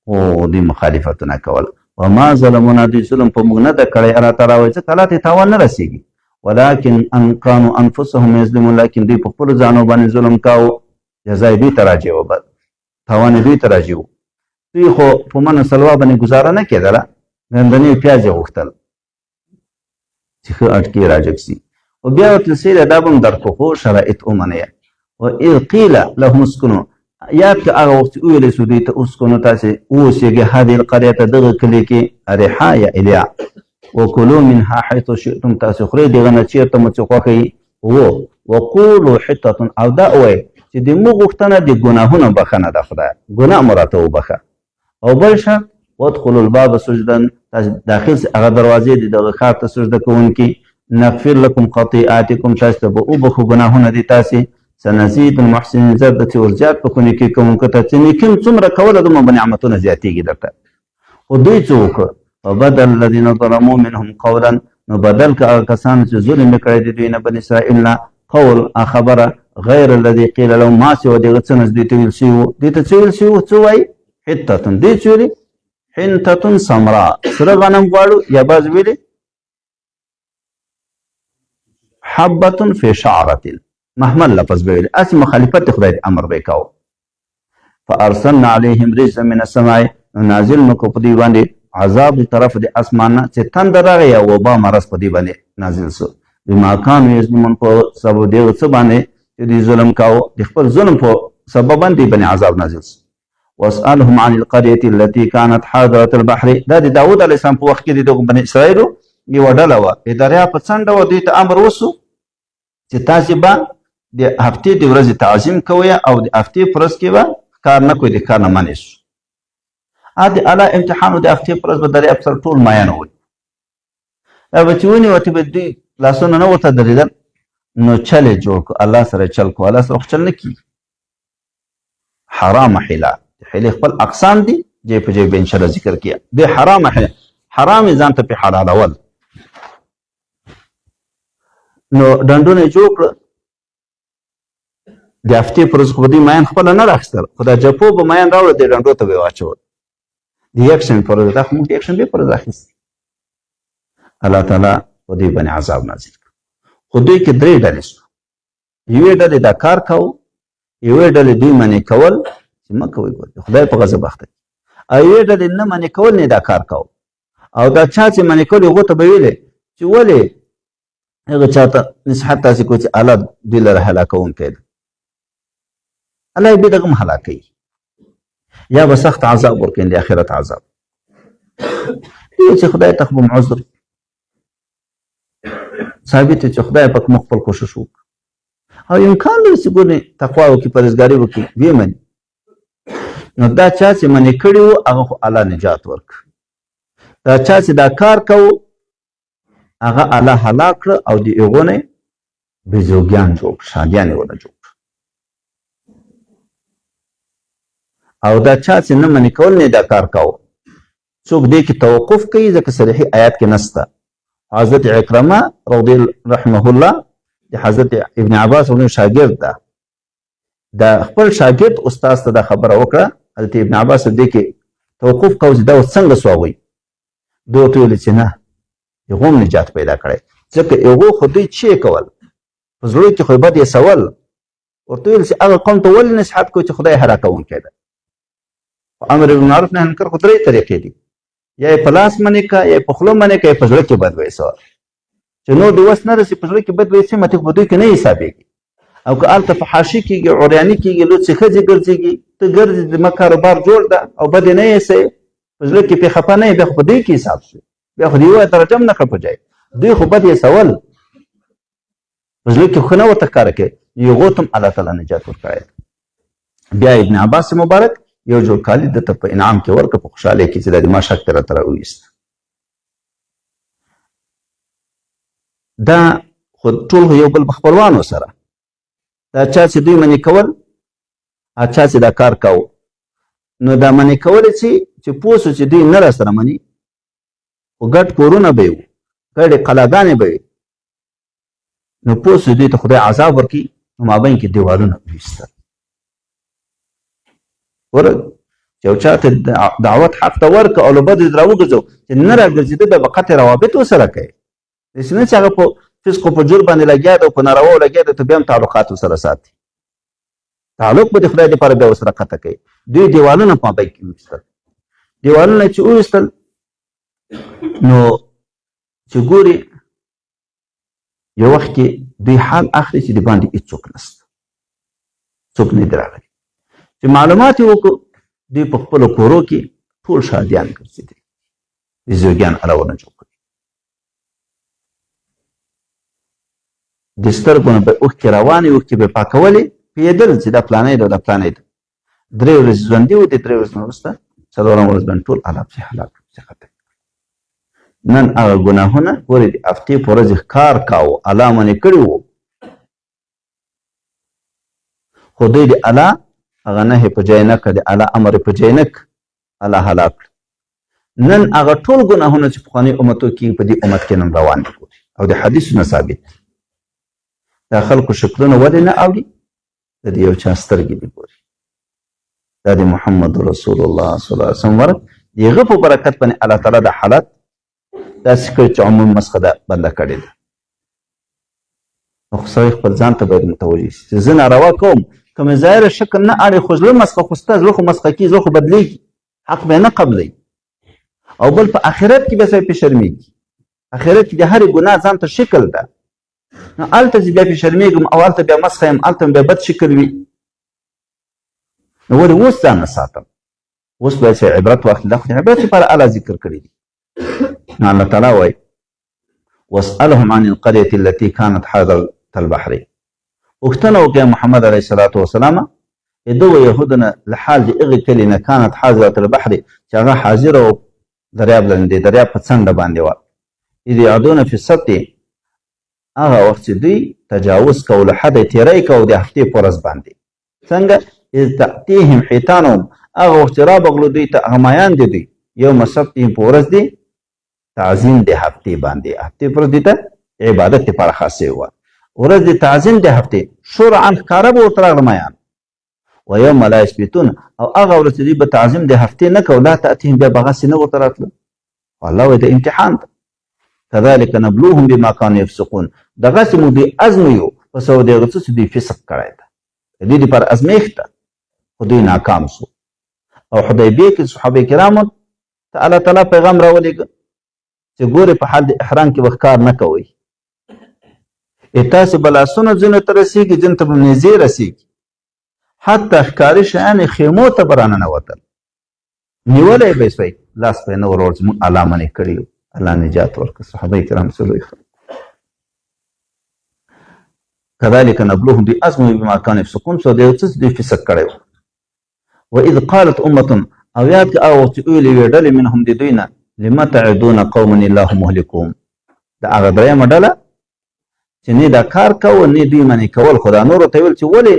خو دوی مخالفتونه کول. وما ظلمونا، دوی ظلم په موږ نه ده کړی. الله تعالی وایي ځکه الله ته تاوان نه رسېږي. ولکن ان کانوا انفسهم یظلمون، لیکن دوی په خپلو ځانو باندې ظلم کاوه. جزا یې دوی ته راجع وه، بد تاوان یې دوی ته راجع و. دوی خو په من سلوا باندې ګزاره نه کېدله، ګندنې پیاز یې غوښتل چې ښه اټکې راجګ سي. و بیا ورته سیده دا به هم درکړو خو شرایط ومنئ. واذ قیل لهم اسکنوا، یاد که هغه وخت وویلی سو دوی ته اسکنو، تاسې اوسېږئ هذه القریة، دغه کلي کې، ریحا یا الیا. وکلوا منها حیث شئتم، تاسې خورئ دغه نه چېرته مو چې خوښوي. وقولوا حطة، او دا ووایئ چې د موږ غوښتنه د ګناهونو بخښنه ده، خدایه ګناه مو راته وبخښه. او بل شرط وادخلوا الباب سجدا، تاسې داخل سئ هغه دروازې د دغه ښار ته سجده کوونکي. نغفر لكم خطیئاتکم، تاسې ته به وبخو ګناهونه دي تاسې. سنزید المحسنین، زر د چې ورزیات په نیکي کوونکو ته، چې نیکي څومره کوله دومره به نعمتونه زیاتېږي درته. خو دوی څه وکړه؟ وبدل الذین ظلموا منهم قولا، نو بدل که هغه کسانو چې ظلم یې کړی د دوی نه بني اسرائیل نه، قول خبره غیر الذي قیل لهم، ما سوى دغه څه نه دوی ته ویل شوي وو. دوی ته څه ویل شوي وو؟ څه وایي؟ حتة، دوی څه ویلي؟ حنتة سمراء، سره غنم غواړو، یا بعض ویلي حبة فی شعرة، محمل لفظ به ویلي، اسې مخالفت خدای د امر به یې کاوه. فارسلنا علیهم رجزا من السماء، نازل مو کړو په دوی باندې عذاب د طرف د اسمان نه، چې تنده راغی یا وبا مرض په دوی باندې نازل سو. بما کانوا یظلمون، په سبب دغه څه باندې چې دوی ظلم کاوه، د خپل ظلم په سبب باندې باندې عذاب نازل سو. واسألهم عن القرية التي كانت حاضرة البحر، دا د داود علیه السلام په وخت کې د دغو بني اسرائیلو یوه ډله وه، د دریاب په څنډه وه. دوی ته امر وسو چې تاسې به د هفتې د ورځې تعظیم کوئ، او د هفتې په ورځ کې به کار نه کوئ، د کار نه منع سو. د الله امتحان و، د هفتې په ورځ به دریاب سره ټول مایان وي. دا به چې ونیوتې به دوی لاسونه نه ورته درېدل، نو چل یې جوړ کړو، الله سره چل کړو. الله سره خو چل نه کېږي. حرام حیله، حیلې خپل اقسام دي، جې په جې به انشاءالله ذکر کړي. د حرام حیله، حرام یې ځان ته پې حلالول. نو ډنډونه یې جوړ کړه. د هفتې په ورځ خو به دوی میان خپله نه راخیستل، خو دا جپو به میان راوړه، دې ډنډو ته به یې واچول. د یکشنبې په ورځ، دا خو موږ د یکشنبې په ورځ اخیستي. الله تعالی په دوی باندې عذاب نازل کړ. خو دوی کې درې ډلې شوه. یوې ډلې دا کار کوو، یوې ډلې دوی منې کول چې مه کوئ خدای په غضب اخته، او یوې ډلې نه منې کول نه دا کار کوو. او دا چا چې منې کول هغو ته به ویلې چې ولې هغه چاته نصیحت تاسې کوئ چې الله دوی لره هلاکوونکی دی، الله یې بیا دغه هم هلاکوي، یا به سخت عذاب ورکوي د آخرت عذاب. چې خدای ته خو به م عذر ثابت چې خدای پاک موږ خپل کوشش وکړو، او امکان لري چې ګورې تقوا وکړي، پرهیزګاري وکړي، ویې مني. نو دا چا چې منې کړي وو هغه خو الله نجات ورکړ. دا چا چې دا کار کوو هغه الله هلاک کړه او د هغو نه بېزوګیان جوړ کړه، شادیان یې ونه جوړ کړه. او دا چا چې نه منې کول نه دا کار کوو، څوک دې کې توقف کوي ځکه صریحي آیات کې نسته. حضرت عکرمه رضی رحمه الله د حضرت ابن عباس ورنه شاګرد ده، دا خپل شاګرد استاد ته دا خبره وکړه. حضرت ابن عباس دې کې توقف کوي دا اوس څنګه سو هغوی دوی ورته ویل چې نه هغو هم نجات پیدا کړی، ځکه هغو خو دوی چې کول په زړه کې خو یې بد یې ورته ویل چې هغه قوم ته ولې نصیحت کوي چې خدای هلاکوونکی ده. امر بالمعروف نهي عن المنکر خو درې طریقې دي، یا یې په لاس منې که، یا یې په خوله منې که، یا په زړه کې بد وایسوه. چې نور دې وس نه رسي په زړه کې بد وایسي متې خو په دوی کې نه حسابېږي. او که هلته فحاشي کېږي، عریاني کېږي، لوڅې ښځې ګرځېږي، ته ګرځې زما کاروبار جوړ ده او بد یې نه ایسئ، په زړه کې پرې خفه نه یې، بیا خو په دوی کې حساب شوې، بیا خو د یوه درجه هم نه کړه په جای، دوی خو بد یېسول په زړه کې خو نه ورته ښکاره کوي. هغو ته هم الله تعالی نجات ورکړی. بیا ابن عباس مبارک یو جوړ کالي دته په انعام کې ورکړه په خوشحالۍ کې چې دا د ما شک ته راته راوویست. دا خو ټول یو بل خپلوانو سره دا چا چې دوی منې کول، چا چې دا کار کوو، نو دا منې کولی چې پوه سو چې دوی نه راسره مني، خو ګډ کورونه به یې وو، ګډې قلاګانې به وي، نو پوه سو دوی ته خدای عذاب ورکړي. نو مابین کې دیوالونه ویستل. چې یو چاته دعوت حق ته ورکړه او له بدې راوګرځو چې نه راګرځېده بیا به قطع روابط ورسره کوي، داسې نه چې هغه په فسق او فجور باندې لګیا دی او په نارواو لګیا دی ته بیا هم تعلقات ورسره ساتي، تعلق به د خدای دپاره بیا ورسره قطع کوي. دوی دیوالونه په مابین کې وویستل. دیوالونه چې وویستل نو چې ګوري یو وخت کې دوی حال اخلي چې د باندې هېڅوک نشته، څوک نه دي راغلي. چې معلومات یې وکړو دوی په خپلو کورو کې ټول شادیان ګرځېدلي، بېزوګیان الله ورنه جوړ کړي. د سترګو نه به اوښکې روانې، اوښکې به یې پاکولې، پوهېدل چې دا فلانی ده دا فلانی ده. 3 ورځې ژوندي وو، د 3 ورځې نه وروسته 4م ورځ باندې ټول الله پسې هلاک کړي. نن هغه ګناهونه ګورې د هفتې په ورځې ښکار کاوه، الله منې کړي وو، خو دوی د الله هغه نهي په ځای نه کړه، د الله امر په ځای نه کړه، الله هلاک کړه. نن هغه ټول ګناهونه چې پخواني امتو کې په دې امت کې نن روان دي او د حدیثونه ثابت دي. دا خلکو شکلونه ولې نه اوري؟ د دې یو چا سترګې دي ګوري. دا د محمد رسول الله صلی الله علیه وسلم ورک د هغه په برکت باندې الله تعالی د حالت داسې کړي چې عموم مسخه ده بنده کړې ده. نو خو سړی خپل ځان ته باید متوجه شي چې زه ناروا کوم، که مې ظاهره شکل نه اړې خو زړه مسخه خو ستا زړه خو مسخه کېږي، زړه خو بدلېږي، حق به یې نه قبلوي. او بل په آخرت کې به سړی پې شرمېږي. آخرت کې د هرې ګناه ځان ته شکل ده، نو هلته چې بیا پې شرمېږم او هلته بیا مسخه یم، هلته بیا بد شکل وي. نو ولې اوس ځان نه ساتم؟ اوس باید چې عبرت واخلي. دا خو د عبرت لپاره الله ذکر کړي دي. نو الله تعالی وایي واسألهم عن القرية التي كانت حاضرة البحر. پوښتنه وکړه محمد علیه الصلاة وسلام د دغو یهودو نه له حال د هغې کلي نه کانت حاضرة البحر چې هغه حاضره و دریاب لاندې، دریاب په څنډه باندې وه. اذ یعدون فی السبت، هغه وخت چې دوی تجاوز کو له حده تیری کو د هفتې په ورځ باندې. څنګه؟ اذ تأتیهم حیتانهم، هغه وخت چې رابغلو دوی ته غمیان دي دوی یوم سبتهم په ورځ دي تعظیم د هفتې باندې. هفتې پر دې ته عبادت لپاره خاص شوی وه. ورځ د تعظیم د هفتې شرعا ښکاره به ورته راغله غمیان. و یوم لا یثبتون، او هغه ورځ چې دوی به تعظیم د هفتې نه کو لا تأتیهم، بیا به هغسې نه ورته راتله. الله وایي د امتحان ده. كذلك نبلوهم بما كانوا يفسقون دغه موږ دوی ازمیو په سبب د هغه څه چې دوی فسق کړی ده د دې لپاره ازمیښت ده خو دوی ناکام سو او حدیبیه کې صحابه کرامو ته الله تعالی پیغام راولېږه چې ګورې په حال د احرام کې به ښکار نه کوئ تاسې به لاسونه ځینو ته رسېږي ځینو ته به نیزې رسېږي حتی ښکاري شیان یې خیمو ته به راننوتل نیولی به یې سوی لاس به یې نه ورور زموږ الله منې کړي وو الله نجات ورکړه صحابه کرام څه لوی خلک كذلك نبلوهم بأزمه بما كانوا يفسقون سو دیو څه دوی فسق کړی وو وإذ قالت أمة او یاد کې هغه وخت چې ویلې وې ډلې منهم د دوی نه لم تعدون قوما الله مهلكهم د هغه درېیمه ډله چې نه دا کار کوو نه دوی منې کول خو دا نورو ته ویل چې ولې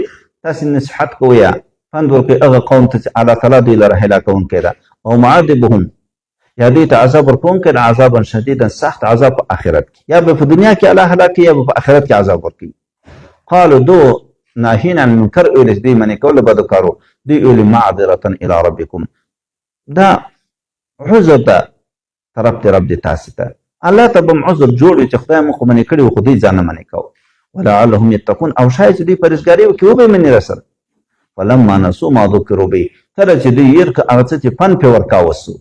تاسې نصیحت کوئ یا پند ورکوئ هغه قوم ته چې الله تعالی دوی لره هلاکوونکی ده او معذبهم یا دوی ته عذاب ورکوونکی ده عذابا شدیدا سخت عذاب په آخرت کې یا به په دنیا کې الله هلاکوي یا به په آخرت کې عذاب ورکوي قالوا دو ناهین عن المنکر ویل چې دوی منې کول بدو کارو دوی ویل معذرة الى ربکم دا عذر ده طرف د رب د تاسې ته الله ته به م عذر جوړ وي چې خدای موږ خو منې کړي وو خو دوی ځان نه منې کوو ولعلهم یتقون او شاید چې دوی پرهیزګاري وکړي وبه یې منې رسره فلما نسوا ما ذکروا به کله چې دوی هېر کړه هغه څه چې فن پرې ورکاوه سو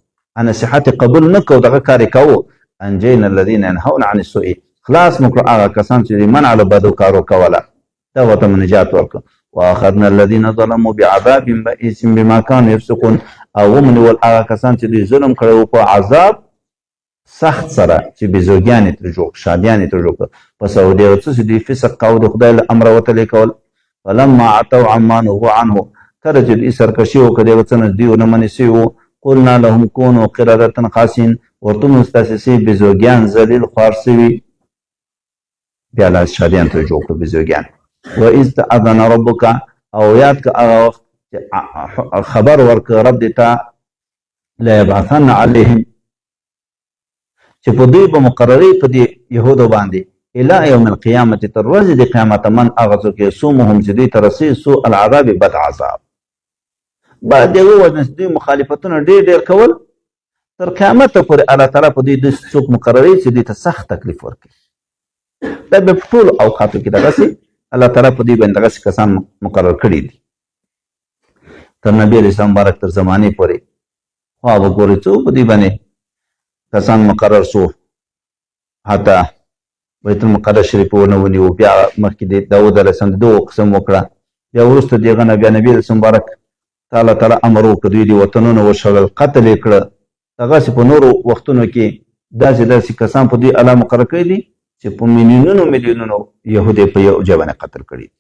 نصیحت یې قبول نه کوو دغه کار یې کوو انجینا الذین ینهون عن السوء خلاص مو کړو هغه کسان چې دوی منع له بدو کارو کوله دا ورته م نجات ورکړو واخذنا الذین ظلموا بعذاب بئیس بما کانوا یفسقون او ومنول هغه کسان چې دوی ظلم کړی وو په عذاب سخت سره چې بزوګیانې ترې جوړ کړه شادیانې ترې جوړ کړه په سبب د یو څه چې دوی فسق کاوه د خدای له امره وتلې کول فلما عتوا عما نهوا عنه کله چې دوی سرکشي وکړه د یو څه نه دوی ونه منې سوي وو قلنا لهم کونوا قردة خاسین ورته موږ ستاسې سوي بزوګیان ذلیل خوار سوي بیا لا شادیان ترې جوړ کړه بزوګیان وإذ تأذن ربك او یاد که هغه وخت خبر ورکړه رب دې ته لیبعثن علیهم چې په دوی به مقرري په دې یهودو باندې الی یوم القیامة تر ورځې د قیامت من هغه څوک یسومهم چې دوی ته رسي سوء العذاب بد عذاب بعد د هغه وجه دوی مخالفتونه ډېر ډېر کول تر قیامته پورې الله تعالی په دوی داسې څوک مقرروي چې دوی ته سخت تکلیف ورکړي دا به په ټولو اوقاتو کې دغسې الله تعالی په دوی باندې دغسې کسان مقرر کړي دي تر نبي علیه السلام مبارک تر زمانې پورې خو هغه ګورئ څو په دوی باندې کسان مقرر سو حتی بیت المقدس شریف ونه ونیو بیا مخکې د داود علیه السلام د دغو قسم وکړه بیا وروسته د هغه نه بیا نبي علیه السلام مبارک ته الله تعالی امر وکړه دوی د وطنونو وشړل قتل یې کړه دغسې په نورو وختونو کې داسې کسان په دوی الله مقرر کړي دي چې په میلیونونو یهود یې په یو ځای باندې قتل کړي دي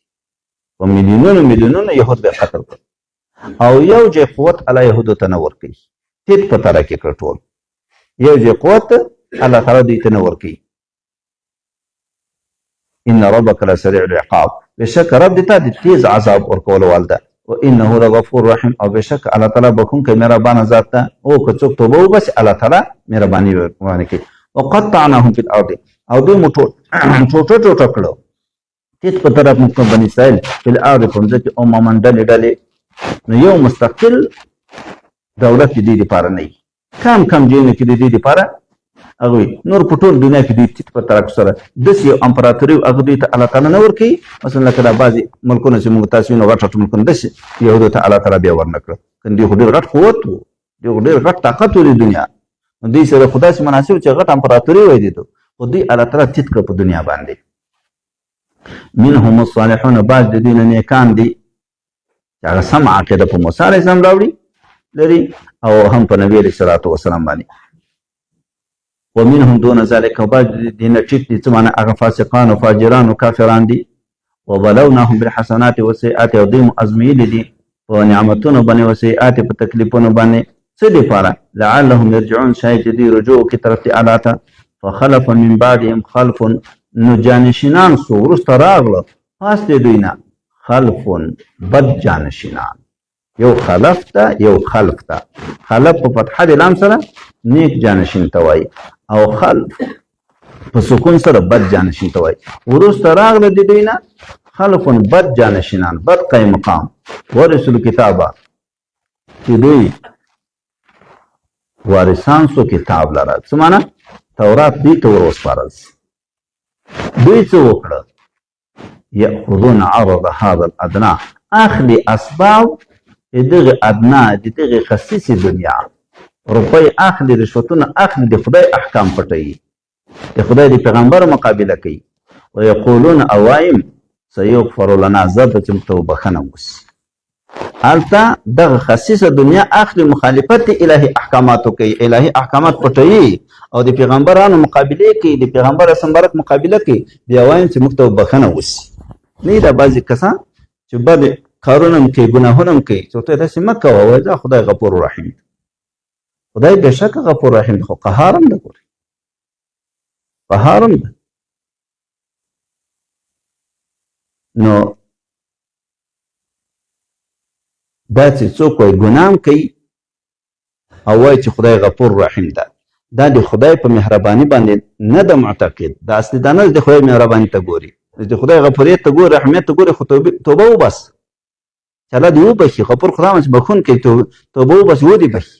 په میلیونونو یهود به یې قتل کړي او یو ځای قوت الله یهودو ته نه ورکوي تیت په تره کې کړ ټول یو ځای قوت الله تعالی دوی ته نه ورکوي ان ربک لسریع العقاب بشک رب دې ته د تیز عذاب ورکولو وال ده وانه لغفور رحیم او بشک الله تعالی بخښونکی مهربانه ذات ده او که څوک توبه وباسي الله تعالی مهرباني ورباندې کوي وقطعناهم فی الارض او دوی مو ټوټه کړو تیت په طرف موږ بني اسرائیل فی الارض په ځمکه او امما ډلې نو یو مستقل دولت د دې لپاره نه وي کم ځایونه کې د دې لپاره هغه نور په ټول دنیا کې دوی تیت په طرف سره داسې یو امپراتوري هغه دوی ته الله تعالی نه ورکوي مثلا لکه دا بعضې ملکونه چې موږ تاسو وینو غټ ملکونه داسې یهودو ته الله تعالی بیا ورنه کړه که دوی خو ډېر غټ قوت وو دوی خو ډېر غټ طاقت و د دنیا نو دوی سره خو داسې مناسب چې غټ امپراتوري وی دي خو دوی الله تعالی تیت کړه په دنیا باندې منهم الصالحون بعض د دوی نه نیکان دي چې هغه سم عقیده په موسی علیه السلام راوړي لري او هم په نبي علیه الصلاة والسلام باندې ومنهم دون ذلك وبعض دین ټیټ دي څه معنی هغه فاسقان او فاجران او کافران دي وبلوناهم بالحسنات والسيئات او دوی مو ازمیلي دي په نعمتونو باندې او سیئات په تکلیفونو باندې څه دپاره لعلهم یرجعون شاید چې دوی رجوع وکړي طرف د الله ته فخلف من بعدهم خلف نو جانشینان سو وروسته راغله پاس د دوی نه خلف بد جانشینان یو خلف ته یو خلف ته خلف په فتحه د لام سره نیک جانشین ته وایي او خلف په سکون سره بد جانشین ته وایي وروسته راغله د دوی نه خلف بد جانشینان بد قیم مقام ورثوا الکتابه چې دوی وارثان سو کتاب لره څه معنی تورات دوی ته ور وسپارل سي. دوی څه وکړه؟ یأخذون عرض هذا الادنى، اخلي اسباب دغه ادنا د دغه خصیص دنیا، روپۍ اخلي، رشوتونه اخلي، د خدای احکام پټوي، د خدای د پیغمبر مقابله کوي. ویقولون اوایم سیغفر لنا، زه به چې موږ ته وبخښنه وسي. هلته دغه خصیصه دنیا اخلي، مخالفت الهي احکاماتو کوي، الهي احکامات پټوي او د پیغمبرانو مقابله کوي، د پیغمبر اسمبرک مقابله کوي. بیا وایم چې موږ ته وبخښنه وسي. نه دا بعضې کسان چې بد کارونه هم کوي، ګناهونه هم کوي، چې ورته داسې مه کوه، وایي دا خدای غفور رحیم دی. خدای بېشکه غفور رحیم دی، خو قهار هم ده، ګورې قهار هم ده. نو دا چې څوک وایي ګناه هم کوي او وایي چې خدای غفور رحیم ده، دا د خدای په مهرباني باندې نه ده معتقد، دا اصلي دا نه د خدای مهرباني ته ګوري، د خدای غفوریت ته ګوري، رحمیت ته ګوري، خو توبه وبس، چې الله دې وبخي، غفور خدای هم چې بخونکی، توبه وبسي، ودې بخي،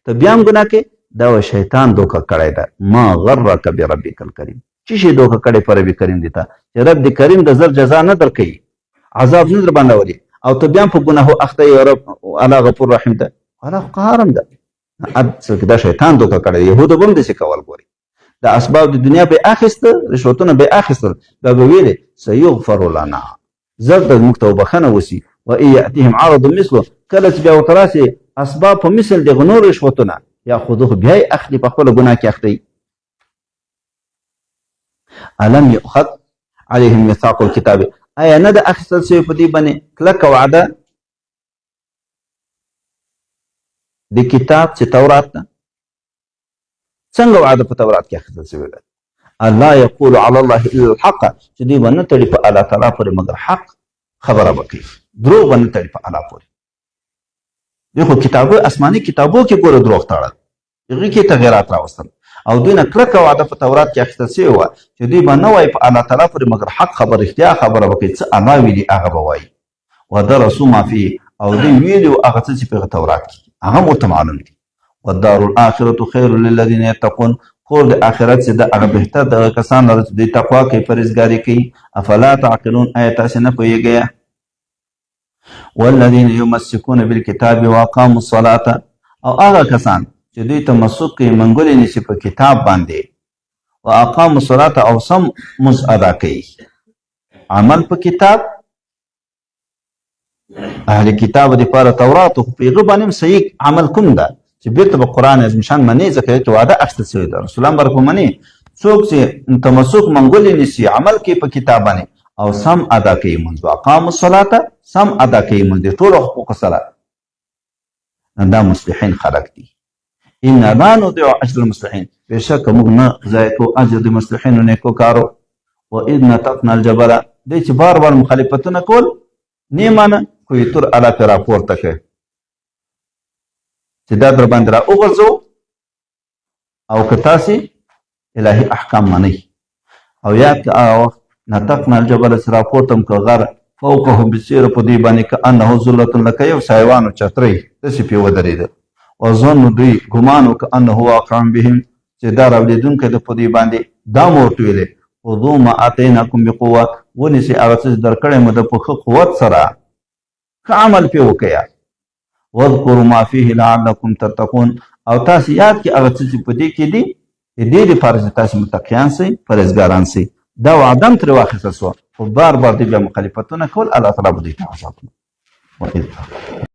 ته بیا هم ګناه کوې، دا وایي شیطان دوکه کړی ده. ما غرک بربک الکریم، څه شي دوکه کړی په رب کریم دې ته، چې رب دې کریم د زر جزا نه درکوي، عذاب نه در باندې اولي، او ته بیا هم په ګناهو اخته یې، رب الله غفور رحیم ده، الله خو قهار هم ده. دا شیطان دوکه کړی ده. یهودو به هم داسې کول، ګوري دا اسباب د دنیا به اخیسته، رشوتونه به اخیستل، دا به ویلې سیغفر لنا، زر د موږ ته وبخښنه وسي. و ان یأتیهم عرض مثله، کله چې بیا ورته راسي اسباب په مثل دغه نور رشوتونه، یاخذوه، بیا یې اخلي، په خپله ګناه کې اخته. الم یؤخذ علیهم میثاق الکتاب، آیا نه ده اخیستل شوې په دې باندې کلکه وعده د کتاب چې تورات ده؟ څنګه وعده په تورات کې اخیستل شوې ده؟ الله یقول علی الله الا الحق، چې دوی به نه تړي په الله تعالی پورې مګر حق خبره به کوي، دروغ به نه تړي په الله پورې. دوی خو کتابو اسماني کتابو کې ګوره دروغ تړل، هغې کې تغیرات راوستل، او دوی نه کلکه وعده په تورات کې اخیستل شوې وه چې دوی به نه وایي په الله تعالی پورې مګر حق خبر، رښتیا خبره به کوي، څه الله ویلي هغه به وایي. ودرسوا ما فيه، او دوی ویلي وو هغه څه چې په تورات کې هغه هم ورته معلوم دي. والدار الاخرة خیر للذین یتقون، کور د آخرت چې د هغه بهتر دغه کسان لره چې دوی تقوا کوي، پرهیزګاري کوي. افلا تعقلون، آیا تاسې نه پوهېږئ؟ والذین یمسکون بالکتاب واقاموا الصلاة، او هغه کسان چې دوی تمسک کوي، منګولې نیسي په کتاب باندې، واقاموا الصلاة، او سم مونځ ادا کوي، عمل په کتاب. اهل کتاب دپاره تورات، خو په هغه باندې هم صحیح عمل کوم ده چې بیرته به قرآن عظیم شان منې، ځکه چې وعده اخیستل شوې ده، رسولان به منې. څوک چې تمسک منګولې نیسي، عمل کوي په کتاب باندې، او سم ادا کوي مونځ، واقاموا الصلاة، سم ادا کوي مونځ د ټولو حقوقو سره، دا مصلحین خلق دي. انا لا نضيع اجر المصلحین، بېشکه موږ نه ضایع کوو اجر د مصلحینو نیکو کارو. واذ نطقنا الجبل، دی چې بار بار مخالفتونه کول، نه منه، خو یې تور الله پرې راپورته کړ چې دا در باندې را وغورځو، او که تاسې الهي احکام منئ. او یاد که هغه وخت نطقنا الجبل چې راپورته م که غر، فوقهم بڅیره په دوی باندې که انه ذلة، لکه یو سایوانو چترۍ داسې پرې ودرېده. وظنوا، دوی ګمان وکړه انه واقع بهم، چې دا راولېدونکی ده په دوی باندې. دا مو ورته ویلې خذوا ما آتیناکم بقوه، ونیسئ هغه څه چې درکړی مو ده په ښه قوت سره، ښه عمل پرې وکړئ. واذکروا ما فیه لعلکم تتقون، او تاسې یاد کړئ هغه څه چې په دې کې دي، د دې دپاره چې تاسې متقیان سئ، پرهیزګاران سئ. دا وعده هم ترې واخیستل شوه، خو بار بار دوی بیا مخالفتونه کول، الله تعالی به دوی ته عذاب کوي.